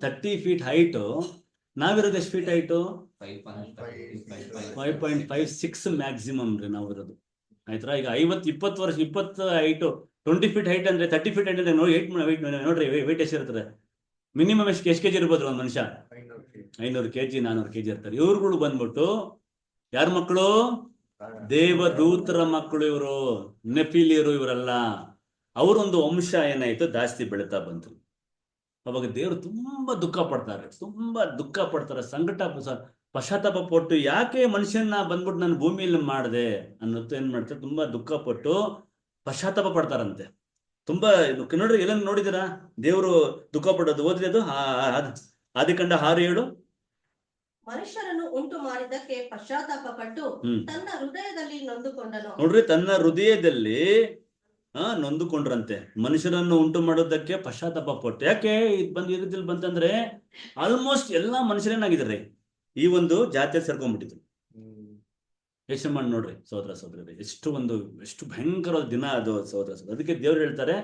30 ಫೀಟ್ ಹೈಟು. ನಾವಿರೋದು ಎಷ್ಟು ಫೀಟ್ ಹೈಟು? 5.56 ಮ್ಯಾಕ್ಸಿಮಮ್ ರೀ ನಾವಿರೋದು. ಆಯ್ತಾ? ಈಗ 20 ಹೈಟು 20 ಫೀಟ್ ಹೈಟ್ ಅಂದ್ರೆ 30 ಫೀಟ್ ಹೈಟ್ ಅಂದ್ರೆ ನೋಡಿ ನೋಡ್ರಿ ವೆಯ್ಟ್ ಎಷ್ಟು ಇರ್ತದೆ? ಮಿನಿಮಮ್ ಎಷ್ಟು ಕೆಜಿ ಇರ್ಬೋದು ಒಂದು ಮನುಷ್ಯ? 500 ಕೆಜಿ 400 ಕೆಜಿ ಇರ್ತಾರೆ. ಇವ್ರುಗಳು ಬಂದ್ಬಿಟ್ಟು ಯಾರ ಮಕ್ಕಳು? ದೇವದೂತರ ಮಕ್ಕಳು. ಇವರು ನೆಫಿಲಿಯರು ಇವರೆಲ್ಲ. ಅವರೊಂದು ವಂಶ ಏನಾಯ್ತು ಜಾಸ್ತಿ ಬೆಳೀತಾ ಬಂತು. ಅವಾಗ ದೇವರು ತುಂಬಾ ದುಃಖ ಪಡ್ತಾರೆ, ಸಂಕಟ ಪಶ್ಚಾತ್ತಾಪ ಪಟ್ಟು, ಯಾಕೆ ಮನುಷ್ಯನ ಬಂದ್ಬಿಟ್ಟು ನಾನು ಭೂಮಿಯಲ್ಲಿ ಮಾಡಿದೆ ಅನ್ನೋದು ಏನ್ ಮಾಡ್ತಾರೆ, ತುಂಬಾ ದುಃಖ ಪಟ್ಟು ಪಶ್ಚಾತ್ತಾಪ ಪಡ್ತಾರಂತೆ. ತುಂಬಾ ನೋಡ್ರಿ, ಎಲ್ಲ ನೋಡಿದಿರಾ ದೇವರು ದುಃಖ ಪಡೋದು? ಓದ್ರಿ ಅದು ಆದಿಕಾಂಡ 6:7. ಮನುಷ್ಯರನ್ನು ಉಂಟು ಮಾಡಿದ್ದಕ್ಕೆ ಪಶ್ಚಾತ್ತಾಪ ಪಟ್ಟು ತನ್ನ ಹೃದಯದಲ್ಲಿ ನೊಂದುಕೊಂಡನು. ನೋಡ್ರಿ, ತನ್ನ ಹೃದಯದಲ್ಲಿ ನೊಂದುಕೊಂಡ್ರಂತೆ. ಮನುಷ್ಯರನ್ನು ಉಂಟು ಮಾಡೋದಕ್ಕೆ ಪಶ್ಚಾತ್ತಾಪ ಪಟ್ಟು. ಯಾಕೆ ಈ ರೀತಿಯಲ್ಲಿ ಬಂತಂದ್ರೆ ಆಲ್ಮೋಸ್ಟ್ ಎಲ್ಲಾ ಮನುಷ್ಯರೇನಾಗಿದ್ದಾರೆ ಈ ಒಂದು ಜಾತಿಯಲ್ಲಿ ಸೇರ್ಕೊಂಡ್ಬಿಟ್ಟಿದ್ರು. ಯೋಚನೆ ಮಾಡಿ ನೋಡ್ರಿ ಸಹೋದರರೇ, ಎಷ್ಟು ಭಯಂಕರವಾದ ದಿನ ಅದು ಸಹೋದರ. ಅದಕ್ಕೆ ದೇವ್ರು ಹೇಳ್ತಾರೆ,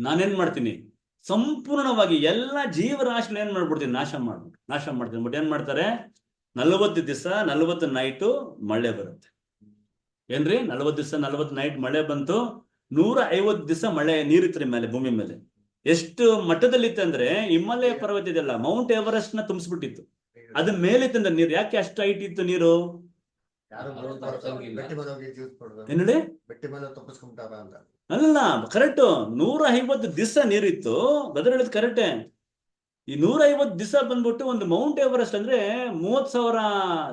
ನಾನೇನ್ ಮಾಡ್ತೀನಿ, ಸಂಪೂರ್ಣವಾಗಿ ಎಲ್ಲಾ ಜೀವರಾಶಿ ಏನ್ ಮಾಡ್ಬಿಡ್ತೀನಿ, ನಾಶ ಮಾಡ್ತೀನಿ. ಬಟ್ ಏನ್ ಮಾಡ್ತಾರೆ, 40 ದಿವಸ 40 ನೈಟು ಮಳೆ ಬರುತ್ತೆ. ಏನ್ರಿ 40 ದಿವಸ 40 ನೈಟ್ ಮಳೆ ಬಂತು. 150 ದಿವಸ ಮಳೆ ನೀರಿತ್ರಿ ಮೇಲೆ, ಭೂಮಿ ಮೇಲೆ. ಎಷ್ಟು ಮಟ್ಟದಲ್ಲಿತ್ತು ಅಂದ್ರೆ ಹಿಮಾಲಯ ಪರ್ವತ ಇದೆಲ್ಲ, ಮೌಂಟ್ ಎವರೆಸ್ಟ್ ನ ತುಂಬಿಸ್ಬಿಟ್ಟಿತ್ತು. ಅದ ಮೇಲಿತ್ತಂದ್ರೆ ನೀರು. ಯಾಕೆ ಅಷ್ಟು ಹೈಟ್ ಇತ್ತು ನೀರು? ಅಲ್ಲ, ಕರೆಕ್ಟ್ 150 ದಿವಸ ನೀರಿತ್ತು. ಬದಲು ಹೇಳಿದ್ ಕರೆಕ್ಟೇ. ಈ 150 ದಿವಸ ಬಂದ್ಬಿಟ್ಟು ಒಂದು ಮೌಂಟ್ ಎವರೆಸ್ಟ್ ಅಂದ್ರೆ 30,000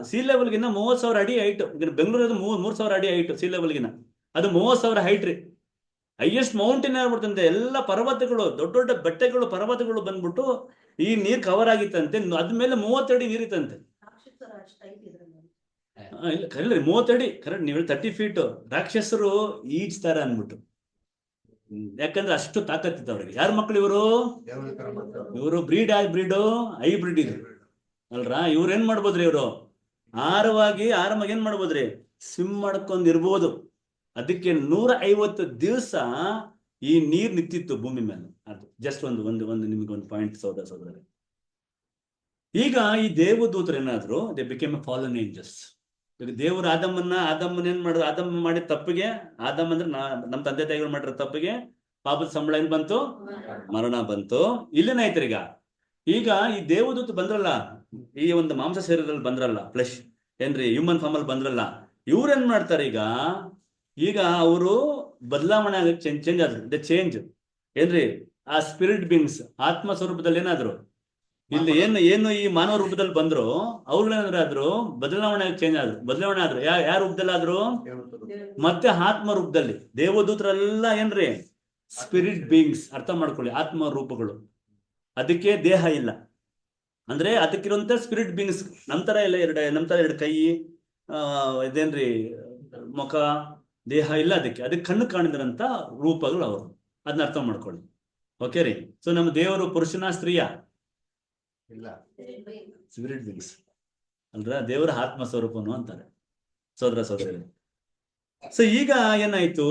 ಸಿ ಲೆವೆಲ್ಗಿನ 30,000 ಅಡಿ ಹೈಟ್. ಬೆಂಗಳೂರಲ್ಲಿ 3,000 ಅಡಿ ಹೈಟ್ ಸಿ ಲೆವೆಲ್ಗಿನ, ಅದು 30,000 ಹೈಟ್ ರೀ. ಹೈಯೆಸ್ಟ್ ಮೌಂಟೇನ್ ಆಗ್ಬಿಡ್ತಂತೆ. ಎಲ್ಲ ಪರ್ವತಗಳು, ದೊಡ್ಡ ದೊಡ್ಡ ಬೆಟ್ಟಗಳು, ಪರ್ವತಗಳು ಬಂದ್ಬಿಟ್ಟು ಈ ನೀರ್ ಕವರ್ ಆಗಿತ್ತಂತೆ. ಅದ್ಮೇಲೆ 30 ಅಡಿ ನೀರಿತ್ತಂತೆ. ಇಲ್ಲ ಕರೀರಿ 30 ಅಡಿ ಕರೆಕ್ಟ್. ನೀವು 30 ಫೀಟ್. ರಾಕ್ಷಸರು ಈಜ್ತಾರ ಅನ್ಬಿಟ್ಟು, ಯಾಕಂದ್ರೆ ಅಷ್ಟು ತಾಕತ್ತಿತ್ತು ಅವ್ರಿಗೆ. ಯಾರ ಮಕ್ಳು ಇವರು? ಬ್ರೀಡು ಹೈಬ್ರಿಡ್ ಇದು ಅಲ್ರಾ. ಇವ್ರು ಏನ್ ಮಾಡ್ಬೋದ್ರಿ, ಇವರು ಆರಾಮಾಗಿ ಏನ್ ಮಾಡ್ಬೋದ್ರಿ, ಸ್ವಿಮ್ ಮಾಡ್ಕೊಂಡಿರ್ಬೋದು. ಅದಕ್ಕೆ 150 ದಿವಸ ಈ ನೀರ್ ನಿಂತಿತ್ತು ಭೂಮಿ ಮೇಲೆ. ಅದು ಜಸ್ಟ್ ಒಂದು ನಿಮ್ಗೊಂದು ಪಾಯಿಂಟ್ ಸಹೋದರ. ಈಗ ಈ ದೇವದೂತರು ಏನಾದ್ರು, they became A fallen angels. ಈಗ ದೇವರು ಆದಮ್ಮನ ಏನ್ ಮಾಡಿದ್ರು, ಆದಮ್ಮ ಮಾಡಿದ ತಪ್ಪಿಗೆ, ಆದಮ್ಮ ಅಂದ್ರೆ ನಮ್ಮ ತಂದೆ ತಾಯಿಗಳು ಮಾಡಿರೋ ತಪ್ಪಿಗೆ ಪಾಪದ ಸಂಬಳ ಏನ್ ಬಂತು? ಮರಣ ಬಂತು. ಇಲ್ಲೇನಾಯ್ತು ಈಗ ಈ ದೇವದೂತ ಬಂದ್ರಲ್ಲ, ಈ ಒಂದು ಮಾಂಸ ಶರೀರದಲ್ಲಿ ಬಂದ್ರಲ್ಲ, ಫ್ಲೆಶ್ ಏನ್ರಿ ಹ್ಯೂಮನ್ ಫಾರ್ಮ್ ಅಲ್ಲಿ ಬಂದ್ರಲ್ಲ, ಇವ್ರೇನ್ ಮಾಡ್ತಾರೆ ಈಗ ಅವರು ಬದಲಾವಣೆ ಆಗಕ್ಕೆ ಚೇಂಜ್ ಆದ್ರು. ಚೇಂಜ್ ಏನ್ರಿ, ಆ ಸ್ಪಿರಿಟ್ ಬೀಯಿಂಗ್ಸ್ ಆತ್ಮ ಸ್ವರೂಪದಲ್ಲಿ ಏನಾದ್ರು, ಇಲ್ಲಿ ಏನು ಈ ಮಾನವ ರೂಪದಲ್ಲಿ ಬಂದ್ರು, ಅವ್ರುಗಳೇನಾದ್ರು ಬದಲಾವಣೆ ಚೇಂಜ್ ಆದ್ರು. ಬದಲಾವಣೆ ಆದ್ರು. ಯಾರ ರೂಪದಲ್ಲಿ ಆದ್ರು? ಮತ್ತೆ ಆತ್ಮ ರೂಪದಲ್ಲಿ. ದೇವದೂತರೆಲ್ಲ ಏನ್ರಿ ಸ್ಪಿರಿಟ್ ಬೀಯಿಂಗ್ಸ್. ಅರ್ಥ ಮಾಡ್ಕೊಳ್ಳಿ, ಆತ್ಮ ರೂಪಗಳು. ಅದಕ್ಕೆ ದೇಹ ಇಲ್ಲ. ಅಂದ್ರೆ ಅದಕ್ಕಿರುವಂತ ಸ್ಪಿರಿಟ್ ಬೀಯಿಂಗ್ಸ್ ನಂತರ ಎಲ್ಲ ಎರಡು ಕೈ, ಇದೇನ್ರಿ ಮುಖ, ದೇಹ ಇಲ್ಲ. ಅದಕ್ಕೆ ಕಣ್ಣು ಕಾಣಿದ್ರಂತ ರೂಪಗಳು ಅವರು. ಅದನ್ನ ಅರ್ಥ ಮಾಡ್ಕೊಳ್ಳಿ. ಓಕೆ ರೀ. ಸೊ ನಮ್ಮ ದೇವರು ಪುರುಷನ ಸ್ತ್ರೀಯ ಇಲ್ಲ, ಸ್ಪಿರಿಟ್ ಬೀಯಿಂಗ್ಸ್ ಅಲ್ರ. ದೇವರ ಆತ್ಮ ಸ್ವರೂಪನು ಅಂತಾರೆ ಸೋದರ ಸೋದರಿ. ಸೊ ಈಗ ಏನಾಯ್ತು,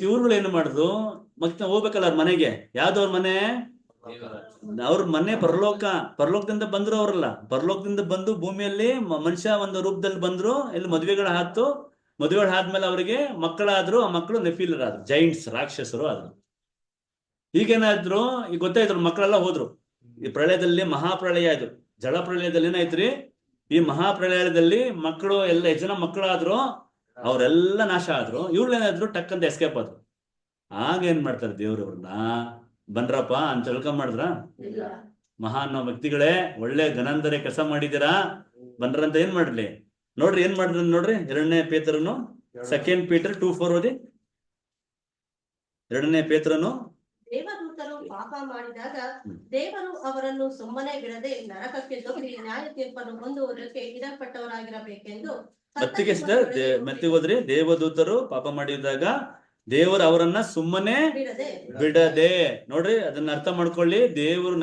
ಇವ್ರುಗಳು ಏನು ಮಾಡಿದ್ರು, ಮತ್ತೆ ಹೋಗ್ಬೇಕಲ್ಲ ಅವ್ರ ಮನೆಗೆ. ಯಾವ್ದವ್ರ ಮನೆ? ಅವ್ರ ಮನೆ ಪರಲೋಕದಿಂದ ಬಂದ್ರು ಅವರಲ್ಲ. ಪರಲೋಕದಿಂದ ಬಂದು ಭೂಮಿಯಲ್ಲಿ ಮನುಷ್ಯ ಒಂದು ರೂಪದಲ್ಲಿ ಬಂದ್ರು. ಇಲ್ಲಿ ಮದುವೆಗಳು ಆದ್ಮೇಲೆ ಅವರಿಗೆ ಮಕ್ಕಳಾದ್ರು. ಆ ಮಕ್ಕಳು ನೆಫಿಲರಾದ್ರು, ಜೈಂಟ್ಸ್, ರಾಕ್ಷಸರು ಆದ್ರು. ಈಗೇನಾದ್ರು, ಈಗ ಗೊತ್ತಾಯ್ತು ಮಕ್ಕಳೆಲ್ಲ ಹೋದ್ರು. ಈ ಪ್ರಳಯದಲ್ಲಿ, ಮಹಾಪ್ರಳಯ ಇದು, ಜಲ ಪ್ರಳಯದಲ್ಲಿ ಏನಾಯ್ತ್ರಿ, ಈ ಮಹಾಪ್ರಳಯದಲ್ಲಿ ಮಕ್ಕಳು ಎಲ್ಲ ಎಷ್ಟು ಜನ ಮಕ್ಕಳಾದ್ರು ಅವರೆಲ್ಲ ನಾಶ ಆದ್ರು. ಇವ್ರೇನಾದ್ರು ಟಕ್ ಅಂತ ಎಸ್ಕೇಪ್ ಆದ್ರು. ಆಗ ಏನ್ ಮಾಡ್ತಾರೆ ದೇವ್ರವ್ರನ್ನ, ಬನ್ರಪ್ಪ ಅಂತ ವೆಲ್ಕಮ್ ಮಾಡಿದ್ರ? ಮಹಾನ್ ವ್ಯಕ್ತಿಗಳೇ, ಒಳ್ಳೆ ಘನಂದರೆ ಕೆಲಸ ಮಾಡಿದ್ದೀರಾ, ಬನ್ರಂತ ಏನ್ ಮಾಡ್ಲಿ? ನೋಡ್ರಿ ಏನ್ ಮಾಡಿದ್ರ ನೋಡ್ರಿ. 2ನೇ ಪೇತ್ರನು 2 Peter 2:4 ಓದಿ. 2ನೇ ಪೇತ್ರನು, ದೇವದೂತರು ಪಾಪ ಮಾಡಿದಾಗ ದೇವರು ಅವರನ್ನು ಸುಮ್ಮನೆ ಬಿಡದೆ ನರಕಕ್ಕೆ ದೊಬ್ಬಿ ನ್ಯಾಯ ತೀರ್ಪನ್ನು ಹೊಂದುವುದಕ್ಕೆ ಇಡಪಟ್ಟವರಾಗಿರಬೇಕೆಂದು ಮತ್ತೆ ಹೋದ್ರಿ. ದೇವದೂತರು ಪಾಪ ಮಾಡಿದಾಗ ದೇವರು ಅವರನ್ನ ಸುಮ್ಮನೆ ಬಿಡದೆ. ನೋಡ್ರಿ, ಅದನ್ನ ಅರ್ಥ ಮಾಡ್ಕೊಳ್ಳಿ. ದೇವರು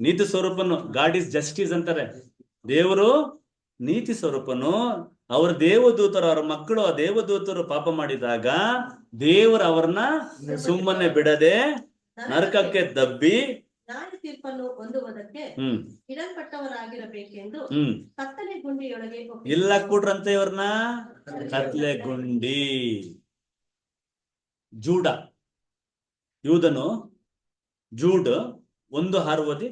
ನೀತಿ ಸ್ವರೂಪನು, ಗಾಡ್ ಇಸ್ ಜಸ್ಟಿಸ್ ಅಂತಾರೆ. ದೇವರು ನೀತಿ ಸ್ವರೂಪನು. ಅವರ ದೇವದೂತರು, ಅವರ ಮಕ್ಕಳು, ಆ ದೇವದೂತರು ಪಾಪ ಮಾಡಿದಾಗ ದೇವರು ಅವರನ್ನ ಸುಮ್ಮನೆ ಬಿಡದೆ ನರಕಕ್ಕೆ ದಬ್ಬಿ ನ್ಯಾಯ ತೀರ್ಪನ್ನು ಹೊಂದುವುದಕ್ಕೆ ಇಡಲ್ಪಟ್ಟವರಾಗಿರಬೇಕೆಂದು ಕತ್ತಲೆ ಗುಂಡಿಯೊಳಗೆ ಇಲ್ಲ ಕೂಡ್ರಂತೆ ಇವ್ರನ್ನ ಕತ್ಲೆ ಗುಂಡಿ. ಯೂದನು ಜೂಡ್ 1:6 ಓದಿ.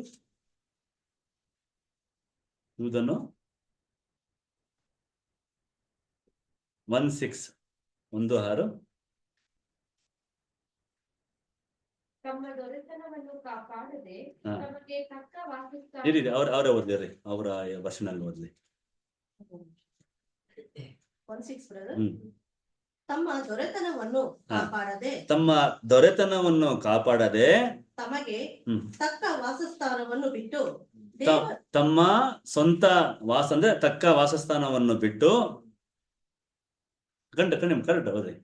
ಯೂದನು 1:6 ತಮ್ಮ ದೊರೆತನವನ್ನು ಕಾಪಾಡದೆ ತಮಗೆ ತಕ್ಕ ವಾಸಸ್ಥಾನ. ಅವರೇ ಓದ್ಲಿ, ಅವರ ವರ್ಷನಲ್ಲಿ ಓದ್ಲಿ. 1:6 ತಮ್ಮ ದೊರೆತನವನ್ನು ಕಾಪಾಡದೆ ತಮಗೆ ತಕ್ಕ ವಾಸಸ್ಥಾನವನ್ನು ಬಿಟ್ಟು, ತಮ್ಮ ಸ್ವಂತ ಅಂದ್ರೆ ತಕ್ಕ ವಾಸಸ್ಥಾನವನ್ನು ಬಿಟ್ಟು, ಕರೆಕ್ಟ್ ಓದಿ.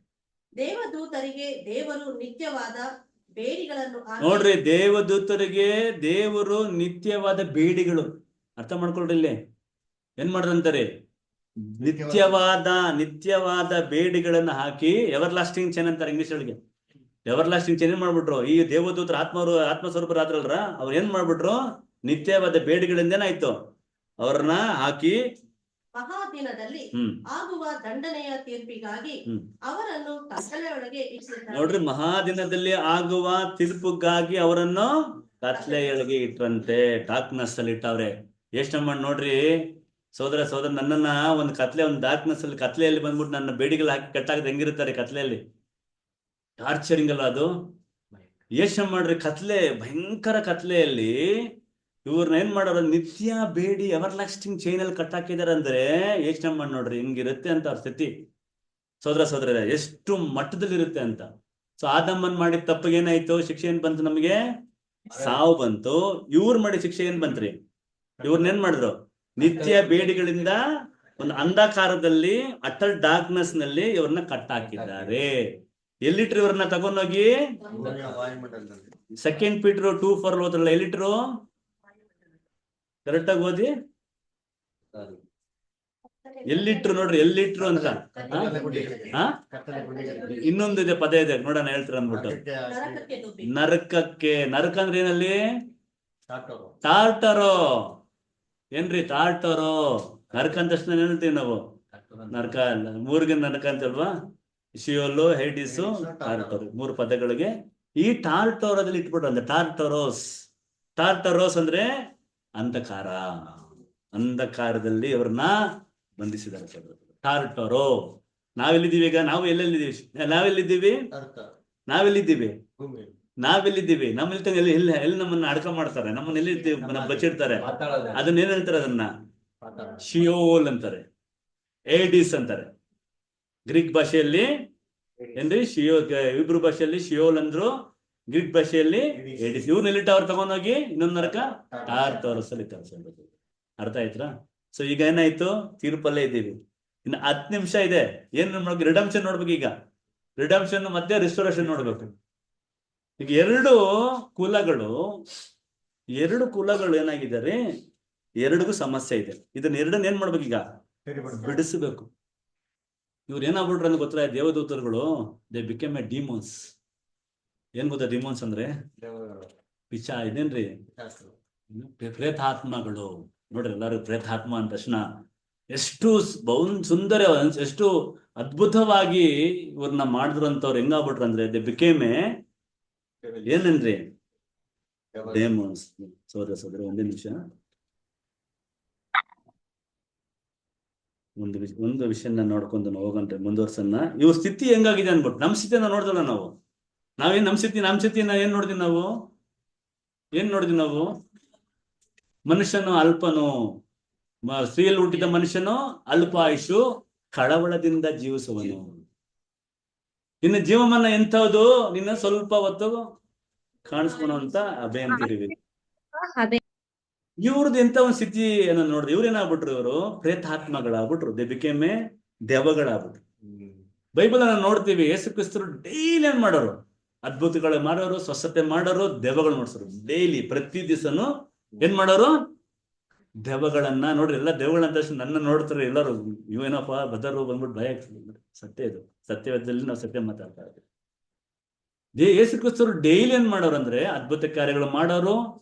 ದೇವದೂತರಿಗೆ ದೇವರು ನಿತ್ಯವಾದ ಬೇಡಿಗಳನ್ನು ನೋಡ್ರಿ, ದೇವದೂತರಿಗೆ ದೇವರು ನಿತ್ಯವಾದ ಬೇಡಿಗಳು. ಅರ್ಥ ಮಾಡ್ಕೊಳ್ರಿ, ಇಲ್ಲಿ ಏನ್ ಮಾಡ್ರಂತಾರೆ? ನಿತ್ಯವಾದ ಬೇಡಿಗಳನ್ನ ಹಾಕಿ, ಎವರ್ ಲಾಸ್ಟಿಂಗ್ ಚೈನ್ ಅಂತಾರೆ ಇಂಗ್ಲಿಷ್ ಒಳಗೆ. ಎವರ್ ಲಾಸ್ಟಿಂಗ್ ಚೈನ್ ಏನ್ ಮಾಡ್ಬಿಟ್ರು? ಈ ದೇವದೂತರ ಆತ್ಮಸ್ವರೂಪರಾದ್ರಲ್ರ, ಅವ್ರು ಏನ್ ಮಾಡ್ಬಿಟ್ರು? ನಿತ್ಯವಾದ ಬೇಡಿಗಳಿಂದ ಏನಾಯ್ತು? ಅವ್ರನ್ನ ಹಾಕಿ ಮಹಾದಿನದಲ್ಲಿ ಆಗುವ ದಂಡನೆಯ ತೀರ್ಪಿಗಾಗಿ ಅವರನ್ನು ಕತ್ತಲೆಯೊಳಗೆ ಇಟ್ಟಿದ್ದಾರೆ. ನೋಡ್ರಿ, ಮಹಾದಿನದಲ್ಲಿ ಆಗುವ ತೀರ್ಪಿಗಾಗಿ ಅವರನ್ನು ಕತ್ಲೆಯೊಳಗೆ ಇಟ್ರಂತೆ. ಡಾರ್ಕ್ನೆಸ್ ಅಲ್ಲಿ ಇಟ್ಟವ್ರೆ. ಎಷ್ಟು ಮಾಡಿ ನೋಡ್ರಿ ಸೋದರ, ನನ್ನನ್ನ ಒಂದು ಡಾರ್ಕ್ನೆಸ್ ಅಲ್ಲಿ, ಕತ್ಲೆಯಲ್ಲಿ ಬಂದ್ಬಿಟ್ಟು ನನ್ನ ಬೇಡಿಗಳು ಹಾಕಿ ಕಟ್ಟಾಕದ ಹೆಂಗಿರ್ತಾರೆ ಕತ್ಲೆಯಲ್ಲಿ? ಟಾರ್ಚರಿಂಗ್ ಅಲ್ಲ ಅದು. ಯೋಚನೆ ಮಾಡ್ರಿ, ಭಯಂಕರ ಕತ್ಲೆಯಲ್ಲಿ ಇವ್ರನ್ನ ಏನ್ ಮಾಡೋರು? ನಿತ್ಯ ಬೇಡಿ ಎವರ್ ಲಾಸ್ಟಿಂಗ್ ಚೈನ್ ಅಲ್ಲಿ ಕಟ್ಟಾಕಿದಾರೆ ಅಂದ್ರೆ ಯೋಚನೆ ಮಾಡಿ ನೋಡ್ರಿ ಹಿಂಗಿರುತ್ತೆ ಅಂತ ಅವ್ರ ಸ್ಥಿತಿ. ಸೋದರ ಎಷ್ಟು ಮಟ್ಟದಲ್ಲಿ ಇರುತ್ತೆ ಅಂತ. ಸೊ ಆದಮ್ಮನ್ ಮಾಡಿದ ತಪ್ಪಿಗೆ ಏನಾಯ್ತು? ಶಿಕ್ಷೆ ಏನ್ ಬಂತು? ನಮಗೆ ಸಾವು ಬಂತು. ಇವ್ರು ಮಾಡಿದ ಶಿಕ್ಷೆ ಏನ್ ಬಂತ್ರಿ? ಇವ್ರನ್ನೇನ್ ಮಾಡಿದ್ರು? ನಿತ್ಯ ಬೇಡಿಗಳಿಂದ ಒಂದು ಅಂಧಕಾರದಲ್ಲಿ, ಅಟಲ್ ಡಾರ್ಕ್ನೆಸ್ ನಲ್ಲಿ ಇವ್ರನ್ನ ಕಟ್ಟಾಕಿದ್ದಾರೆ. ಎಲ್ಲಿಟ್ರು ಇವ್ರನ್ನ ತಗೊಂಡೋಗಿ? 2 Peter 2:4 ಓದ್ರಲ್ಲ, ಎಲ್ಲಿಟ್ರು? ಕರೆಕ್ಟ್ ಆಗಿ ಓದಿ. ಎಲ್ಲಿಟ್ರು ನೋಡ್ರಿ, ಎಲ್ಲಿಟ್ರು ಅಂತ. ಇನ್ನೊಂದು ಇದೆ, ಪದ ಇದೆ ನೋಡೋಣ, ಹೇಳ್ತಾರೆ ಅಂದ್ಬಿಟ್ಟು. ನರಕಕ್ಕೆ. ನರಕ ಅಂದ್ರೆ ಏನಲ್ಲಿ? ಟಾರ್ಟರೋ. ಏನ್ರಿ ಟಾರ್ಟರೋ? ನರಕ ಅಂತ ತಕ್ಷಣ ಹೇಳ್ತೀವಿ ನಾವು. ನರಕ ಅಲ್ಲ, 3 ನರಕ ಅಂತಲ್ವಾ? ಶಿಯೋಲು, ಹೈಡಿಸು, ಟಾರ್ಟರೋ, 3 ಪದಗಳಿಗೆ ಈ ಟಾರ್ಟೋರದಲ್ಲಿ ಇಟ್ಬಿಟ್ರು ಅಂದ್ರೆ ಟಾರ್ಟರೋಸ್ ಅಂದ್ರೆ ಅಂಧಕಾರ. ಅಂಧಕಾರದಲ್ಲಿ ಅವ್ರನ್ನ ಬಂಧಿಸಿದ್ದಾರೆ. ಟಾರ್ಟರೋ. ನಾವೆಲ್ಲಿದ್ದೀವಿ ಈಗ? ನಾವು ನಾವೆಲ್ಲಿದ್ದೀವಿ? ಎಲ್ಲಿ ನಮ್ಮನ್ನ ಅಡಕ ಮಾಡ್ತಾರೆ, ನಮ್ಮನ್ನ ಎಲ್ಲಿ ಬಚ್ಚಿಡ್ತಾರೆ? ಅದನ್ನ ಏನ್ ಹೇಳ್ತಾರೆ? ಅದನ್ನ ಶಿಯೋಲ್ ಅಂತಾರೆ, ಏಡಿಸ್ ಅಂತಾರೆ. ಗ್ರೀಕ್ ಭಾಷೆಯಲ್ಲಿ ಏನ್ರಿ? ಇಬ್ರು ಭಾಷೆಯಲ್ಲಿ ಶಿಯೋಲ್ ಅಂದ್ರು, ಗ್ರೀಕ್ ಭಾಷೆಯಲ್ಲಿ ಏಡಿಸ್. ಇವ್ರು ಎಲ್ಲಿ ಟವರ್ ತಗೊಂಡೋಗಿ ಇನ್ನೊಂದು ನರಕ ಟಾರ್ ತೋರಿಸಲಿ ತೋರಿಸೋದು. ಅರ್ಥ ಆಯ್ತಾ? ಸೊ ಈಗ ಏನಾಯ್ತು, ತೀರ್ಪಲ್ಲೇ ಇದ್ದೀವಿ. ಇನ್ನು 10 ನಿಮಿಷ ಇದೆ. ಏನ್ ಮಾಡ್ಬೇಕು? ರಿಡಂಪ್ಷನ್ ನೋಡ್ಬೇಕು. ಈಗ ರಿಡಂಪ್ಷನ್ ಮತ್ತೆ ರಿಸ್ಟೋರೇಷನ್ ನೋಡ್ಬೇಕು. ಈಗ ಎರಡು ಕುಲಗಳು ಏನಾಗಿದ್ದಾರೆ, ಎರಡಿಗೂ ಸಮಸ್ಯೆ ಇದೆ. ಇದನ್ನ ಎರಡನ್ನ ಏನ್ ಮಾಡ್ಬೇಕು? ಈಗ ಬಿಡಿಸಬೇಕು. ಇವ್ರು ಏನಾಗ್ಬಿಟ್ರು ಅಂತ ಗೊತ್ತಿಲ್ಲ, ದೇವದೂತರುಗಳು ದೇ ಬಿಕೇಮ್ ಎ ಡಿಮೋನ್ಸ್. ಏನ್ ಗೊತ್ತಾ ಡಿಮೋನ್ಸ್ ಅಂದ್ರೆ? ಇದೇನ್ರಿ, ಪ್ರೇತಾತ್ಮಗಳು. ನೋಡ್ರಿ, ಎಲ್ಲಾರು ಪ್ರೇತಾತ್ಮ ಅಂದ ತಕ್ಷಣ ಎಷ್ಟು ಸುಂದರ, ಎಷ್ಟು ಅದ್ಭುತವಾಗಿ ಇವ್ರನ್ನ ಮಾಡಿದ್ರು ಅಂತವ್ರು ಹೆಂಗಾಗ್ಬಿಟ್ರು ಅಂದ್ರೆ ದೇ ಬಿಕೇಮ್ ಎ ಏನೇನ್ರಿ ಡೆಮೋನ್ಸ್. ಸೋದರ ಒಂದೇ ನಿಮಿಷ, ಒಂದು ವಿಷಯನ ನೋಡ್ಕೊಂಡು ಹೋಗಂತೆ ಮುಂದುವರ್ಸನ್ನ. ಇವ್ರ ಸ್ಥಿತಿ ಹೆಂಗಾಗಿದೆ ಅನ್ಬಿಟ್ಟು ನಮ್ ಸ್ಥಿತಿಯನ್ನ ನೋಡ್ದಲ್ಲ ನಾವು. ನಾವೇನ್ ನಮ್ಮ ಸ್ಥಿತಿನ ಏನ್ ನೋಡಿದ್ವಿ ನಾವು? ಮನುಷ್ಯನು ಅಲ್ಪನು, ಸ್ತ್ರೀಯಲ್ಲಿ ಹುಟ್ಟಿದ ಮನುಷ್ಯನು ಅಲ್ಪ ಆಯುಷು, ಕಳವಳದಿಂದ ಜೀವಿಸುವನು. ಇನ್ನು ಜೀವಮಾನ ಎಂಥದ್ದು, ನಿನ್ನ ಸ್ವಲ್ಪ ಹೊತ್ತು ಕಾಣಿಸ್ಕೊಳುವಂತ ಅಭಯ ಅಂತಿದೀವಿ. ಇವ್ರದ್ದು ಎಂತ ಒಂದು ಸ್ಥಿತಿ ಏನೋ ನೋಡ್ರಿ. ಇವ್ರೇನಾಗ್ಬಿಟ್ರು? ಇವರು ಪ್ರೇತಾತ್ಮಗಳಾಗ್ಬಿಟ್ರು. ದೇ ಬಿಕೇಮ್ ಎ ದೆವ್ವಗಳಾಗ್ಬಿಟ್ರು. ಬೈಬಲ್ ಅನ್ನ ನೋಡ್ತೀವಿ, ಯೇಸು ಕ್ರಿಸ್ತರು ಡೈಲಿ ಏನ್ ಮಾಡೋರು? ಅದ್ಭುತಗಳು ಮಾಡೋರು, ಸ್ವಸ್ಥತೆ ಮಾಡೋರು, ದೆವ್ವಗಳು ನೋಡ್ಸೋರು. ಡೈಲಿ ಪ್ರತಿ ದಿವಸನು ಏನ್ ಮಾಡೋರು? ದೆವ್ವಗಳನ್ನ ನೋಡ್ರಿ. ಎಲ್ಲ ದೆವ್ವಗಳಂತ ನನ್ನ ನೋಡ್ತಾರೆ ಎಲ್ಲರೂ. ಇವೇನಪ್ಪ ಬದರು ಬಂದ್ಬಿಟ್ಟು ಭಯ ಆಗ್ತದೆ. ಸತ್ಯ ಇದು, ಸತ್ಯವೇದದಲ್ಲಿ ನಾವು ಸತ್ಯ ಮಾತಾಡ್ತಾ ಇದ್ದೀವಿ. ಯೇಸು ಕ್ರಿಸ್ತರು ಡೈಲಿ ಏನ್ ಮಾಡೋರು ಅಂದ್ರೆ ಅದ್ಭುತ ಕಾರ್ಯಗಳು ಮಾಡೋರು,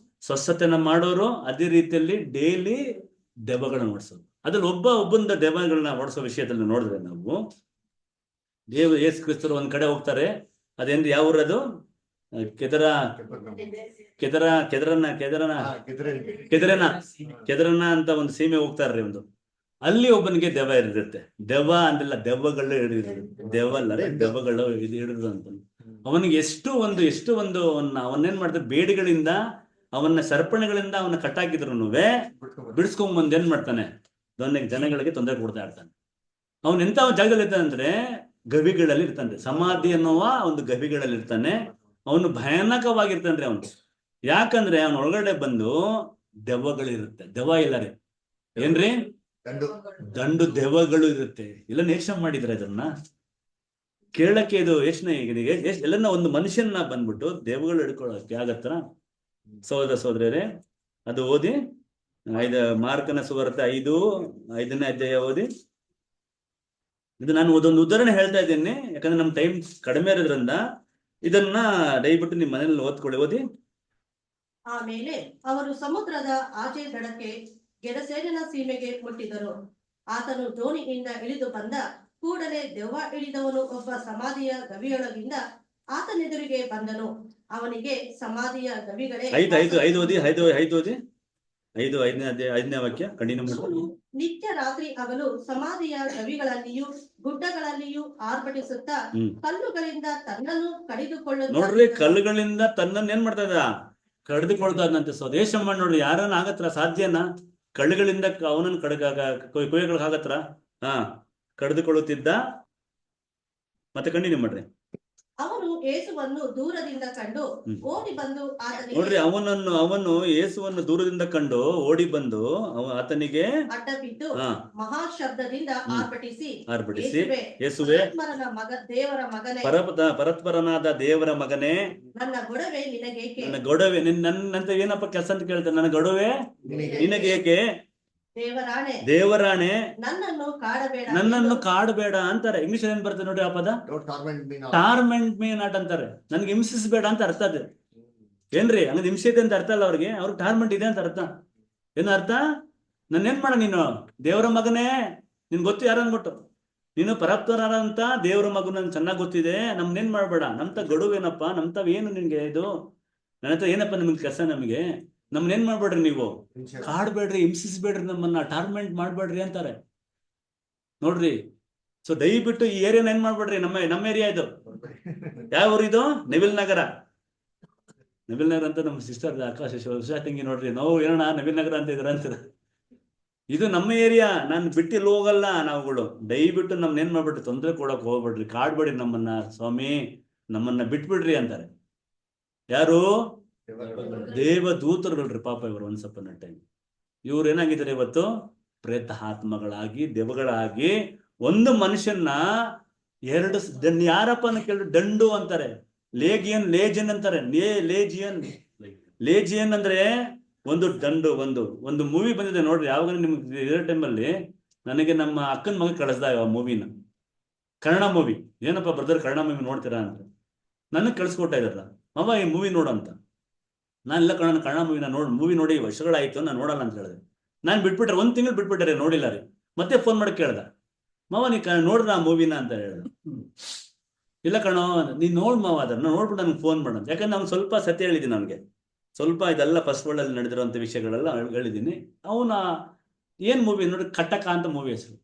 ಸ್ವಸ್ಥತೆನ ಮಾಡೋರು. ಅದೇ ರೀತಿಯಲ್ಲಿ ಡೈಲಿ ದೆವ್ವಗಳನ್ನ ಓಡಿಸೋದು. ಅದ್ರಲ್ಲಿ ಒಬ್ಬೊಂದ ದೆವ್ವಗಳನ್ನ ಓಡಿಸೋ ವಿಷಯದಲ್ಲಿ ನೋಡಿದ್ರೆ ನಾವು, ಯೇಸು ಕ್ರಿಸ್ತರು ಒಂದ್ ಕಡೆ ಹೋಗ್ತಾರೆ. ಅದೇನ್ರಿ, ಯಾವ ಊರದು? ಕೆದರನ ಅಂತ ಒಂದು ಸೀಮೆ ಹೋಗ್ತಾರ್ರಿ. ಅಲ್ಲಿ ಒಬ್ಬನಿಗೆ ದೆವ್ವ ಹಿಡಿದಿರುತ್ತೆ. ದೆವ್ವ ಅಂದಿಲ್ಲ, ದೆವ್ವಗಳು ಹಿಡಿದಿರುತ್ತೆ. ದೆವ್ವ ಅಲ್ಲರೇ, ದೆವ್ವಗಳು ಹಿಡಿದು ಅಂತ. ಅವನಿಗೆ ಎಷ್ಟು ಒಂದು ಅವನ್ನೇನ್ ಮಾಡ್ತಾರೆ, ಬೇಡಿಗಳಿಂದ, ಅವನ ಸರಪಣಿಗಳಿಂದ ಅವನ್ನ ಕಟ್ಟಾಕಿದ್ರು ಬಿಡಿಸ್ಕೊಂಡ್ ಬಂದ್ ಏನ್ ಮಾಡ್ತಾನೆ, ಜನಗಳಿಗೆ ತೊಂದರೆ ಕೊಡ್ತಾ ಇರ್ತಾನೆ. ಅವನ್ ಎಂತ ಜಾಗದಲ್ಲಿ ಇರ್ತಾನೆ ಅಂದ್ರೆ ಗವಿಗಳಲ್ಲಿ ಇರ್ತಾನೆ. ಸಮಾಧಿ ಅನ್ನುವ ಒಂದು ಗವಿಗಳಲ್ಲಿ ಇರ್ತಾನೆ. ಅವನು ಭಯಾನಕವಾಗಿರ್ತಾನ್ರಿ ಅವನು. ಯಾಕಂದ್ರೆ ಅವನ ಒಳಗಡೆ ಬಂದು ದೆವ್ವಗಳಿರುತ್ತೆ. ದೆವ್ವ ಇಲ್ಲ ರೀ, ಏನ್ರಿ, ದಂಡು ದೆವ್ವಗಳು ಇರುತ್ತೆ. ಎಲ್ಲ ನೇಷನ್ ಮಾಡಿದ್ರೆ ಅದನ್ನ ಕೇಳಕ್ಕೆ ಇದು ಯೋಚನೆ. ಎಲ್ಲನ್ನ ಒಂದು ಮನುಷ್ಯನ ಬಂದ್ಬಿಟ್ಟು ದೆವ್ವಗಳು ಹಿಡ್ಕೊಳ್ಳೋಕೆ ಆಗತ್ತ? ಸೋದರರೇ, ಅದು ಓದಿ. ಮಾರ್ಕನ ಸುವಾರ್ತೆ 5ನೇ ಅಧ್ಯಾಯ ಓದಿ. ಇದು ನಾನು ಒಂದು ಉದಾಹರಣೆ ಹೇಳ್ತಾ ಇದ್ದೇನೆ, ಯಾಕಂದ್ರೆ ನಮ್ ಟೈಮ್ ಕಡಿಮೆ ಇರೋದ್ರಿಂದ ಇದನ್ನ ದಯವಿಟ್ಟು ನಿಮ್ ಮನೇಲಿ ಓದ್ಕೊಳ್ಳಿ. ಓದಿ. ಆಮೇಲೆ ಅವರು ಸಮುದ್ರದ ಆಚೆ ದಡಕ್ಕೆ ಗೆರಸೇನನ ಸೀಮೆಗೆ ಮುಟ್ಟಿದರು. ಆತನು ದೋಣಿಯಿಂದ ಇಳಿದು ಬಂದ ಕೂಡಲೇ ದೆವ್ವ ಹಿಡಿದವನು ಒಬ್ಬ ಸಮಾಧಿಯ ಗವಿಯೊಳಗಿಂದ ಆತನೆದುರಿಗೆ ಬಂದನು. ಅವನಿಗೆ ಸಮಾಧಿಯ ಗವಿಗಳೇ, 5ನೇ ವಾಕ್ಯ ಕಂಟಿನ್ಯೂ. ನಿತ್ಯ ರಾತ್ರಿ ಹಗಲು ಸಮಾಧಿಯ ಗವಿಗಳಲ್ಲಿಯೂ ಗುಡ್ಡಗಳಲ್ಲಿಯೂ ಆರ್ಭಟಿಸುತ್ತಾ ಕಲ್ಲುಗಳಿಂದ ತನ್ನನ್ನು ಕಡಿದುಕೊಳ್ಳುತ್ತ. ನೋಡ್ರಿ, ಕಲ್ಲುಗಳಿಂದ ತನ್ನನ್ನು ಏನ್ ಮಾಡ್ತಾ ಇದ್ದ? ಕಡಿದುಕೊಳ್ತಾ ಇದ್ದಂತೆ. ಸ್ವದೇಶ ಮಾಡಿ ನೋಡ್ರಿ, ಯಾರನ್ನ ಆಗತ್ರ ಸಾಧ್ಯನಾ? ಕಲ್ಲುಗಳಿಂದ ಅವನನ್ನು ಕೊಯ್ಯಗಳಿಗೆ ಆಗತ್ರ? ಕಡಿದುಕೊಳ್ಳುತ್ತಿದ್ದ. ಮತ್ತೆ ಕಂಟಿನ್ಯೂ ಮಾಡ್ರಿ. ಅವನು ಯೇಸುವನ್ನು ದೂರದಿಂದ ಕಂಡು ಓಡಿ ಬಂದು ನೋಡ್ರಿ, ಅವನು ಯೇಸುವನ್ನು ದೂರದಿಂದ ಕಂಡು ಓಡಿ ಬಂದು ಆತನಿಗೆ ಅಡ್ಡ ಬಿದ್ದು ಮಹಾಶಬ್ದದಿಂದ ಆರ್ಭಟಿಸಿ, ಯೇಸುವೆ, ದೇವರ ಮಗನೇ, ಪರತ್ಪರನಾದ ದೇವರ ಮಗನೇ, ನನ್ನ ಗೊಡವೆ ನಿನಗೇಕೆ? ನನ್ನ ಗೊಡವೆ ನನ್ನಂತ ಏನಪ್ಪ ಕೆಲಸ ಅಂತ ಕೇಳ್ತಾರೆ. ನನ್ನ ಗೊಡವೆ ನಿನಗೆ ಏಕೆ? ದೇವರಾಣೆ ನನ್ನನ್ನು ಕಾಡಬೇಡ ಅಂತಾರೆ. ಇಂಗ್ಲಿಷ್ ಏನ್ ಬರ್ತದೆ ನೋಡ್ರಿ ಆ ಪದ? ಟಾರ್ಮೆಂಟ್ ಮೀ ನಾಟ್ ಅಂತಾರೆ. ನನ್ಗೆ ಹಿಂಸಿಸಬೇಡ ಅಂತ ಅರ್ಥ ಅದು. ಏನ್ರಿ, ಹಂಗ ಹಿಂಸೆ ಇದೆ ಅಂತ ಅರ್ಥ ಅಲ್ಲ ಅವ್ರಿಗೆ. ಅವ್ರಿಗೆ ಟಾರ್ಮೆಂಟ್ ಇದೆ ಅಂತ ಅರ್ಥ. ಏನು ಅರ್ಥ? ನನ್ನೇನ್ ಮಾಡ ನೀನು? ದೇವರ ಮಗನೇ, ನಿನ್ ಗೊತ್ತು ಯಾರನ್ ಗೊತ್ತು? ನೀನು ಪರಾಪ್ತರಾದಂತ ದೇವರ ಮಗು ನನ್ ಚೆನ್ನಾಗ್ ಗೊತ್ತಿದೆ. ನಮ್ನೇನ್ ಮಾಡ್ಬೇಡ. ನಮ್ತ ಗಡುವೇನಪ್ಪ, ನಮ್ತಾವೇನು ನಿನ್ಗೆ ಇದು? ನನ್ನ ಹತ್ರ ಏನಪ್ಪ ನಿಮ್ಗೆ ಕೆಲಸ? ನಮ್ನೇನ್ ಮಾಡ್ಬೇಡ್ರಿ, ನೀವು ಕಾಡ್ಬೇಡ್ರಿ, ಹಿಂಸಿಸ್ಬೇಡ್ರಿ, ನಮ್ಮನ್ನ ಟಾರ್ಮೆಂಟ್ ಮಾಡ್ಬೇಡ್ರಿ ಅಂತಾರೆ ನೋಡ್ರಿ. ಸೊ ದಯವಿಟ್ಟು ಈ ಏರಿಯಾನ ಏನ್ ಮಾಡ್ಬೇಡ್ರಿ. ನಮ್ಮ ಏರಿಯಾ ಇದು ಯಾವ ಊರು ಇದು? ನವಿಲ್ ನಗರ ಅಂತ ನಮ್ಮ ಸಿಸ್ಟರ್ ಆಕಾಶ ತಂಗಿ ನೋಡ್ರಿ. ನಾವು ಏನೋಣ ನವಿಲ್ ನಗರ ಅಂತ ಇದ್ರ ಅಂತಾರೆ. ಇದು ನಮ್ಮ ಏರಿಯಾ. ನಾನು ಬಿಟ್ಟಿಲ್ಲಿ ಹೋಗಲ್ಲ. ನಾವುಗಳು ದಯವಿಟ್ಟು ನಮ್ನ ಏನ್ ಮಾಡ್ಬಿಡ್ರಿ, ತೊಂದರೆ ಕೊಡಕ್ ಹೋಗ್ಬೇಡ್ರಿ, ಕಾಡ್ಬೇಡ್ರಿ ನಮ್ಮನ್ನ ಸ್ವಾಮಿ, ನಮ್ಮನ್ನ ಬಿಟ್ಬಿಡ್ರಿ ಅಂತಾರೆ. ಯಾರು? ದೇವದೂತರುಗಳ್ರಿ ಪಾಪ ಇವರು ಒನ್ಸ್ ಅಪಾನ್ ಅ ಟೈಮ್. ಇವ್ರು ಏನಾಗಿದ್ದಾರೆ ಇವತ್ತು? ಪ್ರೇತ ಆತ್ಮಗಳಾಗಿ ದೆವ್ವಗಳಾಗಿ ಒಂದು ಮನುಷ್ಯನ್ನ ಎರಡು ಯಾರಪ್ಪ ಅಂತ ಕೇಳಿದ್ರೆ ದಂಡು ಅಂತಾರೆ, ಲೇಜಿಯನ್ ಅಂತಾರೆ. ಲೇಜಿಯನ್ ಅಂದ್ರೆ ಒಂದು ದಂಡು. ಒಂದು ಮೂವಿ ಬಂದಿದೆ ನೋಡ್ರಿ, ಯಾವಾಗ ನಿಮ್ಗೆ ಇರೋ ಟೈಮಲ್ಲಿ ನನಗೆ ನಮ್ಮ ಅಕ್ಕನ ಮಗ ಕಳಿಸ್ದ ಆ ಮೂವಿನ, ಕನ್ನಡ ಮೂವಿ. ಏನಪ್ಪ ಬ್ರದರ್ ಕನ್ನಡ ಮೂವಿ ನೋಡ್ತೀರಾ ಅಂತ ನನಗೆ ಕಳ್ಸಿಕೊಟ್ಟ ಇದಾರ, ಮಾವ ಈ ಮೂವಿ ನೋಡು ಅಂತ. ನಾನೆಲ್ಲ ಕನ್ನಡ ಮೂವಿನ ಮೂವಿ ನೋಡಿ ವರ್ಷಗಳಾಯ್ತು, ನಾನು ನೋಡಲ್ಲ ಅಂತ ಹೇಳಿದೆ. ನಾನು ಬಿಟ್ಬಿಟ್ರೆ 1 ತಿಂಗಳು ಬಿಟ್ಬಿಟ್ರೆ ನೋಡಿಲ್ಲ ರೀ. ಮತ್ತೆ ಫೋನ್ ಮಾಡಿ ಕೇಳ್ದ, ಮಾವ ನೀ ನೋಡ್ರ ಆ ಮೂವಿನ ಅಂತ ಹೇಳ್ದ. ಇಲ್ಲ ಕಣೋ ನೀನ್ ನೋಡ್ ಮಾವ ಅದನ್ನ ನೋಡ್ಬಿಟ್ಟು ನನಗೆ ಫೋನ್ ಮಾಡೋಣ. ಯಾಕಂದ್ರೆ ನಾನು ಸ್ವಲ್ಪ ಸತ್ಯ ಹೇಳಿದ್ದೀನಿ, ನನಗೆ ಸ್ವಲ್ಪ ಇದೆಲ್ಲ ಫಸ್ಟ್ ವರ್ಲ್ಡ್ ಅಲ್ಲಿ ನಡೆದಿರುವಂತ ವಿಷಯಗಳೆಲ್ಲ ಹೇಳಿದ್ದೀನಿ. ಅವನ ಏನ್ ಮೂವಿ ನೋಡಿ, ಕಟಕ ಅಂತ ಮೂವಿ ಹೆಸರು.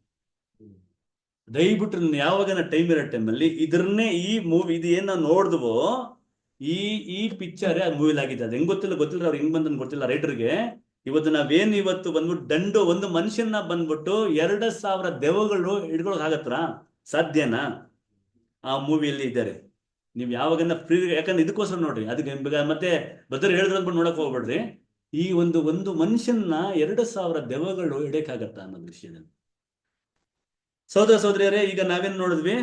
ದಯವಿಟ್ಟು ಯಾವಾಗ ಟೈಮ್ ಇರೋ ಟೈಮಲ್ಲಿ ಇದನ್ನೇ ಈ ಮೂವಿ ಇದು ಏನ್ ನಾವು ನೋಡಿದ್ವೋ ಈ ಪಿಕ್ಚರ್ ಆ ಮೂವಿಲ್ ಆಗಿದೆ. ಅದು ಹೆಂಗ್ ಗೊತ್ತಿಲ್ಲ ಅವ್ರು ಹೆಂಗ್ ಬಂದ್ ಗೊತ್ತಿಲ್ಲ ರೈಟರ್ಗೆ. ಇವತ್ತು ನಾವೇನ್ ಇವತ್ತು ಬಂದ್ಬಿಟ್ಟು ದಂಡು ಒಂದು ಮನುಷ್ಯನ ಬಂದ್ಬಿಟ್ಟು 2,000 ದೆವ್ವಗಳು ಹಿಡ್ಕೊಳಕ್ ಆಗತ್ರ? ಸಾಧ್ಯನಾ? ಆ ಮೂವಿಯಲ್ಲಿ ಇದ್ದಾರೆ. ನೀವ್ ಯಾವಾಗನ್ನ ಫ್ರೀ, ಯಾಕಂದ್ರೆ ಇದಕ್ಕೋಸ್ಕರ ನೋಡ್ರಿ, ಅದಕ್ಕೆ ಮತ್ತೆ ಬದರ್ ಹೇಳಿದ್ರು ಅಂದ್ಬಿಟ್ಟು ನೋಡಕ್ ಹೋಗ್ಬೇಡ್ರಿ. ಈ ಒಂದು ಮನುಷ್ಯನ 2,000 ದೆವ್ವಗಳು ಹಿಡಿಯಕ್ಕಾಗತ್ತ ಅನ್ನೋದು ವಿಷಯದಲ್ಲಿ. ಸಹೋದರ ಸಹೋದರಿಯರೇ, ಈಗ ನಾವೇನ್ ನೋಡಿದ್ವಿ,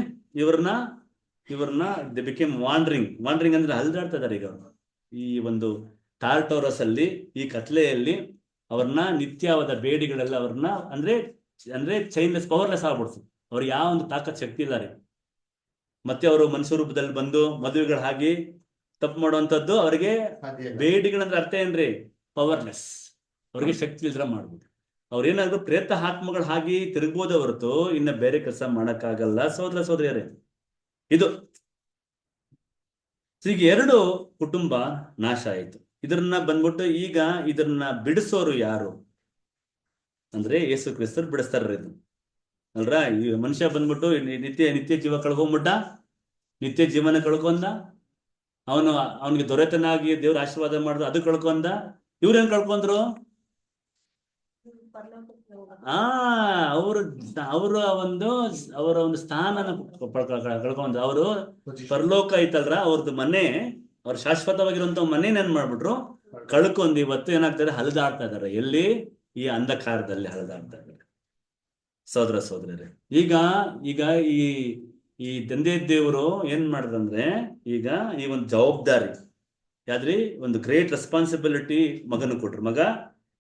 ಇವ್ರನ್ನ ದೆ ಬಿಕೇಮ್ ವಾಂಡ್ರಿಂಗ್ ಅಂದ್ರೆ ಹಲ್ದಾಡ್ತಾ ಇದಾರೆ. ಈಗ ಈ ಒಂದು ಟಾರ್ಟೋರಸ್ ಅಲ್ಲಿ, ಈ ಕತ್ಲೆಯಲ್ಲಿ ಅವ್ರನ್ನ ನಿತ್ಯವಾದ ಬೇಡಿಗಳೆಲ್ಲ ಅವ್ರನ್ನ ಅಂದ್ರೆ ಚೈನ್ಲೆಸ್, ಪವರ್ಲೆಸ್ ಆಗ್ಬಿಡ್ತು. ಅವ್ರಿಗೆ ಯಾವ ಒಂದು ತಾಕತ್ ಶಕ್ತಿ ಇಲ್ಲ ರೀ. ಮತ್ತೆ ಅವರು ಮನುಷ್ಯ ರೂಪದಲ್ಲಿ ಬಂದು ಮದುವೆಗಳು ಆಗಿ ತಪ್ಪು ಮಾಡುವಂಥದ್ದು ಅವ್ರಿಗೆ ಬೇಡಿಗಳಂದ್ರೆ ಅರ್ಥ ಏನ್ರಿ? ಪವರ್ಲೆಸ್. ಅವ್ರಿಗೆ ಶಕ್ತಿ ಇಲ್ದ್ರ ಮಾಡ್ಬೋದು. ಅವ್ರೇನಾದ್ರು ಪ್ರೇತ ಆತ್ಮಗಳು ಆಗಿ ತಿರುಗ್ಬೋದ ಹೊರತು ಇನ್ನ ಬೇರೆ ಕೆಲಸ ಮಾಡಕ್ಕಾಗಲ್ಲ. ಸಹೋದರ ಸಹೋದರಿಯರೇ, ಇದು ಈಗ 2 ಕುಟುಂಬ ನಾಶ ಆಯ್ತು. ಇದನ್ನ ಬಂದ್ಬಿಟ್ಟು ಈಗ ಇದನ್ನ ಬಿಡಿಸೋರು ಯಾರು ಅಂದ್ರೆ ಯೇಸು ಕ್ರಿಸ್ತರು ಬಿಡಿಸ್ತಾರ. ಇದು ಅಲ್ರ, ಈ ಮನುಷ್ಯ ಬಂದ್ಬಿಟ್ಟು ನಿತ್ಯ ಜೀವ ಕಳ್ಕೊಂಡ್ಬಿಟ್ಟ, ನಿತ್ಯ ಜೀವನ ಕಳ್ಕೊಂಡ, ಅವನಿಗೆ ದೊರೆತನಾಗಿ ದೇವ್ರ ಆಶೀರ್ವಾದ ಮಾಡಿದ್ರು, ಅದು ಕಳ್ಕೊಂಡ. ಇವ್ರೇನ್ ಕಳ್ಕೊಂಡ್ರು? ಅವರ ಒಂದು ಸ್ಥಾನನ ಕಳ್ಕೊಂಡ್ರು. ಅವರು ಪರಲೋಕ ಐತಲ್ರ, ಅವ್ರದ್ದು ಮನೆ, ಅವ್ರ ಶಾಶ್ವತವಾಗಿರುವಂತ ಮನೇನೇನ್ ಮಾಡ್ಬಿಟ್ರು? ಕಳ್ಕೊಂಡು ಇವತ್ತು ಏನಾಗ್ತಾರೆ? ಹರಿದಾಡ್ತಾ ಇದಾರೆ. ಎಲ್ಲಿ? ಈ ಅಂಧಕಾರದಲ್ಲಿ ಹರಿದಾಡ್ತಾ ಇದ್ದಾರೆ. ಸಹೋದರ ಸಹೋದರರೇ, ಈಗ ಈ ತಂದೆ ದೇವರು ಏನ್ ಮಾಡಿದ್ರಂದ್ರೆ, ಈಗ ಈ ಒಂದು ಜವಾಬ್ದಾರಿ ಯಾದ್ರಿ, ಒಂದು ಗ್ರೇಟ್ ರೆಸ್ಪಾನ್ಸಿಬಿಲಿಟಿ ಮಗನ ಕೊಟ್ರು. ಮಗ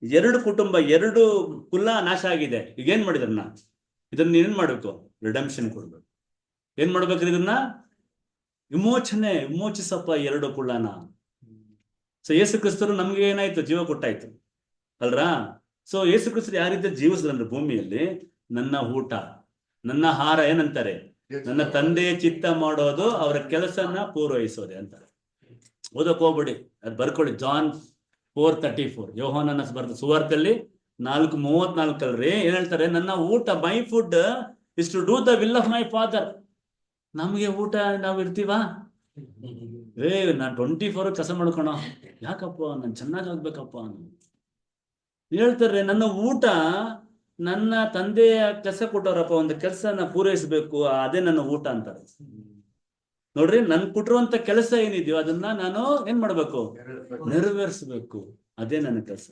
2 ಕುಟುಂಬ 2 ಕುಲ ನಾಶ ಆಗಿದೆ. ಈಗ ಏನ್ ಮಾಡಿದ್ರನ್ನ ಇದನ್ನ ಏನ್ ಮಾಡ್ಬೇಕು? ರಿಡೆಂಪ್ಷನ್ ಕೊಡ್ಬೇಕು. ಏನ್ ಮಾಡ್ಬೇಕ್ರಿ? ಇದನ್ನ ವಿಮೋಚಿಸಪ್ಪ 2 ಕುಲನ. ಸೊ ಯೇಸು ಕ್ರಿಸ್ತರು ನಮ್ಗೆ ಏನಾಯ್ತು? ಜೀವ ಕೊಟ್ಟಾಯ್ತು ಅಲ್ರಾ. ಸೊ ಯೇಸು ಕ್ರಿಸ್ತರು ಯಾವ ರೀತಿ ಜೀವಿಸಿದ್ರೆ ಭೂಮಿಯಲ್ಲಿ, ನನ್ನ ಊಟ ನನ್ನ ಆಹಾರ ಏನಂತಾರೆ? ನನ್ನ ತಂದೆಯ ಚಿತ್ತ ಮಾಡೋದು, ಅವರ ಕೆಲಸನ ಪೂರ್ವಹಿಸೋದೆ ಅಂತಾರೆ. ಓದಕ್ ಹೋಗ್ಬಿಡಿ, ಅದು ಬರ್ಕೊಳ್ಳಿ. ಜಾನ್ 4:34, ಯೋಹಾನನ ಬರೆದ ಸುವಾರ್ತೆಯಲ್ಲಿ 4:34 ಏನ್ ಹೇಳ್ತಾರೆ? ನನ್ನ ಊಟ, my food is to do the will of my father. ನಮ್ಗೆ ಊಟ ನಾವ್ ಇರ್ತೀವ? ನಾನ್ 24 ಕೆಲಸ ಮಾಡ್ಕೊಣ, ಯಾಕಪ್ಪ ನಾನು ಚೆನ್ನಾಗಿ ಆಗ್ಬೇಕಪ್ಪ ಹೇಳ್ತಾರೆ. ನನ್ನ ಊಟ ನನ್ನ ತಂದೆಯ ಕೆಲಸ ಕೊಟ್ಟವ್ರಪ್ಪ, ಒಂದು ಕೆಲಸನ ಪೂರೈಸಬೇಕು, ಅದೇ ನನ್ನ ಊಟ ಅಂತಾರೆ. ನೋಡ್ರಿ, ನನ್ ಕೊಟ್ಟಿರುವಂತ ಕೆಲಸ ಏನಿದೆಯೋ ಅದನ್ನ ನಾನು ಏನ್ ಮಾಡ್ಬೇಕು? ನೆರವೇರಿಸಬೇಕು. ಅದೇ ನನ್ನ ಕೆಲಸ.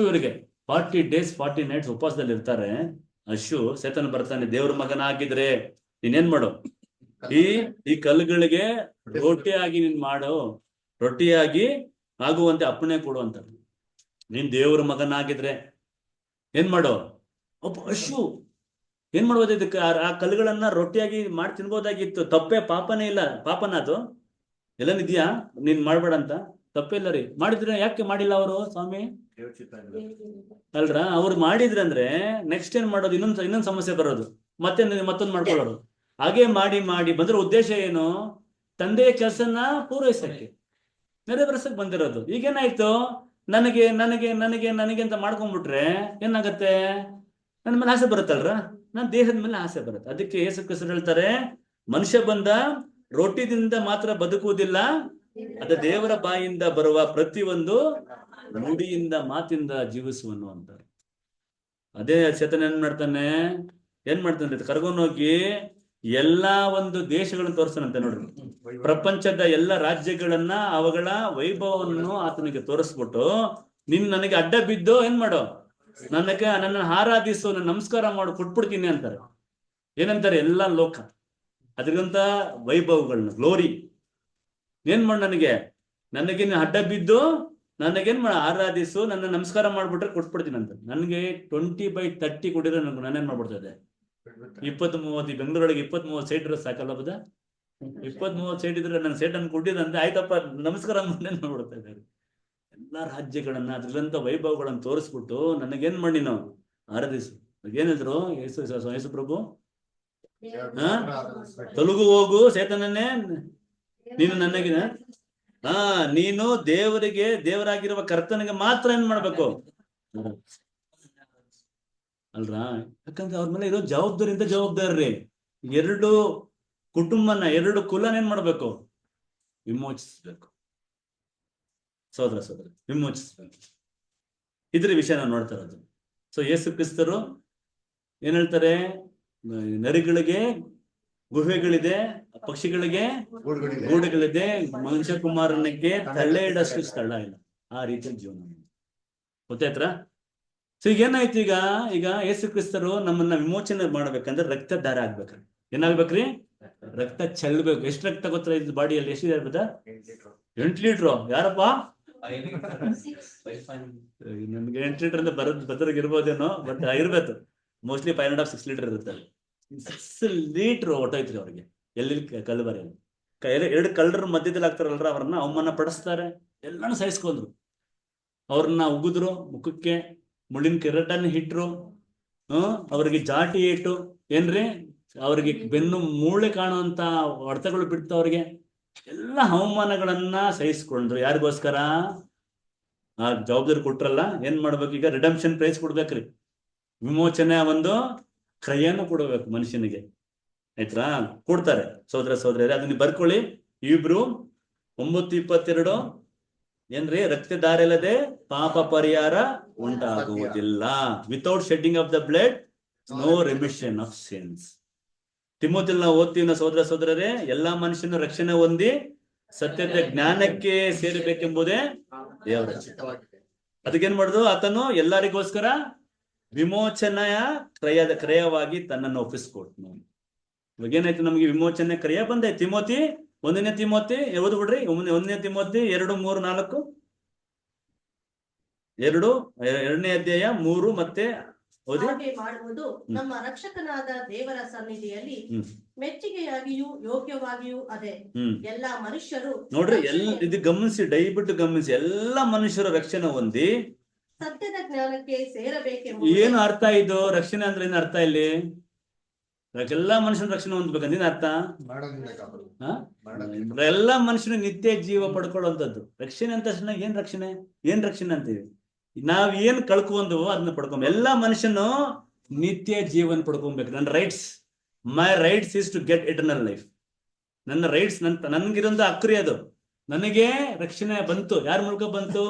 ಇವರಿಗೆ 40 days 40 nights ಉಪವಾಸದಲ್ಲಿ ಇರ್ತಾರೆ. ಸೇತನ ಬರ್ತಾನೆ, ದೇವ್ರ ಮಗನ ಆಗಿದ್ರೆ ನೀನೇನ್ ಮಾಡು, ಈ ಕಲ್ಲುಗಳಿಗೆ ರೊಟ್ಟಿಯಾಗಿ ನೀನ್ ಮಾಡು, ರೊಟ್ಟಿಯಾಗಿ ಆಗುವಂತೆ ಅಪ್ಪಣೆ ಕೊಡು ಅಂತ. ನೀನ್ ದೇವ್ರ ಮಗನಾಗಿದ್ರೆ ಏನ್ ಮಾಡೋ? ಏನ್ ಮಾಡ್ಬೋದು? ಇದಕ್ಕೆ ಆ ಕಲ್ಲುಗಳನ್ನ ರೊಟ್ಟಿಯಾಗಿ ಮಾಡಿ ತಿನ್ಬೋದಾಗಿತ್ತು. ತಪ್ಪೇ, ಪಾಪನೇ ಇಲ್ಲ. ಪಾಪನ ಅದು ಎಲ್ಲನಿದ್ಯಾ? ನೀನ್ ಮಾಡ್ಬೇಡ ಅಂತ ತಪ್ಪೇ ಇಲ್ಲ ರೀ. ಮಾಡಿದ್ರೆ ಯಾಕೆ ಮಾಡಿಲ್ಲ ಅವರು? ಸ್ವಾಮಿ ಅಲ್ರ, ಅವ್ರು ಮಾಡಿದ್ರೆ ಅಂದ್ರೆ ನೆಕ್ಸ್ಟ್ ಏನ್ ಮಾಡೋದು? ಇನ್ನೊಂದ್ ಸಮಸ್ಯೆ ಬರೋದು, ಮತ್ತೊಂದು ಮಾಡ್ಕೊಳ್ಳೋದು. ಹಾಗೆ ಮಾಡಿ ಬಂದ್ರೆ ಉದ್ದೇಶ ಏನು? ತಂದೆಯ ಕೆಲಸನ ಪೂರೈಸಕ್ಕೆ, ನೆರವೇರಿಸಕ್ ಬಂದಿರೋದು. ಈಗೇನಾಯ್ತು? ನನಗೆ ಅಂತ ಮಾಡ್ಕೊಂಡ್ಬಿಟ್ರೆ ಏನಾಗತ್ತೆ? ನನ್ನ ಮೇಲೆ ಆಸೆ ಬರುತ್ತಲ್ರ, ನನ್ನ ದೇಹದ ಮೇಲೆ ಆಸೆ ಬರುತ್ತೆ. ಅದಕ್ಕೆ ಯೇಸು ಕ್ರಿಸ್ತರು ಹೇಳ್ತಾರೆ, ಮನುಷ್ಯ ಬಂದ ರೊಟ್ಟಿದಿಂದ ಮಾತ್ರ ಬದುಕುವುದಿಲ್ಲ, ಅದ ದೇವರ ಬಾಯಿಂದ ಬರುವ ಪ್ರತಿಯೊಂದು ನುಡಿಯಿಂದ, ಮಾತಿಂದ ಜೀವಿಸುವನು ಅಂತಾರೆ. ಅದೇ ಚೇತನ ಏನ್ ಮಾಡ್ತಾನೆ? ಕರ್ಕೊಂಡೋಗಿ ಎಲ್ಲಾ ಒಂದು ದೇಶಗಳನ್ನು ತೋರಿಸ್ತಾನಂತೆ ನೋಡ್ರಿ. ಪ್ರಪಂಚದ ಎಲ್ಲ ರಾಜ್ಯಗಳನ್ನ ಅವುಗಳ ವೈಭವವನ್ನು ಆತನಿಗೆ ತೋರಿಸ್ಬಿಟ್ಟು, ನೀನ್ ನನಗೆ ಅಡ್ಡ ಬಿದ್ದು ಏನ್ ಮಾಡೋ, ನನ್ನ ಆರಾಧಿಸು, ನನ್ನ ನಮಸ್ಕಾರ ಮಾಡು, ಕೊಟ್ಬಿಡ್ತೀನಿ ಅಂತಾರೆ. ಏನಂತಾರೆ? ಎಲ್ಲ ಲೋಕ ಅದರಂತ ವೈಭವಗಳನ್ನ, ಗ್ಲೋರಿ ಏನ್ ಮಾಡು, ನನಗೆ ನೀನು ಅಡ್ಡ ಬಿದ್ದು ನನಗೇನ್ ಮಾಡ, ಆರಾಧಿಸು, ನನ್ನ ನಮಸ್ಕಾರ ಮಾಡ್ಬಿಟ್ರೆ ಕೊಟ್ಬಿಡ್ತೀನಿ ಅಂತ. ನನಗೆ 20/30 ಕೊಟ್ಟಿದ್ರೆ ನಾನೇನ್ ಮಾಡ್ಬಿಡ್ತಾ ಇದ್ದೆ? 20-30 ಬೆಂಗಳೂರೊಳಗೆ 20-30 ಸೈಟ್ ಇರೋ ಸಾಕಲ್ಲ ಬದ? 20-30 ಸೈಟ್ ಇದ್ರೆ ನನ್ನ ಸೈಟ್ ಅನ್ನು ಕೊಟ್ಟಿದ್ದಂತೆ, ಆಯ್ತಪ್ಪ ನಮಸ್ಕಾರ ಮಾಡ್ಬಿಡ್ತಾ ಇದ್ದಾರೆ. ಎಲ್ಲಾ ರಾಜ್ಯಗಳನ್ನ ಅದ್ರಂತ ವೈಭವಗಳನ್ನ ತೋರಿಸ್ಬಿಟ್ಟು ನನಗೇನ್ ಮಾಡಿ ನಾವು ಆರಾಧಿಸು. ಏನ್ ಹೇಳಿದ್ರು ಯೇಸು ಪ್ರಭು? ತೊಲಗು ಹೋಗು ಸೇತನನ್ನೇ, ನೀನು ನನಗೆ ನೀನು ದೇವರಾಗಿರುವ ಕರ್ತನಿಗೆ ಮಾತ್ರ ಏನ್ ಮಾಡ್ಬೇಕು ಅಲ್ರಾ? ಯಾಕಂದ್ರೆ ಅವ್ರ ಮೇಲೆ ಇರೋ ಜವಾಬ್ದಾರಿ. 2 ಕುಟುಂಬನ, 2 ಕುಲನ ಏನ್ ಮಾಡ್ಬೇಕು? ವಿಮೋಚಿಸ್ಬೇಕು. ಸೋದರ ವಿಮೋಚಿಸ್ಬೇಕು. ಇದ್ರ ವಿಷಯ ನಾವು ನೋಡ್ತಾ ಇರೋದು. ಸೊ ಯೇಸು ಕ್ರಿಸ್ತರು ಏನ್ ಹೇಳ್ತಾರೆ? ನರಿಗಳಿಗೆ ಗುಹೆಗಳಿದೆ, ಪಕ್ಷಿಗಳಿಗೆ ಗೂಡುಗಳಿದೆ, ಮನುಷ್ಯ ಕುಮಾರನಿಗೆ ತಲೆ ಇಡಷ್ಟು ಸ್ಥಳ ಇಲ್ಲ. ಆ ರೀತಿಯ ಜೀವನ ಗೊತ್ತಾಯ್ತರ? ಸೊ ಈಗ ಏನಾಯ್ತು? ಈಗ ಯೇಸು ಕ್ರಿಸ್ತರು ನಮ್ಮನ್ನ ವಿಮೋಚನೆ ಮಾಡ್ಬೇಕಂದ್ರೆ ರಕ್ತದಾರ ಆಗ್ಬೇಕ್ರಿ. ಏನಾಗ್ಬೇಕ್ರಿ? ರಕ್ತ ಚೆಲ್ಬೇಕು. ಎಷ್ಟು ರಕ್ತ ಗೊತ್ತಾ ಇದು ಬಾಡಿಯಲ್ಲಿ? ಎಷ್ಟಿದೆ ಇರ್ಬೋದಾ? 8 ಲೀಟ್ರು. ಯಾರಪ್ಪ? ನನ್ಗೆ 8 ಲೀಟರ್ ಅಂತ ಬದ್ರಿಗೆ ಇರ್ಬೋದೇನೋ, ಬಟ್ ಇರ್ಬೇಕು. ಮೋಸ್ಟ್ಲಿ 5.5-6 ಲೀಟರ್ ಇರುತ್ತೆ. 6 ಲೀಟರ್ ಹೊಟ್ಟೋಯ್ತ್ರಿ ಅವ್ರಿಗೆ. ಎಲ್ಲಿ ಕಲ್ಬರಿಯಲ್ಲಿ 2 ಕಳ್ಳರ ಮಧ್ಯದಲ್ಲಿ ಆಗ್ತಾರಲ್ರ, ಅವ್ರನ್ನ ಅವಮಾನ ಪಡಿಸ್ತಾರೆ, ಎಲ್ಲಾನು ಸಹಿಸ್ಕೊಂಡ್ರು. ಅವ್ರನ್ನ ಉಗಿದ್ರು, ಮುಖಕ್ಕೆ ಮುಳ್ಳಿನ ಕಿರೀಟನ್ನ ಇಟ್ರು, ಅವ್ರಿಗೆ ಜಾಟಿ ಇಟ್ಟು ಏನ್ರಿ, ಅವ್ರಿಗೆ ಬೆನ್ನು ಮೂಳೆ ಕಾಣುವಂತ ಹೊಡೆತಗಳು ಬಿಡ್ತು. ಅವ್ರಿಗೆ ಎಲ್ಲ ಅವಮಾನಗಳನ್ನ ಸಹಿಸ್ಕೊಂಡ್ರು. ಯಾರಿಗೋಸ್ಕರ? ಆ ಜವಾಬ್ದಾರಿ ಕೊಟ್ರಲ್ಲ, ಏನ್ ಮಾಡ್ಬೇಕು? ಈಗ ರಿಡಂಪ್ಷನ್ ಪ್ರೈಸ್ ಕೊಡ್ಬೇಕ್ರಿ. ವಿಮೋಚನೆ ಒಂದು ಕ್ರಯನ ಕೊಡಬೇಕು ಮನುಷ್ಯನಿಗೆ. ಆಯ್ತಾ? ಕೊಡ್ತಾರೆ ಸೋದರ ಅದನ್ನ ಬರ್ಕೊಳ್ಳಿ. ಇಬ್ರು 9:22 ಏನ್ರಿ? ರಕ್ತದಾರ ಇಲ್ಲದೆ ಪಾಪ ಪರಿಹಾರ ಉಂಟಾಗುವುದಿಲ್ಲ. Without shedding of the blood no remission of sins. ತಿಮೋತಿಯಲ್ಲಿ ನಾವು ಓದ್ತೀವಿ ಸೋದರರೇ, ಎಲ್ಲಾ ಮನುಷ್ಯನು ರಕ್ಷಣೆ ಹೊಂದಿ ಸತ್ಯದ ಜ್ಞಾನಕ್ಕೆ ಸೇರಬೇಕೆಂಬುದೇ ದೇವರ ಚಿತ್ತವಾಗಿದೆ. ಅದಕ್ಕೇನ್ ಮಾಡುದು? ಆತನು ಎಲ್ಲರಿಗೋಸ್ಕರ ವಿಮೋಚನೆಯ ಕ್ರಯವಾಗಿ ತನ್ನನ್ನು ಒಪ್ಪಿಸ್ಕೊಟ್ನು. ಇವಾಗ ಏನಾಯ್ತು? ನಮ್ಗೆ ವಿಮೋಚನೆ ಕ್ರಿಯೆ ಬಂದೈತೆ. 1ನೇ ತಿಮೋತಿ ಓದ್ ಬಿಡ್ರಿ. 1ನೇ ತಿಮೋತಿ 2-3-4 2ನೇ ಅಧ್ಯಾಯ 3 ಮತ್ತೆ ಹಾಗೆ ಮಾಡುವುದು ನಮ್ಮ ರಕ್ಷಕನಾದ ದೇವರ ಸನ್ನಿಧಿಯಲ್ಲಿ ಮೆಚ್ಚುಗೆಯಾಗಿಯೂ ಯೋಗ್ಯವಾಗಿಯೂ ಅದೇ. ಎಲ್ಲಾ ಮನುಷ್ಯರು ನೋಡ್ರಿ, ಇದು ಗಮನಿಸಿ, ದಯವಿಟ್ಟು ಗಮನಿಸಿ. ಎಲ್ಲಾ ಮನುಷ್ಯರು ರಕ್ಷಣೆ ಹೊಂದಿ ಸತ್ಯದ ಜ್ಞಾನಕ್ಕೆ ಸೇರಬೇಕೆಂಬ. ಏನು ಅರ್ಥ ಇದು? ರಕ್ಷಣೆ ಅಂದ್ರೆ ಏನು ಅರ್ಥ ಇಲ್ಲಿ? ಎಲ್ಲಾ ಮನುಷ್ಯನ ರಕ್ಷಣೆ ಹೊಂದ್ಬೇಕಂತ ಏನ್ ಅರ್ಥ? ಎಲ್ಲಾ ಮನುಷ್ಯನು ನಿತ್ಯ ಜೀವ ಪಡ್ಕೊಳ್ಳುವಂಥದ್ದು ರಕ್ಷಣೆ ಅಂತ. ಏನ್ ರಕ್ಷಣೆ ಅಂತೀವಿ? ನಾವ್ ಏನ್ ಕಳ್ಕೊಂಡ್ವೋ ಅದನ್ನ ಪಡ್ಕೊಂಬ. ಎಲ್ಲಾ ಮನುಷ್ಯನು ನಿತ್ಯ ಜೀವನ ಪಡ್ಕೊಬೇಕು. ನನ್ನ my rights is to get eternal life. ನನ್ನ ರೈಟ್ಸ್, ನನ್ಗಿರೋದು ಹಕ್ರಿ ಅದು. ನನಗೆ ರಕ್ಷಣೆ ಬಂತು. ಯಾರ ಮೂಲಕ ಬಂತು?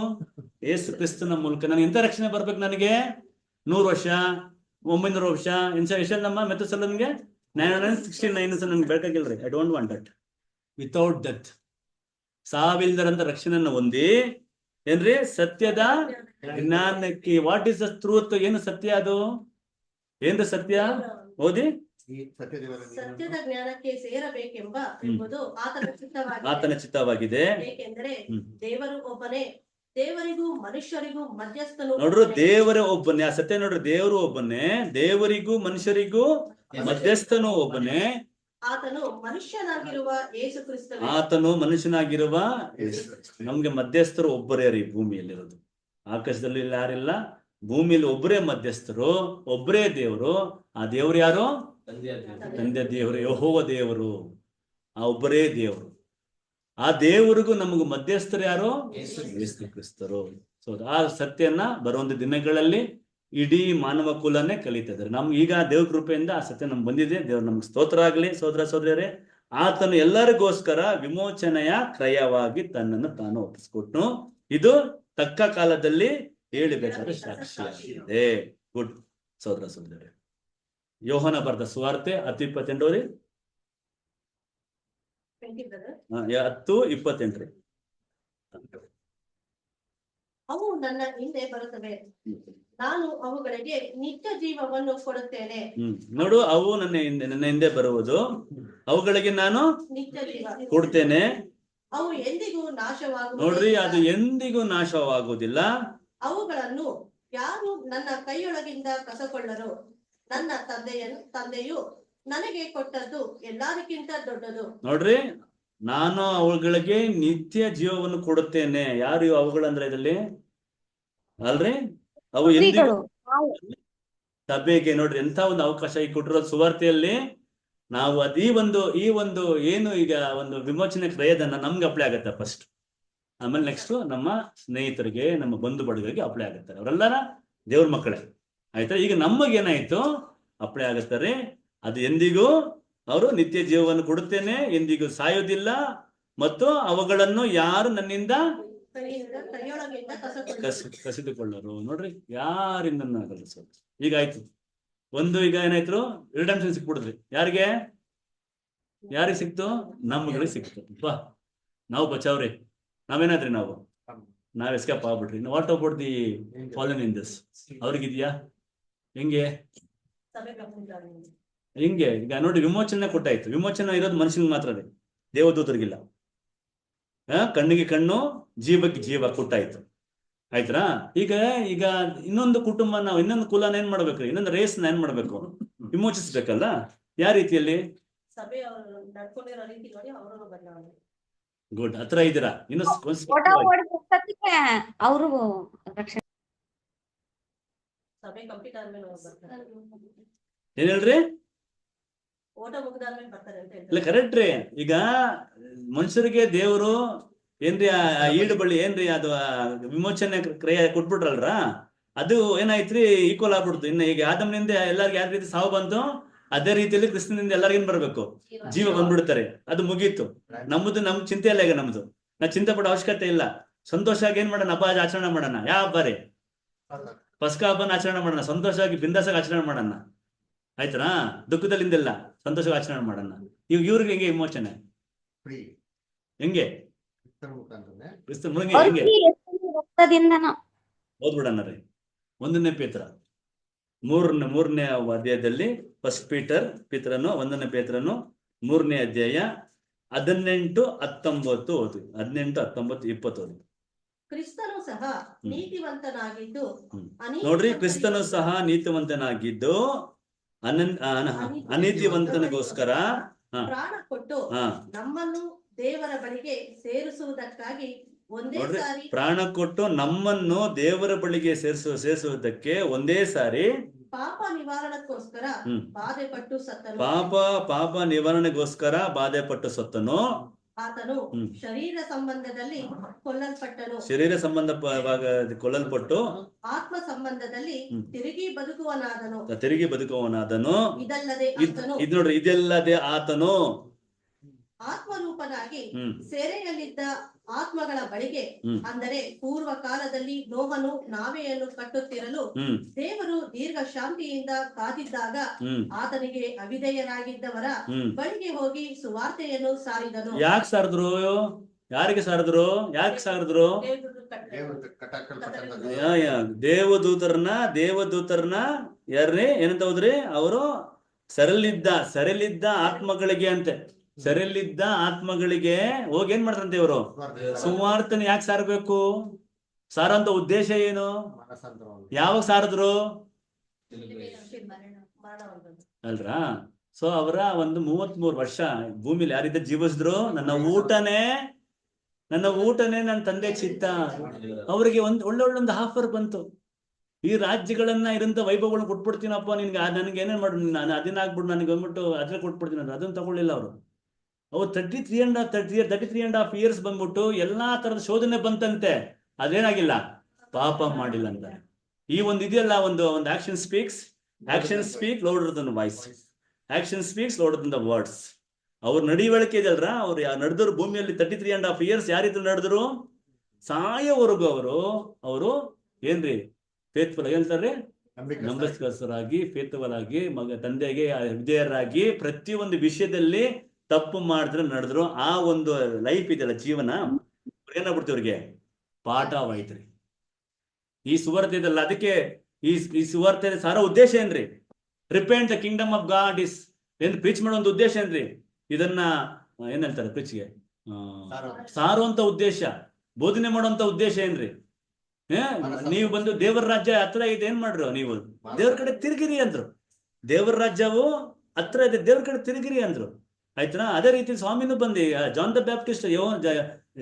ಯೇಸು ಕ್ರಿಸ್ತನ ಮೂಲಕ. ನನಗೆ ಎಂತ ರಕ್ಷಣೆ ಬರ್ಬೇಕು? ನನಗೆ 100 ವರ್ಷ, 900 ವರ್ಷ, ಎಷ್ಟೆಲ್ಲಮ್ಮ ಮೆಥಸಲನ್ಗೆ 969 ನನ್ಗೆ ಬೇಕಾಗಿಲ್ರಿ. I don't want that. Without death, ಸಾವಿಲ್ದರಂತ ರಕ್ಷಣೆಯನ್ನು ಹೊಂದಿ ಏನ್ರಿ? ಸತ್ಯದ ಜ್ಞಾನಕ್ಕೆ. What is the truth? ಏನು ಸತ್ಯ ಅದು? ಏನ್ರಿ ಸತ್ಯ? ಓದಿ. ಸತ್ಯದ ಜ್ಞಾನಕ್ಕೆ ಸೇರಬೇಕೆಂಬ ಎಂಬುದು ಆತನ ಚಿತ್ತವಾಗಿದೆ. ಏಕೆಂದರೆ ದೇವರು ಒಬ್ಬನೇ, ದೇವರಿಗೂ ಮನುಷ್ಯರಿಗೂ ಮಧ್ಯಸ್ಥನು. ನೋಡ್ರು, ದೇವರೇ ಒಬ್ಬನೇ. ಆ ಸತ್ಯ ನೋಡ್ರಿ, ದೇವರು ಒಬ್ಬನೇ, ದೇವರಿಗೂ ಮನುಷ್ಯರಿಗೂ ಮಧ್ಯಸ್ಥನು ಒಬ್ಬನೇ. ಆತನು ಮನುಷ್ಯನಾಗಿರುವ ಯೇಸು ಕ್ರಿಸ್ತನೇ. ಆತನು ಮನುಷ್ಯನಾಗಿರುವ ನಮ್ಗೆ ಮಧ್ಯಸ್ಥರು ಒಬ್ಬರೇ ರೀ ಭೂಮಿಯಲ್ಲಿರೋದು. ಆಕಾಶದಲ್ಲಿ ಯಾರಿಲ್ಲ, ಭೂಮಿಯಲ್ಲಿ ಒಬ್ಬರೇ ಮಧ್ಯಸ್ಥರು, ಒಬ್ಬರೇ ದೇವರು. ಆ ದೇವರು ಯಾರು? ತಂದೆ ದೇವರು, ಯೆಹೋವ ದೇವರು. ಆ ಒಬ್ಬರೇ ದೇವರು. ಆ ದೇವರಿಗೂ ನಮಗೂ ಮಧ್ಯಸ್ಥರು ಯಾರು? ಯೇಸು ಕ್ರಿಸ್ತರು. ಸೊ ಆ ಸತ್ಯನ ಬರುವಂತ ದಿನಗಳಲ್ಲಿ ಇಡೀ ಮಾನವ ಕುಲನೇ ಕಲಿತಿದ್ದಾರೆ. ನಮ್ಗೆ ಈಗ ದೇವ್ರ ಕೃಪೆಯಿಂದ ಆ ಸತ್ಯ ನಮ್ಗೆ ಬಂದಿದೆ. ದೇವ್ರು ನಮ್ಗೆ ಸ್ತೋತ್ರ ಆಗ್ಲಿ. ಸೋದರರೇ, ಆತನು ಎಲ್ಲರಿಗೋಸ್ಕರ ವಿಮೋಚನೆಯ ಕ್ರಯವಾಗಿ ತನ್ನನ್ನು ತಾನು ಒಪ್ಪಿಸ್ಕೊಟ್ನು. ಇದು ತಕ್ಕ ಕಾಲದಲ್ಲಿ ಹೇಳಬೇಕಾದ ಸಾಕ್ಷಿಯಾಗಿದೆ. ಗುಡ್ ಸೋದರರೇ. ಯೋಹನ ಬರೆದ ಸುವಾರ್ತೆ 10:28 10:28. ಅವು ನನ್ನ ಹಿಂದೆ ಬರುತ್ತವೆ, ನಾನು ಅವುಗಳಿಗೆ ನಿತ್ಯ ಜೀವವನ್ನು ಕೊಡುತ್ತೇನೆ. ನೋಡು, ಅವು ನನ್ನ ಹಿಂದೆ ಬರುವುದು, ಅವುಗಳಿಗೆ ನಾನು ನಿತ್ಯ ಜೀವ ಕೊಡ್ತೇನೆ. ಅವು ಎಂದಿಗೂ ನಾಶವಾಗುವುದಿಲ್ಲ. ನೋಡ್ರಿ, ಅದು ಎಂದಿಗೂ ನಾಶವಾಗುವುದಿಲ್ಲ. ಅವುಗಳನ್ನು ಯಾರು ನನ್ನ ಕೈಯೊಳಗಿಂದ ಕಸಕೊಳ್ಳರು. ನನ್ನ ತಂದೆಯು ನನಗೆ ಕೊಟ್ಟದ್ದು ಎಲ್ಲದಕ್ಕಿಂತ ದೊಡ್ಡದು. ನೋಡ್ರಿ, ನಾನು ಅವುಗಳಿಗೆ ನಿತ್ಯ ಜೀವವನ್ನು ಕೊಡುತ್ತೇನೆ. ಯಾರು ಅವುಗಳಂದ್ರೆ ಇದರಲ್ಲಿ ಅಲ್ರಿ, ಅವು ಎಂದಿಗೂ ಸಭೆಗೆ. ನೋಡ್ರಿ, ಎಂತ ಒಂದು ಅವಕಾಶ ಈ ಕೊಟ್ಟಿರೋದು ಸುವಾರ್ತೆಯಲ್ಲಿ. ನಾವು ಈ ಒಂದು ಏನು ಈಗ ಒಂದು ವಿಮೋಚನೆ ಕ್ರಯದನ್ನ ನಮ್ಗೆ ಅಪ್ಲೈ ಆಗತ್ತೆ ಫಸ್ಟ್, ಆಮೇಲೆ ನೆಕ್ಸ್ಟ್ ನಮ್ಮ ಸ್ನೇಹಿತರಿಗೆ, ನಮ್ಮ ಬಂಧು ಬಳಗರಿಗೆ ಅಪ್ಲೈ ಆಗುತ್ತಾರೆ. ಅವರೆಲ್ಲರ ದೇವ್ರ ಮಕ್ಕಳೇ, ಆಯ್ತಾ. ಈಗ ನಮಗೇನಾಯ್ತು ಅಪ್ಲೈ ಆಗುತ್ತಾರೆ. ಅದು ಎಂದಿಗೂ ಅವರು ನಿತ್ಯ ಜೀವವನ್ನು ಕೊಡುತ್ತೇನೆ, ಎಂದಿಗೂ ಸಾಯೋದಿಲ್ಲ, ಮತ್ತು ಅವುಗಳನ್ನು ಯಾರು ನನ್ನಿಂದ ಕೈಯೊಳಗಿಂದ ಕಸಿದುಕೊಳ್ಳರು. ನೋಡ್ರಿ, ಯಾರಿಂದ ಕಲಿಸೋದು. ಈಗ ಆಯ್ತು ಈಗ ಏನಾಯ್ತು, ರಿಡಂಪ್ಷನ್ ಸಿಕ್ಬಿಡುದ್ರಿ. ಯಾರಿಗೆ ಸಿಕ್ತು? ನಮ್ಗಳಿಗೆ ಸಿಕ್ತು. ಬಾ, ನಾವು ಬಚಾವ್ರಿ, ನಾವೇನಾದ್ರಿ, ನಾವ್ ಎಸ್ಕೇಪ್ ಆಗ್ಬಿಟ್ರಿ. What about the fallen in this? ಅವ್ರಿಗಿದ್ಯಾ? ಹೆಂಗೆ ಈಗ ನೋಡಿ, ವಿಮೋಚನೆ ಕೊಟ್ಟಾಯ್ತು. ವಿಮೋಚನೆ ಇರೋದು ಮನುಷ್ಯನಿಗೆ ಮಾತ್ರ, ರೀ, ದೇವದೂತರಿಗಿಲ್ಲ. ಕಣ್ಣಿಗೆ ಕಣ್ಣು, ಜೀವಕ್ಕೆ ಜೀವ ಕೊಟ್ಟಾಯ್ತು, ಆಯ್ತಾ. ಈಗ ಇನ್ನೊಂದು ಕುಟುಂಬ, ನಾವು ಇನ್ನೊಂದು ಕುಲನ ಏನ್ ಮಾಡ್ಬೇಕ್ರಿ, ಇನ್ನೊಂದು ರೇಸ್ನ ಏನ್ ಮಾಡ್ಬೇಕು? ವಿಮೋಚಿಸ್ಬೇಕಲ್ಲ. ಯಾವ ರೀತಿಯಲ್ಲಿ? ಗುಡ್, ಹತ್ರ ಇದ್ದೀರಾ. ಇನ್ನು ಅವರು ಏನ್ ಹೇಳ್ರಿ? ಇಲ್ಲ, ಕರೆಕ್ಟ್ ರೀ. ಈಗ ಮನುಷ್ಯರಿಗೆ ದೇವರು ಏನ್ರಿ ಈಡು ಬಳ್ಳಿ ಏನ್ರಿ ಅದು ವಿಮೋಚನೆ ಕ್ರಿಯೆ ಕೊಟ್ಬಿಟ್ರಲ್ರ, ಅದು ಏನಾಯ್ತ್ರಿ, ಈಕ್ವಲ್ ಆಗ್ಬಿಡ್ತು. ಇನ್ನು ಈಗ ಆದಮ್ನಿಂದ ಎಲ್ಲಾರ್ಗು ಯಾವ ರೀತಿ ಸಾವು ಬಂತು, ಅದೇ ರೀತಿಯಲ್ಲಿ ಕ್ರಿಸ್ತನಿಂದ ಎಲ್ಲರಿಗೇನ್ ಬರ್ಬೇಕು? ಜೀವ ಬಂದ್ಬಿಡ್ತಾರೆ. ಅದು ಮುಗೀತು. ನಮ್ ಚಿಂತೆ ಇಲ್ಲ. ಈಗ ನಮ್ದು ನಾವು ಚಿಂತೆ ಪಡೋ ಅವಶ್ಯಕತೆ ಇಲ್ಲ. ಸಂತೋಷವಾಗಿ ಏನ್ ಮಾಡೋಣ? ಹಬ್ಬ ಆಚರಣೆ ಮಾಡೋಣ. ಯಾವ ಹಬ್ಬ ರೀ? ಪಸ್ಕ ಹಬ್ಬನ ಆಚರಣೆ ಮಾಡೋಣ. ಸಂತೋಷವಾಗಿ ಬಿಂದಾಸಾಗಿ ಆಚರಣೆ ಮಾಡೋಣ, ಆಯ್ತಾ. ದುಃಖದಲ್ಲಿಂದೆಲ್ಲ ಸಂತೋಷವಾಗಿ ಆಚರಣೆ ಮಾಡೋಣ. ಇವ್ರಿಗೆ ಹೆಂಗೆ ವಿಮೋಚನೆ? ಹೆಂಗೆ? ಕ್ರಿಸ್ತನ ಮುಳುಗಿ ಹೆಂಗೆ? ಓದ್ಬಿಡೋಣ ರೀ. 1 ಪೇತ್ರ 3ನೇ ಅಧ್ಯಾಯದಲ್ಲಿ, ಫಸ್ಟ್ ಪೀತರನು 1 ಪೇತ್ರನು 3ನೇ ಅಧ್ಯಾಯ 18, 19 ಓದಿ. 18, 19, 20 ಓದಿ. ಕ್ರಿಸ್ತನು ಸಹ ನೀತಿವಂತನಾಗಿದ್ದು, ನೋಡ್ರಿ, ಕ್ರಿಸ್ತನು ಸಹ ನೀತಿವಂತನಾಗಿದ್ದು ಅನೀತಿವಂತನಿಗೋಸ್ಕರ ಪ್ರಾಣ ಕೊಟ್ಟು ನಮ್ಮನ್ನು ದೇವರ ಬಳಿಗೆ ಸೇರಿಸುವುದಕ್ಕಾಗಿ ಒಂದೇ ಸಾರಿ, ಪ್ರಾಣ ಕೊಟ್ಟು ನಮ್ಮನ್ನು ದೇವರ ಬಳಿಗೆ ಸೇರಿಸುವುದಕ್ಕೆ ಒಂದೇ ಸಾರಿ ಪಾಪ ನಿವಾರಣಕ್ಕೋಸ್ಕರ ಬಾಧೆಪಟ್ಟು ಸತ್ತನು. ಪಾಪ ನಿವಾರಣೆಗೋಸ್ಕರ ಬಾಧೆಪಟ್ಟು ಸತ್ತನು. ಆತನು ಶರೀರ ಸಂಬಂಧದಲ್ಲಿ ಕೊಲ್ಲಲ್ಪಟ್ಟನು. ಶರೀರ ಕೊಲ್ಲಲ್ಪಟ್ಟು ಆತ್ಮ ಸಂಬಂಧದಲ್ಲಿ ತಿರುಗಿ ಬದುಕುವವನಾದನು. ಇದಲ್ಲದೆ ನೋಡ್ರಿ, ಇದೆಲ್ಲದೆ ಆತನು ಆತ್ಮರೂಪನಾಗಿ ಸೆರೆಯಲ್ಲಿದ್ದ ಆತ್ಮಗಳ ಬಳಿಗೆ, ಅಂದರೆ ಪೂರ್ವ ಕಾಲದಲ್ಲಿ ನೋಹನು ನಾವೆಯನ್ನು ಕಟ್ಟುತ್ತಿರಲು ದೇವರು ದೀರ್ಘ ಶಾಂತಿಯಿಂದ ಕಾದಿದ್ದಾಗ ಆತನಿಗೆ ಅವಿಧೇಯರಾಗಿದ್ದವರ ಬಳಿಗೆ ಹೋಗಿ ಸುವಾರ್ತೆಯನ್ನು ಸಾರಿದನು. ಯಾಕೆ ಸಾರಿದ್ರು? ಯಾರಿಗೆ ಸಾರಿದ್ರು? ದೇವದೂತರನ್ನ ಯಾರ್ರಿ ಏನಂತ ಹೋದ್ರಿ? ಅವರು ಸೆರೆಲಿದ್ದ ಆತ್ಮಗಳಿಗೆ ಅಂತೆ. ಸೆರೆಲಿದ್ದ ಆತ್ಮಗಳಿಗೆ ಹೋಗಿ ಏನ್ ಮಾಡ್ತಾರಂತೆ ಇವರು? ಸುವಾರ್ತನೆ ಯಾಕೆ ಸಾರಬೇಕು? ಸಾರಂತ ಉದ್ದೇಶ ಏನು? ಯಾವಾಗ ಸಾರಿದ್ರು ಅಲ್ರಾ? ಸೊ ಅವರ ಒಂದು 33 ವರ್ಷ ಭೂಮಿಲಿ ಯಾರಿದ್ದ ಜೀವಿಸಿದ್ರು? ನನ್ನ ಊಟನೇ ನನ್ನ ತಂದೆ ಚಿತ್ತ. ಅವರಿಗೆ ಒಳ್ಳೊಂದು ಆಫರ್ ಬಂತು. ಈ ರಾಜ್ಯಗಳನ್ನ ಇರಂತ ವೈಭವಗಳನ್ನ ಕೊಟ್ಬಿಡ್ತೀನಪ್ಪ ನಿನ್ಗೆ, ನನಗೆ ಏನೇನ್ ಮಾಡು, ನಾನು ಅದನ್ನ ಆಗ್ಬಿಟ್ಟು ನನಗೆ ಬಂದ್ಬಿಟ್ಟು ಅದ್ರ ಕೊಟ್ಬಿಡ್ತೀನಿ ಅಂದ್ರೆ ಅದನ್ನ ತಗೊಳ್ಳಿಲ್ಲ ಅವರು. 33.5 ಇಯರ್ಸ್ ಬಂದ್ಬಿಟ್ಟು ಎಲ್ಲಾ ತರದ ಶೋಧನೆ ಬಂತಂತೆ. ಅದೇನಾಗಿಲ್ಲ, ಪಾಪ ಮಾಡಿಲ್ಲ ಅಂತ. ಈ ಒಂದು ಇದೆಯಲ್ಲ, ಒಂದು action speak louder than voice. Action speaks louder than the words. ಅವ್ರ ನಡವಳಿಕೆ ಇದೆಯಲ್ರ, ಅವ್ರು ನಡೆದ್ರು ಭೂಮಿಯಲ್ಲಿ 33.5 ಇಯರ್ಸ್ ಯಾರಿದ್ರು ನಡೆದ್ರು ಸಾಯೋವರೆಗೂ ಅವರು ಏನ್ರಿ ಫೇತ್ಫುಲ್ ಹೇಳ್ತಾರೆ, ನಂಬಿಕಸ್ಥರಾಗಿ ಫೇತ್ಫುಲ್ ಆಗಿ ತಂದೆಗೆ ವಿಧೇಯರಾಗಿ ಪ್ರತಿಯೊಂದು ವಿಷಯದಲ್ಲಿ ತಪ್ಪು ಮಾಡಿದ್ರೆ ನಡೆದ್ರು ಆ ಒಂದು ಲೈಫ್ ಇದೆಯಲ್ಲ ಜೀವನ ಏನಾಗ್ಬಿಡ್ತೀವಿ ಅವ್ರಿಗೆ ಪಾಠವಾಯ್ತ್ರಿ. ಈ ಸುವಾರ್ತೆ ಇದಲ್ಲ, ಅದಕ್ಕೆ ಈ ಸುವಾರ್ತೆ ಸಾರ ಉದ್ದೇಶ ಏನ್ರಿ? Repent the Kingdom of god is ಏನ್ ಪ್ರೀಚ್ ಮಾಡೋ ಒಂದು ಉದ್ದೇಶ ಏನ್ರಿ? ಇದನ್ನ ಏನ್ ಹೇಳ್ತಾರೆ ಪ್ರೀಚ್ಗೆ? ಸಾರುವಂತ ಉದ್ದೇಶ, ಬೋಧನೆ ಮಾಡುವಂತ ಉದ್ದೇಶ ಏನ್ರಿ? ನೀವು ಬಂದು ದೇವರ ರಾಜ್ಯ ಹತ್ರ ಇದೆ, ಏನ್ ಮಾಡ್ರು ನೀವು? ದೇವ್ರ ಕಡೆ ತಿರುಗಿರಿ ಅಂದ್ರು. ದೇವರ ರಾಜ್ಯವು ಹತ್ರ ಇದೆ, ದೇವ್ರ ಕಡೆ ತಿರುಗಿರಿ ಅಂದ್ರು. ಆಯ್ತಾ? ಅದೇ ರೀತಿ ಸ್ವಾಮಿನೂ ಬಂದು ಜಾನ್ ದ ಬ್ಯಾಪ್ಟಿಸ್ಟ್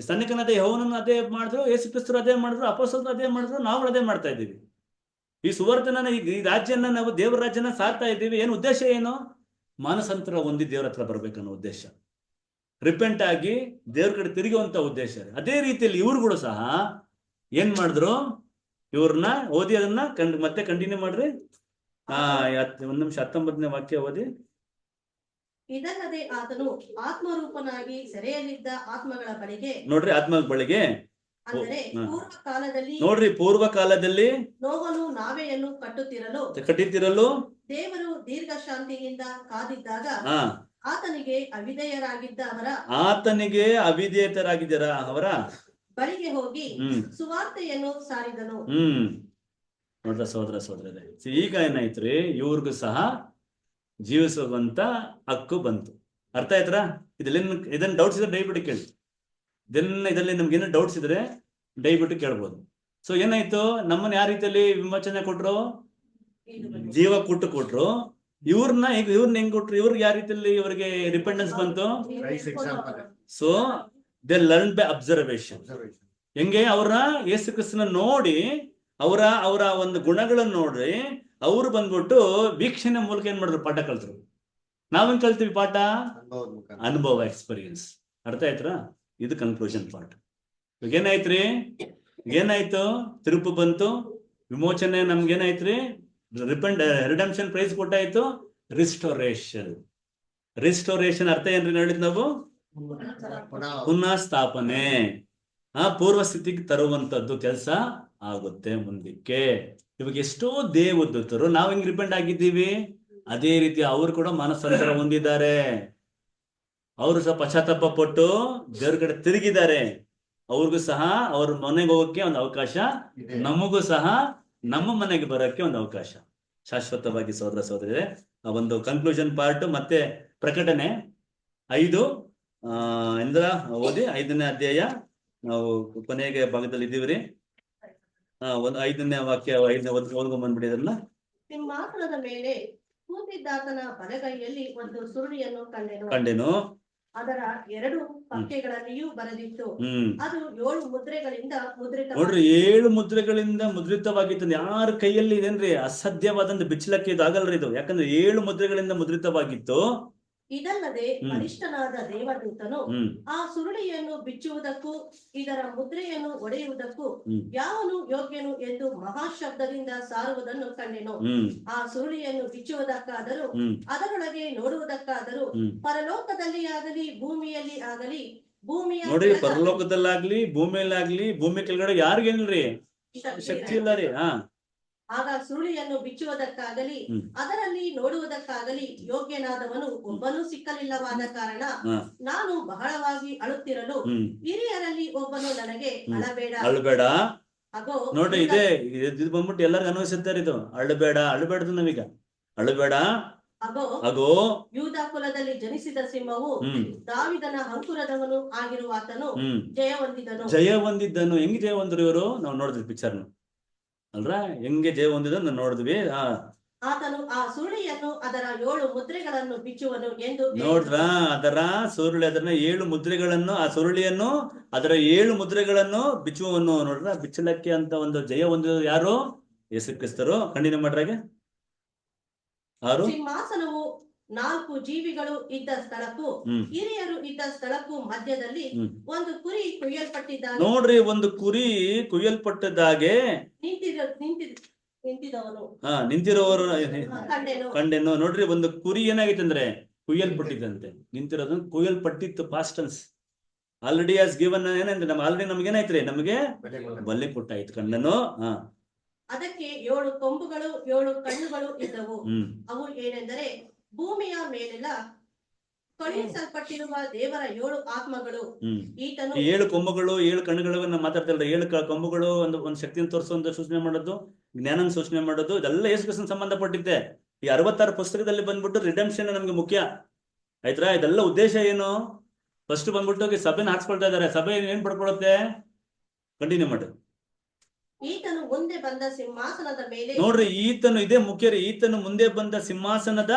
ಸನ್ನಿಕನಾದ ಯೆಹೋವನನ್ನು ಅದೇ ಮಾಡಿದ್ರು, ಯೇಸು ಕ್ರಿಸ್ತರು ಅದೇ ಮಾಡಿದ್ರು, ಅಪೊಸ್ತಲರು ಅದೇ ಮಾಡಿದ್ರು, ನಾವು ಅದೇ ಮಾಡ್ತಾ ಇದ್ದೀವಿ. ಈ ಸುವಾರ್ತೆನ ಈ ರಾಜ್ಯನ ನಾವು ದೇವರ ರಾಜ್ಯನ ಸಾರ್ತಾ ಇದ್ದೀವಿ. ಏನು ಉದ್ದೇಶ? ಏನು? ಮಾನಸಾಂತರ ಹೊಂದಿ ದೇವ್ರ ಹತ್ರ ಬರ್ಬೇಕನ್ನೋ ಉದ್ದೇಶ, ರಿಪೆಂಟ್ ಆಗಿ ದೇವ್ರ ಕಡೆ ತಿರುಗುವಂತ ಉದ್ದೇಶ. ಅದೇ ರೀತಿಯಲ್ಲಿ ಇವ್ರುಗಳು ಸಹ ಏನ್ ಮಾಡಿದ್ರು? ಇವ್ರನ್ನ ಓದಿ ಅದನ್ನ ಮತ್ತೆ ಕಂಟಿನ್ಯೂ ಮಾಡ್ರಿ. 1 ನಿಮಿಷ 19ನೇ ವಾಕ್ಯ ಓದಿ. ಇದಲ್ಲದೆ ಆತನು ಆತ್ಮರೂಪನಾಗಿ ಸೆರೆಯಲ್ಲಿದ್ದ ಆತ್ಮಗಳ ಬಳಿಗೆ, ನೋಡ್ರಿ, ಆತ್ಮಗಳ ಬಳಿಗೆ ಅಂದರೆ ಪೂರ್ವ ಕಾಲದಲ್ಲಿ, ನೋಡ್ರಿ, ಪೂರ್ವ ಕಾಲದಲ್ಲಿ ನೋಹನು ನಾವೆಯನ್ನು ಕಟ್ಟಿತಿರಲು ದೇವರು ದೀರ್ಘ ಶಾಂತಿಯಿಂದ ಕಾದಿದ್ದಾಗ ಆತನಿಗೆ ಅವಿಧೇಯತರಾಗಿದ್ದಾರ ಅವರ ಬಳಿಗೆ ಹೋಗಿ ಸುವಾರ್ತೆಯನ್ನು ಸಾರಿದನು. ನೋಡ್ರ ಸೋದರರೇ, ಈಗ ಏನಾಯ್ತ್ರಿ? ಇವ್ರಿಗೂ ಸಹ ಜೀವಿಸುವಂತ ಹಕ್ಕು ಬಂತು. ಅರ್ಥ ಆಯ್ತಾ? ಇದನ್ನ ಡೌಟ್ಸ್ ಇದ್ರೆ ದಯವಿಟ್ಟು ಕೇಳಿ. ಇದರಲ್ಲಿ ನಮ್ಗೇನು ಡೌಟ್ಸ್ ಇದ್ರೆ ದಯವಿಟ್ಟು ಕೇಳ್ಬೋದು. ಸೊ ಏನಾಯ್ತು? ನಮ್ಮನ್ನ ಯಾವ ರೀತಿಯಲ್ಲಿ ವಿಮೋಚನೆ ಕೊಟ್ರು? ಜೀವ ಕೊಟ್ರು. ಇವ್ರನ್ನ ಹೆಂಗ್ ಕೊಟ್ರು? ಇವ್ರಿಗೆ ಯಾವ ರೀತಿಯಲ್ಲಿ ಇವರಿಗೆ ರಿಪೆಂಡೆನ್ಸ್ ಬಂತು? So they learn by observation. ಹೆಂಗೆ? ಅವ್ರನ್ನ ಯೇಸು ಕ್ರಿಸ್ತನ ನೋಡಿ, ಅವರ ಒಂದು ಗುಣಗಳನ್ನ ನೋಡಿ ಅವ್ರು ಬಂದ್ಬಿಟ್ಟು ವೀಕ್ಷಣೆ ಮೂಲಕ ಏನ್ ಮಾಡಿದ್ರು? ಪಾಠ ಕಲ್ತರು. ನಾವೇನ್ ಕಲ್ತೀವಿ ಪಾಠ? ಅನುಭವ, ಎಕ್ಸ್ಪೀರಿಯನ್ಸ್. ಅರ್ಥ ಆಯ್ತಾ? ಇದು ಕನ್ಕ್ಲೂಷನ್ ಪಾರ್ಟ್. ಈಗ ಏನಾಯ್ತು? ತಿರುಪು ಬಂತು, ವಿಮೋಚನೆ ನಮ್ಗೇನಾಯ್ತ್ರಿ? ರಿಡೆಂಪ್ಷನ್ ಪ್ರೈಸ್ ಕೊಟ್ಟಾಯ್ತು. ರಿಸ್ಟೋರೇಷನ್ ಅರ್ಥ ಏನ್ರಿ ಹೇಳಿದ್ ನಾವು? ಪುನಃ ಸ್ಥಾಪನೆ, ಪೂರ್ವ ಸ್ಥಿತಿಗೆ ತರುವಂತದ್ದು ಕೆಲಸ ಆಗುತ್ತೆ ಮುಂದಕ್ಕೆ. ಇವಾಗ ಎಷ್ಟೋ ದೇವದೂತರು ನಾವ್ ಹೆಂಗ್ ರಿಪೆಂಟ್ ಆಗಿದ್ದೀವಿ, ಅದೇ ರೀತಿ ಅವ್ರು ಕೂಡ ಮಾನಸಾಂತರ ಹೊಂದಿದ್ದಾರೆ. ಅವರು ಸಹ ಪಶ್ಚಾತ್ತಾಪ ಪಟ್ಟು ದೇವ್ರ ಕಡೆ ತಿರುಗಿದ್ದಾರೆ. ಅವ್ರಿಗೂ ಸಹ ಅವ್ರ ಮನೆಗೆ ಹೋಗಕ್ಕೆ ಒಂದು ಅವಕಾಶ, ನಮಗೂ ಸಹ ನಮ್ಮ ಮನೆಗೆ ಬರೋಕ್ಕೆ ಒಂದು ಅವಕಾಶ ಶಾಶ್ವತವಾಗಿ. ಸೋದರ ಸೋದರಿಯರೇ, ಒಂದು ಕನ್ಕ್ಲೂಷನ್ ಪಾರ್ಟ್ ಮತ್ತೆ ಪ್ರಕಟಣೆ 5 ಓದಿ 5ನೇ ಅಧ್ಯಾಯ. ನಾವು ಕೊನೆಗೆ ಭಾಗದಲ್ಲಿ ಇದ್ದೀವ್ರಿ. ಒಂದು 5ನೇ ವಾಕ್ಯ 5ನೇ ಓದ್ಕೊಂಡ್ ಬಂದ್ಬಿಟ್ಟಿದ್ರಲ್ಲ. ಸಿಂಹಾಸನದ ಮೇಲೆ ಕೂತಿದ್ದಾತನ ಬಲಗೈಯಲ್ಲಿ ಒಂದು ಸುರುಳಿಯನ್ನು ಕಂಡೆನು. ಅದರ 2 ಪಕ್ಕೆಗಳಲ್ಲಿಯೂ ಬರೆದಿತ್ತು. ಅದು 7 ಮುದ್ರೆಗಳಿಂದ ಮುದ್ರಿತ. ನೋಡ್ರಿ, 7 ಮುದ್ರೆಗಳಿಂದ ಮುದ್ರಿತವಾಗಿತ್ತು. ಯಾರ ಕೈಯಲ್ಲಿ ಇದೇನ್ರಿ? ಅಸಾಧ್ಯವಾದಂತ ಬಿಚ್ಚಲಕ್ಕೆ ಇದು ಆಗಲ್ರಿ ಇದು. ಯಾಕಂದ್ರೆ 7 ಮುದ್ರೆಗಳಿಂದ ಮುದ್ರಿತವಾಗಿತ್ತು. ಇದಲ್ಲದೆ ಬಲಿಷ್ಠನಾದ ದೇವದೂತನು ಆ ಸುರುಳಿಯನ್ನು ಬಿಚ್ಚುವುದಕ್ಕೂ ಇದರ ಮುದ್ರೆಯನ್ನು ಒಡೆಯುವುದಕ್ಕೂ ಯಾವನು ಯೋಗ್ಯನು ಎಂದು ಮಹಾಶಬ್ದದಿಂದ ಸಾರುವುದನ್ನು ಕಂಡೆನು. ಆ ಸುರುಳಿಯನ್ನು ಬಿಚ್ಚುವುದಕ್ಕಾದರೂ ಅದರೊಳಗೆ ನೋಡುವುದಕ್ಕಾದರೂ ಪರಲೋಕದಲ್ಲಿ ಆಗಲಿ ಭೂಮಿಯಲ್ಲಿ ಆಗಲಿ ನೋಡಿ, ಪರಲೋಕದಲ್ಲಾಗ್ಲಿ ಭೂಮಿಯಲ್ಲಾಗ್ಲಿ, ಭೂಮಿ ಕೆಳಗಡೆ ಯಾರಿಗೇನ್ರಿ ಶಕ್ತಿ ಇಲ್ಲ ರೀ. ಆಗ ಸುರುಳಿಯನ್ನು ಬಿಚ್ಚುವುದಕ್ಕಾಗಲಿ ಅದರಲ್ಲಿ ನೋಡುವುದಕ್ಕಾಗಲಿ ಯೋಗ್ಯನಾದವನು ಒಬ್ಬನೂ ಸಿಕ್ಕಲಿಲ್ಲವಾದ ಕಾರಣ ನಾನು ಬಹಳವಾಗಿ ಅಳುತ್ತಿರಲು ಹಿರಿಯರಲ್ಲಿ ಒಬ್ಬನು ನನಗೆ ಅಳಬೇಡ. ನೋಡ್ರಿ, ಇದು ಬಂದ್ಬಿಟ್ಟು ಎಲ್ಲರಿಗೂ ಅನ್ವಯಿಸುತ್ತಾರೆ. ಇದು ಅಳಬೇಡದು ನಮೀಗ ಅಳಬೇಡ. ಅಗೋ ಯೂದ ಕುಲದಲ್ಲಿ ಜನಿಸಿದ ಸಿಂಹವು ದಾವಿದನ ಅಂಕುರದವನು ಆಗಿರುವ ಆತನು ಜಯ ಹೊಂದಿದ್ದನು. ಹೆಂಗ್ ಜಯ ಹೊಂದ್ರು ಇವರು? ನಾವು ನೋಡಿದ್ವಿ ಪಿಕ್ಚರ್ನ ಅಲ್ರ, ಹೆಂಗೆ ಜಯ ಹೊಂದಿದ ನೋಡಿದ್ವಿ. ಆತನು ಆ ಸುರುಳಿಯನ್ನು ಅದರ 7 ಮುದ್ರೆಗಳನ್ನು ಬಿಚ್ಚುವನು ಎಂದು ನೋಡ್ರ, ಅದರ ಸುರುಳಿ, ಅದನ್ನ 7 ಮುದ್ರೆಗಳನ್ನು, ಆ ಸುರುಳಿಯನ್ನು ಅದರ 7 ಮುದ್ರೆಗಳನ್ನು ಬಿಚ್ಚುವನು. ನೋಡ್ರ, ಬಿಚ್ಚಲಕ್ಕೆ ಅಂತ ಒಂದು ಜಯ ಹೊಂದಿದ ಯಾರು? ಯೇಸು ಕ್ರಿಸ್ತರು. ಕಂಟಿನ್ಯೂ ಮಾಡ್ರಾಗೆ. ಸಿಂಹಾಸನವು 4 ಜೀವಿಗಳು ಇದ್ದ ಸ್ಥಳಕ್ಕೂ ಹಿರಿಯರು ಇದ್ದ ಸ್ಥಳಕ್ಕೂ ಮಧ್ಯದಲ್ಲಿ ಒಂದು ಕುರಿ ಕುಯ್ಯಲ್ಪಟ್ಟಿದ್ದಾನೆ. ನೋಡ್ರಿ, ಒಂದು ಕುರಿ ಕುಯ್ಯಲ್ಪಟ್ಟದಾಗೆ ನಿಂತಿರೋರು ಕಂಡೆನು. ನೋಡ್ರಿ, ಒಂದು ಕುರಿ ಏನಾಗಿತ್ತು ಅಂದ್ರೆ ಕುಯ್ಯಲ್ಪಟ್ಟಿದ್ದಂತೆ. ನಿಂತಿರೋದು ಕುಯ್ಯಲ್ಪಟ್ಟಿತ್ತು, past tense. Already as given. ಏನಂದ್ರೆ ಆಲ್ರೆಡಿ ನಮ್ಗೆ ಏನಾಯ್ತ್ರಿ? ನಮಗೆ ಬಲಿ ಕೊಟ್ಟಾಯ್ತು. ಕಂಡನು. ಅದಕ್ಕೆ 7 ಕೊಂಬುಗಳು 7 ಕಣ್ಣುಗಳು ಇದ್ದವು. ಅವು ಏನೆಂದರೆ ಭೂಮಿಯ ಮೇಲೆಲ್ಲ ಕಳುಹಿಸಲ್ಪಟ್ಟಿರುವ ದೇವರ 7 ಆತ್ಮಗಳು ಈತನು ಈ 7 ಕೊಂಬುಗಳು 7 ಕಣ್ಣುಗಳನ್ನ ಮಾತಾಡ್ತಿಲ್ಲ. 7 ಕೊಂಬುಗಳು ಒಂದು ಶಕ್ತಿಯನ್ನು ತೋರಿಸುವಂತ ಸೂಚನೆ ಮಾಡೋದು, ಜ್ಞಾನನ ಸೂಚನೆ ಮಾಡೋದು, ಇದೆಲ್ಲ ಯೇಸು ಕ್ರಿಸ್ತನ ಸಂಬಂಧಪಟ್ಟಿದ್ದೆ. ಈ 66 ಪುಸ್ತಕದಲ್ಲಿ ಬಂದ್ಬಿಟ್ಟು ರಿಡೆಂಪ್ಷನ್ ನಮ್ಗೆ ಮುಖ್ಯ ಆಯ್ತಾ. ಇದೆಲ್ಲ ಉದ್ದೇಶ ಏನು? ಫಸ್ಟ್ ಬಂದ್ಬಿಟ್ಟು ಸಭೆನ ಹಾಕ್ಸ್ಕೊಳ್ತಾ ಇದಾರೆ. ಸಭೆ ಏನ್ ಪಡ್ಕೊಳುತ್ತೆ? ಕಂಟಿನ್ಯೂ ಮಾಡಿ. ಈತನು ಮುಂದೆ ಬಂದ ಸಿಂಹಾಸನದ ಮೇಲೆ ನೋಡ್ರಿ, ಈತನು ಇದೇ ಮುಖ್ಯ ರೀ. ಈತನು ಮುಂದೆ ಬಂದ ಸಿಂಹಾಸನದ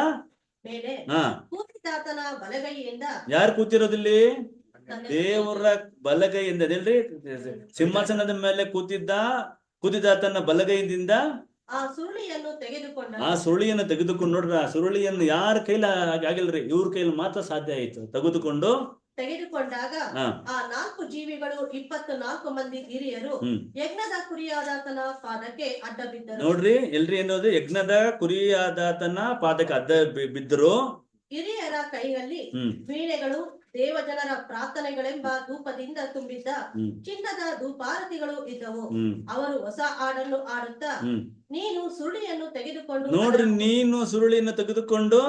ಮೇಲೆ ಹಾ ಕೂತಿದಾತನ ಬಲಗೈಯಿಂದ ಯಾರು ಕೂತಿರೋದಿಲ್ಲಿ? ದೇವರ ಬಲಗೈಯಿಂದ. ಅದೇನ್ರಿ, ಸಿಂಹಾಸನದ ಮೇಲೆ ಕೂತಿದಾತನ ಬಲಗೈಯಿಂದ ಆ ಸುರುಳಿಯನ್ನು ತೆಗೆದುಕೊಂಡು ನೋಡ್ರಿ, ಆ ಸುರುಳಿಯನ್ನು ಯಾರ ಕೈಲಿ ಆಗಿಲ್ರಿ, ಇವ್ರ ಕೈಲಿ ಮಾತ್ರ ಸಾಧ್ಯ ಆಯ್ತು. ತೆಗೆದುಕೊಂಡಾಗ ಆ 4 ಜೀವಿಗಳು 24 ಮಂದಿ ಹಿರಿಯರು ಯಜ್ಞದ ಕುರಿಯಾದಾತನ ಪಾದಕ್ಕೆ ಅಡ್ಡ ಬಿದ್ದರು. ನೋಡ್ರಿ, ಎಲ್ರಿ ಏನೋದು? ಯಜ್ಞದ ಕುರಿಯಾದಾತನ ಪಾದಕ್ಕೆ ಅಡ್ಡ ಬಿದ್ದರು. ಹಿರಿಯರ ಕೈಯಲ್ಲಿ ವೀಣೆಗಳು, ದೇವಜನರ ಪ್ರಾರ್ಥನೆಗಳೆಂಬ ಧೂಪದಿಂದ ತುಂಬಿದ್ದ ಚಿನ್ನದ ಧೂಪಾರತಿಗಳು ಇದ್ದವು. ಅವರು ಹೊಸ ಹಾಡನ್ನು ಹಾಡುತ್ತಾ, ನೀನು ಸುರುಳಿಯನ್ನು ತೆಗೆದುಕೊಂಡು ನೋಡ್ರಿ, ನೀನು ಸುರುಳಿಯನ್ನು ತೆಗೆದುಕೊಂಡು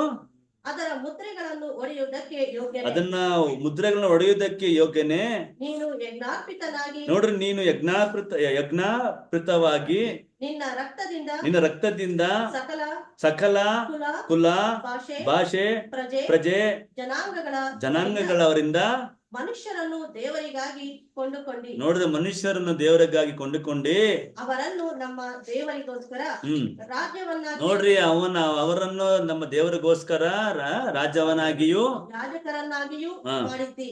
ಅದರ ಮುದ್ರೆಗಳನ್ನು ಒಡೆಯುವುದಕ್ಕೆ ಯೋಗ್ಯನೇ. ಅದನ್ನ ಮುದ್ರೆಗಳನ್ನ ಒಡೆಯುವುದಕ್ಕೆ ಯೋಗ್ಯನೇ. ನೀನು ಯಜ್ಞಾರ್ಪಿತನಾಗಿ ನೋಡ್ರಿ, ನೀನು ಯಜ್ಞಾರ್ಪಿತವಾಗಿ ನಿನ್ನ ರಕ್ತದಿಂದ ಸಕಲ ಕುಲ ಭಾಷೆ ಪ್ರಜೆ ಜನಾಂಗಗಳವರಿಂದ ಮನುಷ್ಯರನ್ನು ದೇವರಿಗಾಗಿ ಕೊಂಡುಕೊಂಡಿ. ನೋಡಿದ್ರೆ, ಮನುಷ್ಯರನ್ನು ದೇವರಿಗಾಗಿ ಕೊಂಡುಕೊಂಡಿ ಅವರನ್ನು ನಮ್ಮ ದೇವರಿಗೋಸ್ಕರ ರಾಜ್ಯವನ್ನಾಗಿ ನೋಡ್ರಿ, ಅವರನ್ನು ನಮ್ಮ ದೇವರಿಗೋಸ್ಕರ ರಾಜ್ಯವನ್ನಾಗಿಯೂ ಯಾಜಕರನ್ನಾಗಿಯೂ ಮಾಡಿದ್ದಿ.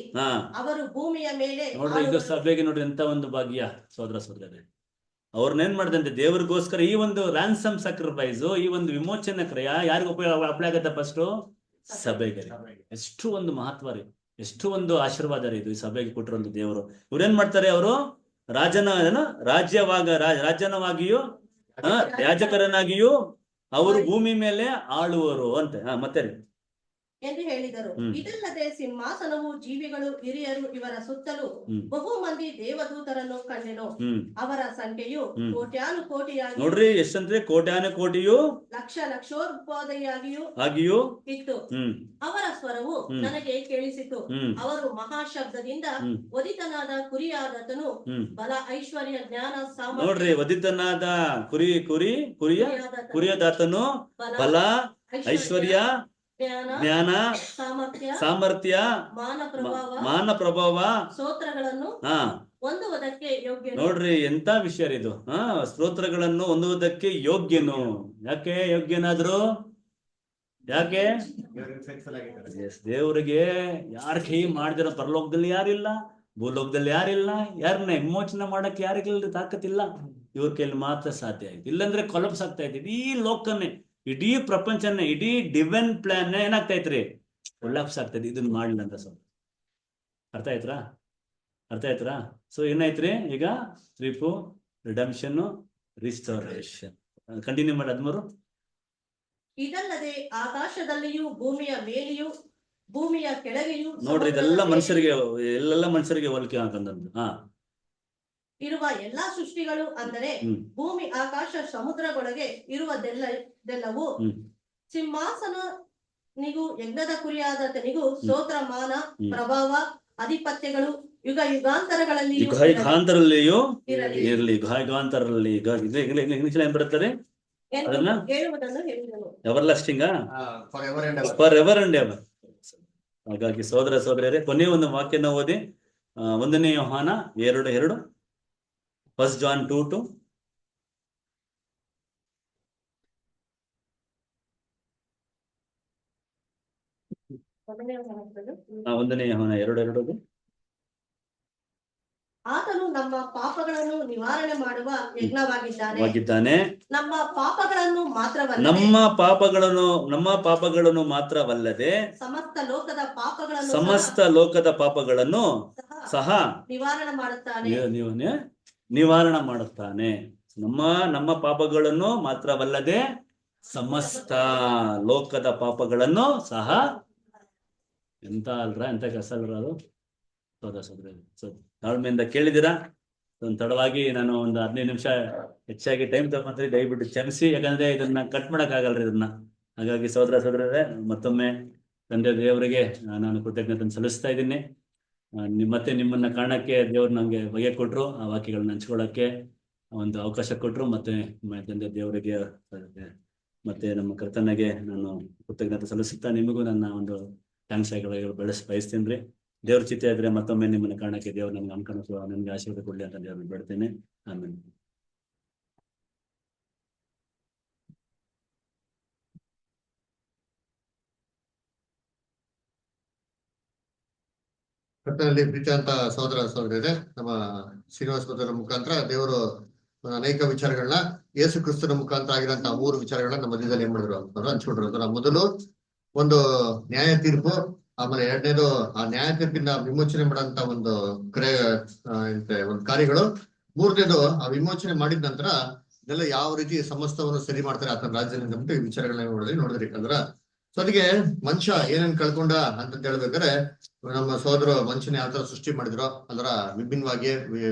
ಅವರು ಭೂಮಿಯ ಮೇಲೆ ನೋಡ್ರಿ, ಇದು ಸಭೆಗೆ ನೋಡ್ರಿ ಎಂತ ಒಂದು ಭಾಗ್ಯ ಸೋದರ ಸೋದರರೇ. ಅವ್ರನ್ನೇನ್ ಮಾಡಿದಂತೆ ದೇವರಿಗೋಸ್ಕರ ಈ ಒಂದು ರ್ಯಾನ್ಸಮ್ ಸ್ಯಾಕ್ರಿಫೈಸ್, ಈ ಒಂದು ವಿಮೋಚನೆ ಕ್ರಿಯೆ ಯಾರಿಗೂ ಅಪ್ಲೈ ಆಗತ್ತೆ? ಫಸ್ಟ್ ಸಭೆಗೆ. ಎಷ್ಟು ಒಂದು ಮಹತ್ವ ರೀ, ಎಷ್ಟು ಒಂದು ಆಶೀರ್ವಾದ ರೀ ಇದು ಈ ಸಭೆಗೆ ಕೊಟ್ಟಿರೋದು ದೇವರು. ಇವ್ರೇನ್ ಮಾಡ್ತಾರೆ? ಅವರು ರಾಜ್ಯವಾಗಿಯೂ ಯಾಜಕರನ್ನಾಗಿಯೂ ಅವರು ಭೂಮಿ ಮೇಲೆ ಆಳುವರು ಅಂತೆ. ಮತ್ತೆ ರೀ ಎಂದು ಹೇಳಿದರು. ಇದಲ್ಲದೆ ಸಿಂಹಾಸನವು, ಜೀವಿಗಳು, ಹಿರಿಯರು ಇವರ ಸುತ್ತಲೂ ಬಹು ಮಂದಿ ದೇವದೂತರನ್ನು ಕಂಡೆನು. ಅವರ ಸಂಖ್ಯೆಯು ಕೋಟ್ಯಾನು ಕೋಟಿಯಾಗಿ, ನೋಡ್ರಿ ಎಷ್ಟಂದ್ರೆ ಕೋಟ್ಯಾನು ಕೋಟಿಯು ಲಕ್ಷೋಪಾದಿಯಾಗಿಯೂ ಇತ್ತು. ಅವರ ಸ್ವರವು ನನಗೆ ಕೇಳಿಸಿತು. ಅವರು ಮಹಾಶಬ್ದದಿಂದ ವಧಿತನಾದ ಕುರಿಯಾದಾತನು ಬಲ, ಐಶ್ವರ್ಯ, ಜ್ಞಾನ, ಸಾಮರ್ಥ್ಯ. ನೋಡ್ರಿ, ವಧಿತನಾದ ಕುರಿಯಾದಾತನು ಬಲ, ಐಶ್ವರ್ಯ, ಜ್ಞಾನ, ಸಾಮರ್ಥ್ಯ, ಮಾನ ಪ್ರಭಾವ, ಸ್ತೋತ್ರಗಳನ್ನು ಹೊಂದುವುದಕ್ಕೆ ಯೋಗ್ಯ. ನೋಡ್ರಿ ಎಂತ ವಿಷಯ ಇದು. ಸ್ತೋತ್ರಗಳನ್ನು ಹೊಂದುವುದಕ್ಕೆ ಯೋಗ್ಯನು. ಯಾಕೆ ಯೋಗ್ಯನಾದ್ರು? ಯಾಕೆ? ದೇವರಿಗೆ ಯಾರ ಕೈ ಮಾಡಿದಿರೋ ಪರಲೋಕದಲ್ಲಿ ಯಾರಿಲ್ಲ, ಭೂಲೋಕದಲ್ಲಿ ಯಾರಿಲ್ಲ. ಯಾರನ್ನ ವಿಮೋಚನೆ ಮಾಡಕ್ಕೆ ಯಾರಿಗಿಲ್ಲ ತಾಕತ್ತಿಲ್ಲ. ಇವ್ರ ಕೈಲಿ ಮಾತ್ರ ಸಾಧ್ಯ ಆಯ್ತು. ಇಲ್ಲಾಂದ್ರೆ ಕೊಲಪ್ಸ್ ಆಗ್ತಾ ಇತ್ತು ಇಡೀ ಲೋಕನೇ, ಇಡೀ ಪ್ರಪಂಚನೇ, ಇಡೀ ಡಿವೈನ್ ಪ್ಲಾನ್ ಏನಾಗ್ತಾ ಇತ್ರಿ? ಕೊಲ್ಯಾಪ್ಸ್ ಆಗ್ತಾ ಇದೆ ಇದನ್ನ ಮಾಡ್ಲಿಲ್ಲ ಅಂತ. ಸ್ವಲ್ಪ ಅರ್ಥ ಆಯ್ತಾ? ಸೊ ಏನಾಯ್ತ್ರಿ ಈಗ? Redemption, restoration. ಕಂಟಿನ್ಯೂ ಮಾಡಿ 13. ಇದಲ್ಲದೆ ಆಕಾಶದಲ್ಲಿಯೂ ಭೂಮಿಯ ಮೇಲೆಯೂ ಭೂಮಿಯ ಕೆಳಗೆಯೂ ನೋಡ್ರಿ, ಇದೆಲ್ಲ ಮನುಷ್ಯರಿಗೆ ಹೋಲಿಕೆ ಹಾಕಂದಂತ ಇರುವ ಎಲ್ಲಾ ಸೃಷ್ಟಿಗಳು, ಅಂದರೆ ಭೂಮಿ, ಆಕಾಶ, ಸಮುದ್ರದೊಳಗೆ ಇರುವುದೆಲ್ಲವೂ ಸಿಂಹಾಸನಿಗೂ ಯಜ್ಞದ ಕುರಿಯಾದಾತನಿಗೂ ಸ್ತೋತ್ರ, ಮಾನ, ಪ್ರಭಾವ, ಅಧಿಪತ್ಯಗಳು ಯುಗ ಯುಗಾಂತರಗಳಲ್ಲಿಯೂ ಇರಲಿ. ಯುಗಾಂತರದಲ್ಲಿ ಏನ್ ಬರುತ್ತದೆ? ಅದನ್ನ ಹೇಳುವುದನ್ನು ಹೇಳಿದನು. Everlasting, for ever and ever. ಹಾಗಾಗಿ ಸೋದರ ಸೋದರಿಯರೇ, ಕೊನೆಯ ಒಂದು ವಾಕ್ಯನ ಓದಿ. 1 ಯೋಹಾನ 2:2, 1 John 2:2. 1 ಯೋಹಾನ 2:2. ಆತನು ನಮ್ಮ ಪಾಪಗಳನ್ನು ನಿವಾರಣೆ ಮಾಡುವ ಯಜ್ಞವಾಗಿದ್ದಾನೆ. ನಮ್ಮ ಪಾಪಗಳನ್ನು ಮಾತ್ರವಲ್ಲದೆ ಸಮಸ್ತ ಲೋಕದ ಪಾಪಗಳನ್ನು ಸಹ ನಿವಾರಣೆ ಮಾಡುತ್ತಾನೆ. ನಮ್ಮ ಪಾಪಗಳನ್ನು ಮಾತ್ರವಲ್ಲದೆ ಸಮಸ್ತ ಲೋಕದ ಪಾಪಗಳನ್ನು ಸಹ. ಎಂತ ಕೆಲಸ ಅಲ್ರ ಅದು ಸೋದರ. ತಾಳ್ಮೆಯಿಂದ ಕೇಳಿದಿರಾ? ಒಂದು ತಡವಾಗಿ ನಾನು ಒಂದು 15 ನಿಮಿಷ ಹೆಚ್ಚಾಗಿ ಟೈಮ್ ತಗೊಂಡ್ರೆ ದಯವಿಟ್ಟು ಕ್ಷಮಿಸಿ. ಯಾಕಂದ್ರೆ ಇದನ್ನ ಕಟ್ ಮಾಡಕ್ ಆಗಲ್ರಿ ಇದನ್ನ. ಹಾಗಾಗಿ ಸೋದರ ಸೋದರರೇ, ಮತ್ತೊಮ್ಮೆ ತಂದೆ ದೇವರಿಗೆ ನಾನು ಕೃತಜ್ಞತೆ ಸಲ್ಲಿಸ್ತಾ ಇದ್ದೀನಿ. ಮತ್ತೆ ನಿಮ್ಮನ್ನ ಕಾರಣಕ್ಕೆ ದೇವ್ರು ನನಗೆ ಬಗೆ ಕೊಟ್ಟರು, ಆ ವಾಕ್ಯಗಳನ್ನ ಹಂಚ್ಕೊಳ್ಳೋಕ್ಕೆ ಒಂದು ಅವಕಾಶ ಕೊಟ್ಟರು. ಮತ್ತೆ ತಂದೆ ದೇವರಿಗೆ ಮತ್ತೆ ನಮ್ಮ ಕರ್ತನಿಗೆ ನಾನು ಕೃತಜ್ಞತೆ ಸಲ್ಲಿಸುತ್ತಾ ನಿಮಗೂ ನನ್ನ ಒಂದು ಥ್ಯಾಂಕ್ಸ್ ಬಯಸ್ತೀನಿ ರೀ. ದೇವ್ರ ಚಿತ್ತ ಇದ್ರೆ ಮತ್ತೊಮ್ಮೆ ನಿಮ್ಮನ್ನ ಕಾರಣಕ್ಕೆ ದೇವ್ರು ನನಗೆ ಅನ್ಕೊಂಡು ನನಗೆ ಆಶೀರ್ವಾದ ಕೊಡ್ಲಿ ಅಂತ ದೇವ್ರನ್ನ ಬೇಡ್ತೇನೆ. ಆಮೇಲೆ ಕರ್ತನಲ್ಲಿ ಪ್ರೀತಿಯಂತ ಸಹೋದರ ಸಹೋದರಿಯರೇ, ನಮ್ಮ ಶ್ರೀನಿವಾಸ ಬ್ರದರ್ ಮುಖಾಂತರ ದೇವರು ಅನೇಕ ವಿಚಾರಗಳನ್ನ ಯೇಸು ಕ್ರಿಸ್ತನ ಮುಖಾಂತರ ಆಗಿರೋಂತ 3 ವಿಚಾರಗಳನ್ನ ನಮ್ಮ ಮಧ್ಯದಲ್ಲಿ ಏನ್ ಮಾಡಿದ್ರು ಹಂಚ್ಕೊಂಡ್ರು. ಅದರ ಮೊದಲು ಒಂದು ನ್ಯಾಯ ತೀರ್ಪು, ಆಮೇಲೆ ಎರಡನೇದು ಆ ನ್ಯಾಯ ತೀರ್ಪಿನ ವಿಮೋಚನೆ ಮಾಡೋಂತ ಒಂದು ಒಂದು ಕಾರ್ಯಗಳು, ಮೂರನೇದು ಆ ವಿಮೋಚನೆ ಮಾಡಿದ ನಂತರ ಇದೆಲ್ಲ ಯಾವ ರೀತಿ ಸಮಸ್ತವನ್ನು ಸರಿ ಮಾಡ್ತಾರೆ ಆತನ ರಾಜ್ಯದಿಂದ ನಮ್ಗೆ ಈ ವಿಚಾರಗಳನ್ನ ನೋಡಿದ್ರಿ. ಅಂದ್ರ ಸೊ ಅದಕ್ಕೆ ಮನುಷ್ಯ ಏನೇನ್ ಕಳ್ಕೊಂಡ ಅಂತ ಹೇಳ್ಬೇಕಾದ್ರೆ, ನಮ್ಮ ಸಹೋದರ ಮನುಷ್ಯನ ಯಾವ ತರ ಸೃಷ್ಟಿ ಮಾಡಿದ್ರು ಅದರ ವಿಭಿನ್ನವಾಗಿ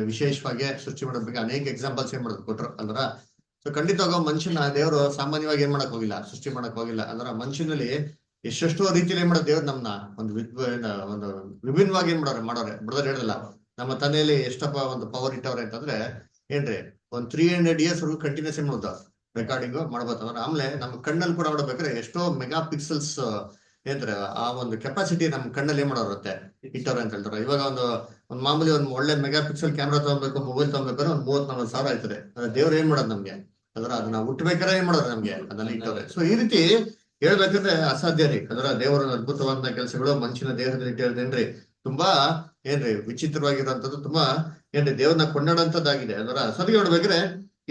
ವಿಶೇಷವಾಗಿ ಸೃಷ್ಟಿ ಮಾಡೋದ್ ಬಗ್ಗೆ ಅನೇಕ ಎಕ್ಸಾಂಪಲ್ಸ್ ಏನ್ ಮಾಡೋದು ಕೊಟ್ರು ಅಲ್ರ. ಸೊ ಖಂಡಿತವಾಗ ಮನುಷ್ಯನ ದೇವರು ಸಾಮಾನ್ಯವಾಗಿ ಏನ್ ಮಾಡಕ್ ಹೋಗಿಲ್ಲ, ಸೃಷ್ಟಿ ಮಾಡಕ್ ಹೋಗಿಲ್ಲ. ಅಂದ್ರ ಮನುಷ್ಯನಲ್ಲಿ ಎಷ್ಟೆಷ್ಟೋ ರೀತಿಯಲ್ಲಿ ಏನ್ ಮಾಡೋದು ದೇವ್ರು ನಮ್ನ ಒಂದು ವಿಭಿನ್ನವಾಗಿ ಏನ್ ಮಾಡೋರೆ ಬಿಡೋದ್ರೆ ಹೇಳಲ್ಲ. ನಮ್ಮ ತಲೆಯಲ್ಲಿ ಎಷ್ಟಪ್ಪ ಒಂದು ಪವರ್ ಇಟ್ಟವ್ರೆ ಅಂತಂದ್ರೆ ಏನ್ರಿ, ಒಂದ್ 300 years ವರ್ಗು ಕಂಟಿನ್ಯೂಸ್ ಏನ್ ಮಾಡೋದು ರೆಕಾರ್ಡಿಂಗ್ ಮಾಡ್ಬೋದ. ಆಮೇಲೆ ನಮ್ಮ ಕಣ್ಣಲ್ಲಿ ಕೂಡ ನೋಡ್ಬೇಕಾದ್ರೆ ಎಷ್ಟೋ ಮೆಗಾ ಪಿಕ್ಸೆಲ್ಸ್ ಏನ್ರ ಆ ಒಂದು ಕೆಪಾಸಿಟಿ ನಮ್ ಕಣ್ಣಲ್ಲಿ ಏನ್ ಮಾಡೋರುತ್ತೆ ಇಟ್ಟವ್ರೆ ಅಂತ ಹೇಳ್ತಾರೆ. ಇವಾಗ ಒಂದು ಮಾಮೂಲಿ ಒಂದ್ ಒಳ್ಳೆ ಮೆಗಾ ಪಿಕ್ಸೆಲ್ ಕ್ಯಾಮ್ರಾ ತಗೊಬೇಕು, ಮೊಬೈಲ್ ತಗೊಬೇಕಾದ್ರೆ ಒಂದ್ 30-40 ಆಯ್ತದೆ. ದೇವ್ರ ಏನ್ ಮಾಡೋದು ನಮ್ಗೆ ಅದನ್ನ ಹುಟ್ಟಬೇಕಾದ್ರೆ ಏನ್ ಮಾಡೋದು ನಮ್ಗೆ ಅದನ್ನ ಇಟ್ಟವ್ರೆ. ಸೊ ಈ ರೀತಿ ಹೇಳ್ಬೇಕಂದ್ರೆ ಅಸಾಧ್ಯ ರೀ. ಅದರ ದೇವರ ಅದ್ಭುತವಾದ ಕೆಲಸಗಳು ಮನುಷ್ಯನ ದೇಹದಲ್ಲಿ ಇಟ್ಟಿರೋದೇನ್ರಿ ತುಂಬಾ ಏನ್ರಿ ವಿಚಿತ್ರವಾಗಿರುವಂತದ್ದು, ತುಂಬಾ ಏನ್ರಿ ದೇವ್ರನ್ನ ಕೊಂಡಾಡಂತದ್ದಾಗಿದೆ. ಅದರ ಸರಿ ನೋಡ್ಬೇಕ್ರೆ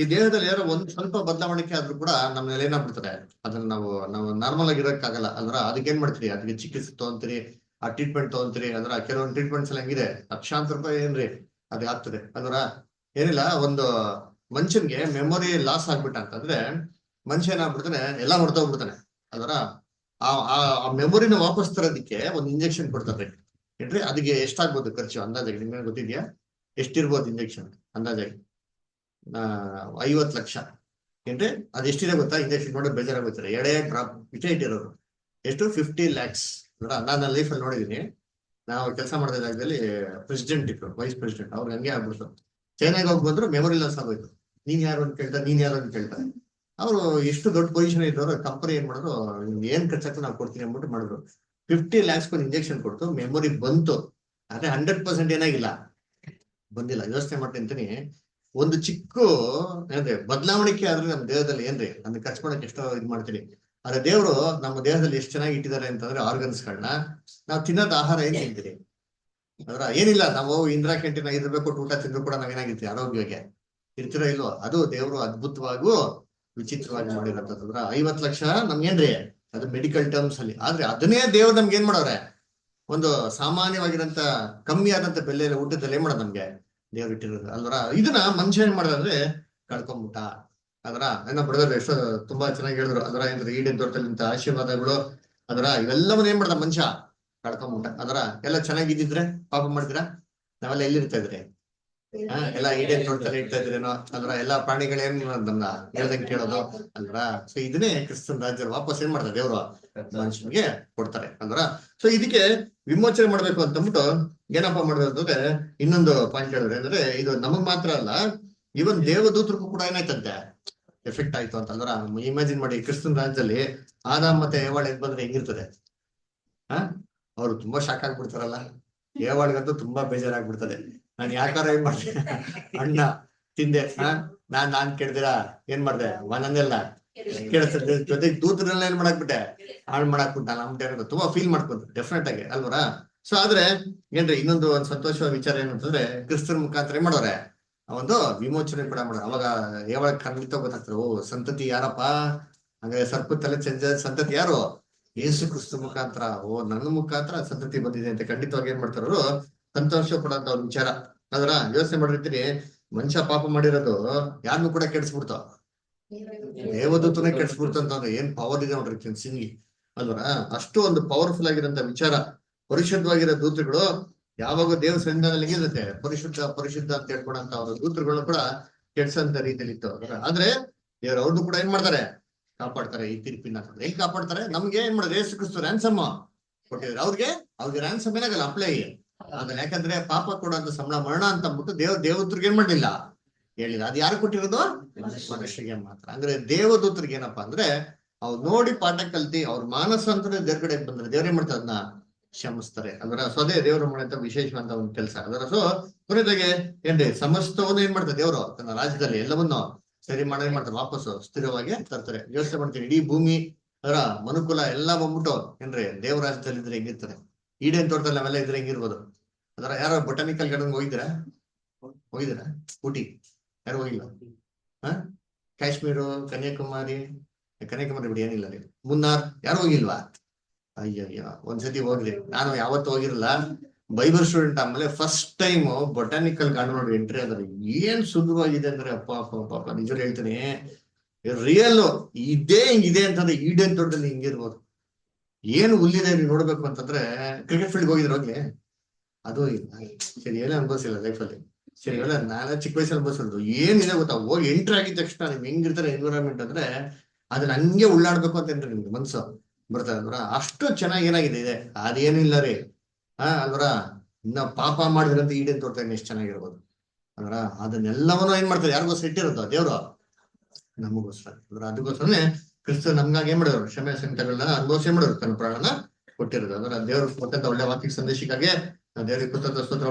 ಈ ದೇಹದಲ್ಲಿ ಯಾರೋ ಒಂದ್ ಸ್ವಲ್ಪ ಬದಲಾವಣೆ ಆದ್ರೂ ಕೂಡ ನಮ್ನಲ್ಲಿ ಏನಾಗ್ಬಿಡ್ತಾರೆ, ಅದನ್ನ ನಾವು ನಾರ್ಮಲ್ ಆಗಿ ಇರೋಕ್ಕಾಗಲ್ಲ. ಅಲ್ರ ಅದಕ್ಕೆ ಏನ್ ಮಾಡ್ತೀರಿ, ಅದಕ್ಕೆ ಚಿಕಿತ್ಸೆ ತಗೊಂತೀರಿ, ಆ ಟ್ರೀಟ್ಮೆಂಟ್ ತಗೊಂತೀರಿ. ಅದ್ರ ಕೆಲವೊಂದು ಟ್ರೀಟ್ಮೆಂಟ್ಸ್ ಎಲ್ಲ ಹೆಂಗಿದೆ, ಲಕ್ಷಾಂತರ ರೂಪಾಯಿ ಏನ್ರಿ ಅದೇ ಆಗ್ತದೆ. ಅಲ್ರ ಏನಿಲ್ಲ, ಒಂದು ಮನುಷ್ಯನ್ಗೆ ಮೆಮೊರಿ ಲಾಸ್ ಆಗ್ಬಿಟ್ಟ ಅಂತಂದ್ರೆ ಮನುಷ್ಯ ಏನಾಗ್ಬಿಡ್ತಾನೆ, ಎಲ್ಲಾ ಹೊರಟೋಗ್ಬಿಡ್ತಾನೆ. ಅದರ ಆ ಮೆಮೊರಿನ ವಾಪಸ್ ತರೋದಿಕ್ಕೆ ಒಂದು ಇಂಜೆಕ್ಷನ್ ಕೊಡ್ತಾರೆ ಏನ್ರಿ. ಅದಕ್ಕೆ ಎಷ್ಟಾಗ್ಬೋದು ಖರ್ಚು ಅಂದಾಜಾಗಿ ನಿಮ್ಗೆ ಗೊತ್ತಿದ್ಯಾ? ಎಷ್ಟಿರ್ಬೋದು ಇಂಜೆಕ್ಷನ್ ಅಂದಾಜಾಗಿ? 50 ಲಕ್ಷ ಏನ್ರಿ. ಅದ್ ಎಷ್ಟಿದೆ ಗೊತ್ತಾ? ಇಂಜೆಕ್ಷನ್ ನೋಡೋದು ಬೇಜಾರಾಗೋಗ್ತಾರೆ. ಎಡೆ ಡ್ರಾಪ್ ಇಷ್ಟೇ ಇಟ್ಟಿರೋರು ಎಷ್ಟು 50 lakhs. ನಾನು ಲೈಫಲ್ಲಿ ನೋಡಿದೀನಿ. ನಾವು ಕೆಲಸ ಮಾಡಿದ ಜಾಗದಲ್ಲಿ ಪ್ರೆಸಿಡೆಂಟ್ ಇದ್ರು, ವೈಸ್ ಪ್ರೆಸಿಡೆಂಟ್. ಅವ್ರಿಗೆ ಹಂಗೆ ಆಗ್ಬಿಡ್ತು. ಚೈನಾಗ ಹೋಗಿ ಬಂದ್ರು, ಮೆಮೊರಿ ಲಾಸ್ ಆಗೋಯ್ತು. ನೀನ್ ಯಾರು ಅಂತ ಕೇಳ್ತಾರೆ. ಅವರು ಎಷ್ಟು ದೊಡ್ಡ ಪೊಸಿಷನ್ ಇದ್ದವರು, ಕಂಪನಿ ಏನ್ ಮಾಡಿದ್ರು, ಏನ್ ಖರ್ಚಾಕು ನಾವು ಕೊಡ್ತೀನಿ ಅಂದ್ಬಿಟ್ಟು ಮಾಡಿದ್ರು. 50 lakhs ಇಂಜೆಕ್ಷನ್ ಕೊಡ್ತು, ಮೆಮೊರಿ ಬಂತು. ಆದ್ರೆ 100% ಏನಾಗಿಲ್ಲ, ಬಂದಿಲ್ಲ. ಯೋಚನೆ ಮಾಡ್ತೀನಿ, ಒಂದು ಚಿಕ್ಕ ಏನ್ರಿ ಬದಲಾವಣೆ ಆದ್ರೆ ನಮ್ಮ ದೇಹದಲ್ಲಿ ಏನ್ರಿ ಅದನ್ನ ಖರ್ಚು ಮಾಡಕ್ ಎಷ್ಟೋ ಇದು ಮಾಡ್ತೀರಿ. ಆದ್ರೆ ದೇವರು ನಮ್ಮ ದೇಹದಲ್ಲಿ ಎಷ್ಟು ಚೆನ್ನಾಗಿ ಇಟ್ಟಿದ್ದಾರೆ ಅಂತಂದ್ರೆ ಆರ್ಗನ್ಸ್ಗಳನ್ನ ನಾವು ತಿನ್ನೋದು ಆಹಾರ ಏನ್ ತಿಂತೀರಿ ಅದ್ರ ಏನಿಲ್ಲ. ನಾವು ಇಂದಿರಾ ಕ್ಯಾಂಟೀನ್ 5 ರೂಪಾಯಿ ಕೊಟ್ಟು ಊಟ ತಿಂದ್ರು ಕೂಡ ನಾವೇನಾಗಿರ್ತೀವಿ, ಆರೋಗ್ಯವಾಗಿ ಇರ್ತೀರೋ ಇಲ್ವೋ? ಅದು ದೇವರು ಅದ್ಭುತವಾಗೂ ವಿಚಿತ್ರವಾಗಿ ಮಾಡಿರೋಂಥದ್ರ 50 ಲಕ್ಷ ನಮ್ಗೇನ್ರಿ ಅದು ಮೆಡಿಕಲ್ ಟರ್ಮ್ಸ್ ಅಲ್ಲಿ. ಆದ್ರೆ ಅದನ್ನೇ ದೇವ್ರು ನಮ್ಗೆ ಏನ್ ಮಾಡೋರೆ, ಒಂದು ಸಾಮಾನ್ಯವಾಗಿರಂತ ಕಮ್ಮಿ ಆದಂತ ಬೆಲೆಯಲ್ಲಿ ಊಟದಲ್ಲಿ ಏನ್ ಮಾಡೋದು ನಮ್ಗೆ ದೇವ್ರು ಇಟ್ಟಿರೋದು ಅಲ್ವರ. ಇದನ್ನ ಮನುಷ್ಯ ಏನ್ ಮಾಡೋದಂದ್ರೆ ಕಳ್ಕೊಂಬಿಟ್ಟ. ಅದರ ಏನೋ ಬಿಡೋದ್ರೆ ಎಷ್ಟೋ ತುಂಬಾ ಚೆನ್ನಾಗಿ ಹೇಳಿದ್ರು. ಅದರ ಏನ್ರಿ ಈಡೇನ್ ತೋಟದಲ್ಲಿಂತ ಆಶೀರ್ವಾದಗಳು, ಅದರ ಇವೆಲ್ಲವನ್ನ ಏನ್ ಮಾಡ್ದ ಮನುಷ್ಯ ಕಳ್ಕೊಂಬಿಟ್ಟ. ಅದರ ಎಲ್ಲ ಚೆನ್ನಾಗಿದ್ದಿದ್ರೆ ಪಾಪ ಮಾಡಿದ್ರ ನಾವೆಲ್ಲ ಎಲ್ಲಿರ್ತಾ ಇದ್ರಿ? ಎಲ್ಲ ಈಡೇನ್ ತೋಟದಲ್ಲಿ ಇಡ್ತಾ ಇದ್ರೇನೋ. ಅದ್ರ ಎಲ್ಲಾ ಪ್ರಾಣಿಗಳೇನ್ ನನ್ನ ಹೇಳ್ದಂಗೆ ಕೇಳೋದು ಅಲ್ರ. ಸೊ ಇದನ್ನೇ ಕ್ರಿಸ್ತನ್ ರಾಜ್ಯ ವಾಪಸ್ ಏನ್ ಮಾಡ್ತಾರೆ ದೇವ್ರು ಮನುಷ್ಯನಿಗೆ ಕೊಡ್ತಾರೆ ಅಂದ್ರ. ಸೊ ಇದಕ್ಕೆ ವಿಮೋಚನೆ ಮಾಡ್ಬೇಕು ಅಂತಂದ್ಬಿಟ್ಟು ಏನಪ್ಪಾ ಮಾಡ್ಬೇಕು ಅಂದ್ರೆ ಇನ್ನೊಂದು ಪಾಯಿಂಟ್ ಹೇಳಿದ್ರೆ ಅಂದ್ರೆ ಇದು ನಮಗ್ ಮಾತ್ರ ಅಲ್ಲ, ಇವನ್ ದೇವದೂತರಿಗೂ ಕೂಡ ಏನಾಯ್ತಂತೆ ಎಫೆಕ್ಟ್ ಆಯ್ತು ಅಂತಂದ್ರ. ಇಮ್ಯಾಜಿನ್ ಮಾಡಿ, ಕ್ರಿಸ್ತನ್ ರಾಜ್ಯದಲ್ಲಿ ಆದಾಮ್ ಮತ್ತೆ ಏವಾಳ್ ಎದ್ ಬಂದ್ರೆ ಹೆಂಗಿರ್ತದೆ? ಅವ್ರು ತುಂಬಾ ಶಾಕ್ ಆಗ್ಬಿಡ್ತಾರಲ್ಲ. ಏವಾಳ್ಗಂತೂ ತುಂಬಾ ಬೇಜಾರಾಗ್ಬಿಡ್ತದೆ. ನಾನ್ ಯಾಕಾರ ಏನ್ ಮಾಡ್ದೆ, ಅಣ್ಣ ತಿಂದೆ, ನಾನ್ ಕೇಳ್ದಿರಾ ಏನ್ ಮಾಡ್ದೆ, ಒಂದೊಂದೆಲ್ಲ ಕೇಳಿಸ್ತದೆ. ಜೊತೆಗೆ ದೂತರೆಲ್ಲ ಏನ್ ಮಾಡಾಕ್ಬಿಟ್ಟೆ, ಹಾಳು ಮಾಡಾಕ್ಬಿಟ್ಟ. ನಮ್ಗೆ ತುಂಬಾ ಫೀಲ್ ಮಾಡ್ಕೊಂತ ಡೆಫಿನೆಟ್ ಆಗಿ ಅಲ್ವರ. ಸೊ ಆದ್ರೆ ಏನ್ರಿ ಇನ್ನೊಂದು ಒಂದ್ ಸಂತೋಷವಾದ ವಿಚಾರ ಏನಂತಂದ್ರೆ ಕ್ರಿಸ್ತನ ಮುಖಾಂತರ ಏನ್ ಮಾಡೋರೆ ಒಂದು ವಿಮೋಚನೆ ಕೂಡ ಮಾಡೋರು. ಅವಾಗ ಯಾವಾಗ ಖಂಡಿತ ಗೊತ್ತಾಗ್ತಾರೆ, ಓ ಸಂತತಿ ಯಾರಪ್ಪ, ಹಂಗ ಸರ್ಪ ತಲೆ ಸಂತತಿ ಯಾರು? ಯೇಸು ಕ್ರಿಸ್ತ ಮುಖಾಂತರ. ಓ ನನ್ನ ಮುಖಾಂತರ ಸಂತತಿ ಬಂದಿದೆ ಅಂತ ಖಂಡಿತವಾಗಿ ಏನ್ ಮಾಡ್ತಾರ ಸಂತೋಷ ಪಡೋಂತ ಒಂದು ವಿಚಾರ. ಅದರ ಯೋಚನೆ ಮಾಡಿರ್ತೀರಿ, ಮನುಷ್ಯ ಪಾಪ ಮಾಡಿರೋದು ಯಾರನ್ನು ಕೂಡ ಕೆಡಿಸ್ಬಿಡ್ತಾವ, ದೇವದೂತನೇ ಕೆಡಿಸ್ಬಿಡ್ತು ಅಂತಂದ್ರೆ ಏನ್ ಪವರ್ ಇದೆ ನೋಡ್ರಿ ಸಿಂಗಿ ಅಲ್ವರ. ಅಷ್ಟು ಒಂದು ಪವರ್ಫುಲ್ ಆಗಿರೋಂತ ವಿಚಾರ. ಪರಿಶುದ್ಧವಾಗಿರೋ ದೂತರುಗಳು ಯಾವಾಗ ದೇವ ಸನ್ನಿಧಾನದಲ್ಲಿ ಇರುತ್ತೆ, ಪರಿಶುದ್ಧ ಪರಿಶುದ್ಧ ಅಂತ ಹೇಳ್ಕೊಡಂತ ಅವ್ರ ದೂತರುಗಳು ಕೂಡ ಕೆಡ್ಸಂತ ರೀತಿಯಲ್ಲಿ ಇತ್ತು. ಆದ್ರೆ ದೇವ್ರು ಅವ್ರದ್ದು ಕೂಡ ಏನ್ ಮಾಡ್ತಾರೆ, ಕಾಪಾಡ್ತಾರೆ. ಈ ತೀರ್ಪಿನ ಹೆಂಗ್ ಕಾಪಾಡ್ತಾರೆ? ನಮ್ಗೆ ಏನ್ ಮಾಡೋದು, ಯೇಸು ಕ್ರಿಸ್ತ ರ್ಯಾನ್ಸಮ್ ಕೊಟ್ಟಿದ್ರು. ಅವ್ರಿಗೆ ರ್ಯಾನ್ಸಮ್ ಏನಾಗಲ್ಲ ಅಪ್ಲೈ ಆಗಲ್ಲ. ಯಾಕಂದ್ರೆ ಪಾಪ ಕೊಡುವಂತ ಸಂಬಳ ಮರಣ ಅಂತ ಅಂದ್ಬಿಟ್ಟು ದೇವದೂತರಿಗೆ ಏನ್ ಮಾಡ್ಲಿಲ್ಲ, ಹೇಳಿಲ್ಲ. ಅದು ಯಾರು ಕೊಟ್ಟಿರೋದು? ಮನುಷ್ಯರಿಗೆ ಮಾತ್ರ. ಅಂದ್ರೆ ದೇವದೂತರಿಗೆ ಏನಪ್ಪಾ ಅಂದ್ರೆ ಅವ್ರು ನೋಡಿ ಪಾಠ ಕಲ್ತಿ ಅವ್ರ ಮಾನಸ ಅಂತ ದೇವ್ರ ಕಡೆ ಬಂದ್ರೆ ದೇವ್ರ ಏನ್ ಮಾಡ್ತಾರೆ, ಅದನ್ನ ಕ್ಷಮಿಸ್ತಾರೆ. ಅದರ ಸ್ವದೇ ದೇವರು ಮಾಡುವಂತ ವಿಶೇಷವಾದ ಒಂದು ಕೆಲಸ. ಅದರ ಕೊನೆದಾಗೆ ಏನ್ರಿ, ಸಮಸ್ತವನ್ನು ಏನ್ ಮಾಡ್ತಾರೆ ದೇವರು ತನ್ನ ರಾಜ್ಯದಲ್ಲಿ ಎಲ್ಲವನ್ನು ಸರಿ ಮಾಡಿ ಮಾಡ್ತಾರೆ, ವಾಪಸ್ಸು ಸ್ಥಿರವಾಗಿ ತರ್ತಾರೆ. ಯೋಚನೆ ಮಾಡ್ತೀನಿ, ಇಡೀ ಭೂಮಿ ಅದರ ಮನುಕುಲ ಎಲ್ಲ ಬಂದ್ಬಿಟ್ಟು ಏನ್ರಿ ದೇವ್ರ ರಾಜ್ಯದಲ್ಲಿ ಇದ್ರೆ ಹೆಂಗಿರ್ತಾರೆ? ಈಡೇನ್ ತೋಟದಲ್ಲಿ ನಾವೆಲ್ಲ ಇದ್ರೆ ಹೆಂಗಿರ್ಬೋದು? ಅದರ ಯಾರೋ ಬೊಟಾನಿಕಲ್ ಗಾರ್ಡನ್ ಹೋಗಿದ್ದೀರಾ? ಊಟಿ ಯಾರು ಹೋಗಿಲ್ಲ? ಕಾಶ್ಮೀರು, ಕನ್ಯಾಕುಮಾರಿ ಬಿಡಿ ಏನಿಲ್ಲ ರೀ, ಮುನ್ನಾರ್ ಯಾರು ಹೋಗಿಲ್ವಾ? ಅಯ್ಯಯ್ಯ, ಒಂದ್ಸತಿ ಹೋಗ್ರಿ. ನಾನು ಯಾವತ್ತು ಹೋಗಿರಲ್ಲ, ಬೈಬಲ್ ಸ್ಟೂಡೆಂಟ್ ಆಮೇಲೆ ಫಸ್ಟ್ ಟೈಮ್ ಬೊಟಾನಿಕಲ್ ಗಾರ್ಡನ್ ನೋಡಿ ಎಂಟ್ರಿ ಆದ್ರೆ ಏನ್ ಸುಂದರವಾಗಿದೆ ಅಂದ್ರೆ ಅಪ್ಪ ಅಪ್ಪ ಅಪ್ಪ ನಿಜ ಹೇಳ್ತೀನಿ, ರಿಯಲ್ ಇದೇ ಹಿಂಗಿದೆ ಅಂತಂದ್ರೆ ಈಡೇನ್ ತೋಟದಲ್ಲಿ ಹಿಂಗಿರ್ಬೋದು. ಏನು ಹುಲ್ಲಿದೆ ನೀವು ನೋಡ್ಬೇಕು ಅಂತಂದ್ರೆ, ಕ್ರಿಕೆಟ್ ಫೀಲ್ಡ್ ಹೋಗಿದ್ರು ಹೋಗ್ಲಿ, ಅದು ಇಲ್ಲ. ಸರಿ, ಎಲ್ಲ ಅನ್ಭವಿಸಿಲ್ಲ ಲೈಫಲ್ಲಿ. ಸರಿ, ಎಲ್ಲ ನಾಳೆ ಚಿಕ್ಕ ವಯಸ್ಸಲ್ಲಿ ಅನ್ಭವಿಸೋದು ಏನಿದೆ ಗೊತ್ತಾ? ಹೋಗಿ ಎಂಟ್ರಿ ಆಗಿದ ತಕ್ಷಣ ನಿಮ್ಗೆ ಹೆಂಗಿರ್ತಾರೆ ಎನ್ವಿರಾನ್ಮೆಂಟ್ ಅಂದ್ರೆ ಅದನ್ನ ಹಂಗೆ ಉಳ್ಳಾಡ್ಬೇಕು ಅಂತ ಏನ್ರಿ ನಿಮ್ಗೆ ಮನ್ಸು ಬರ್ತಾರೆ ಅಂದ್ರ, ಅಷ್ಟು ಚೆನ್ನಾಗಿ ಏನಾಗಿದೆ ಇದೆ. ಅದೇನಿಲ್ಲ ರೀ ಅಲ್ವರ, ಇನ್ನ ಪಾಪ ಮಾಡಿದ್ರಂತ ಈಡೇನ್ ತೋಟ ಎಷ್ಟು ಚೆನ್ನಾಗಿರ್ಬೋದು ಅಂದ್ರ, ಅದನ್ನೆಲ್ಲವನ್ನೂ ಏನ್ ಮಾಡ್ತಾರೆ, ಯಾರಿಗೋಸ್ಕರ ಇಟ್ಟಿರೋದು ದೇವ್ರು? ನಮಗೋಸ್ಕರ. ಅಂದ್ರೆ ಅದಕ್ಕೋಸ್ಕರನೇ ಕ್ರಿಸ್ತ ನಮ್ಗಾಗಿ ಏನ್ ಮಾಡಿದ್ರು, ಕ್ಷಮೆ ಸಂಕಟಗಳನ್ನ ಅನುಭವಿಸಿ ಮಾಡಿದ್ರು, ತನ್ನ ಪ್ರಾಣನ ಕೊಟ್ಟಿರೋದು. ಅಂದ್ರೆ ದೇವ್ರು ಕೊಟ್ಟಂತ ಒಳ್ಳೆ ವಾಕ್ಯ ಸಂದೇಶಕ್ಕಾಗಿ ದೇವರಿಗೆ ಕೃತಜ್ಞ ಸ್ತೋತ್ರ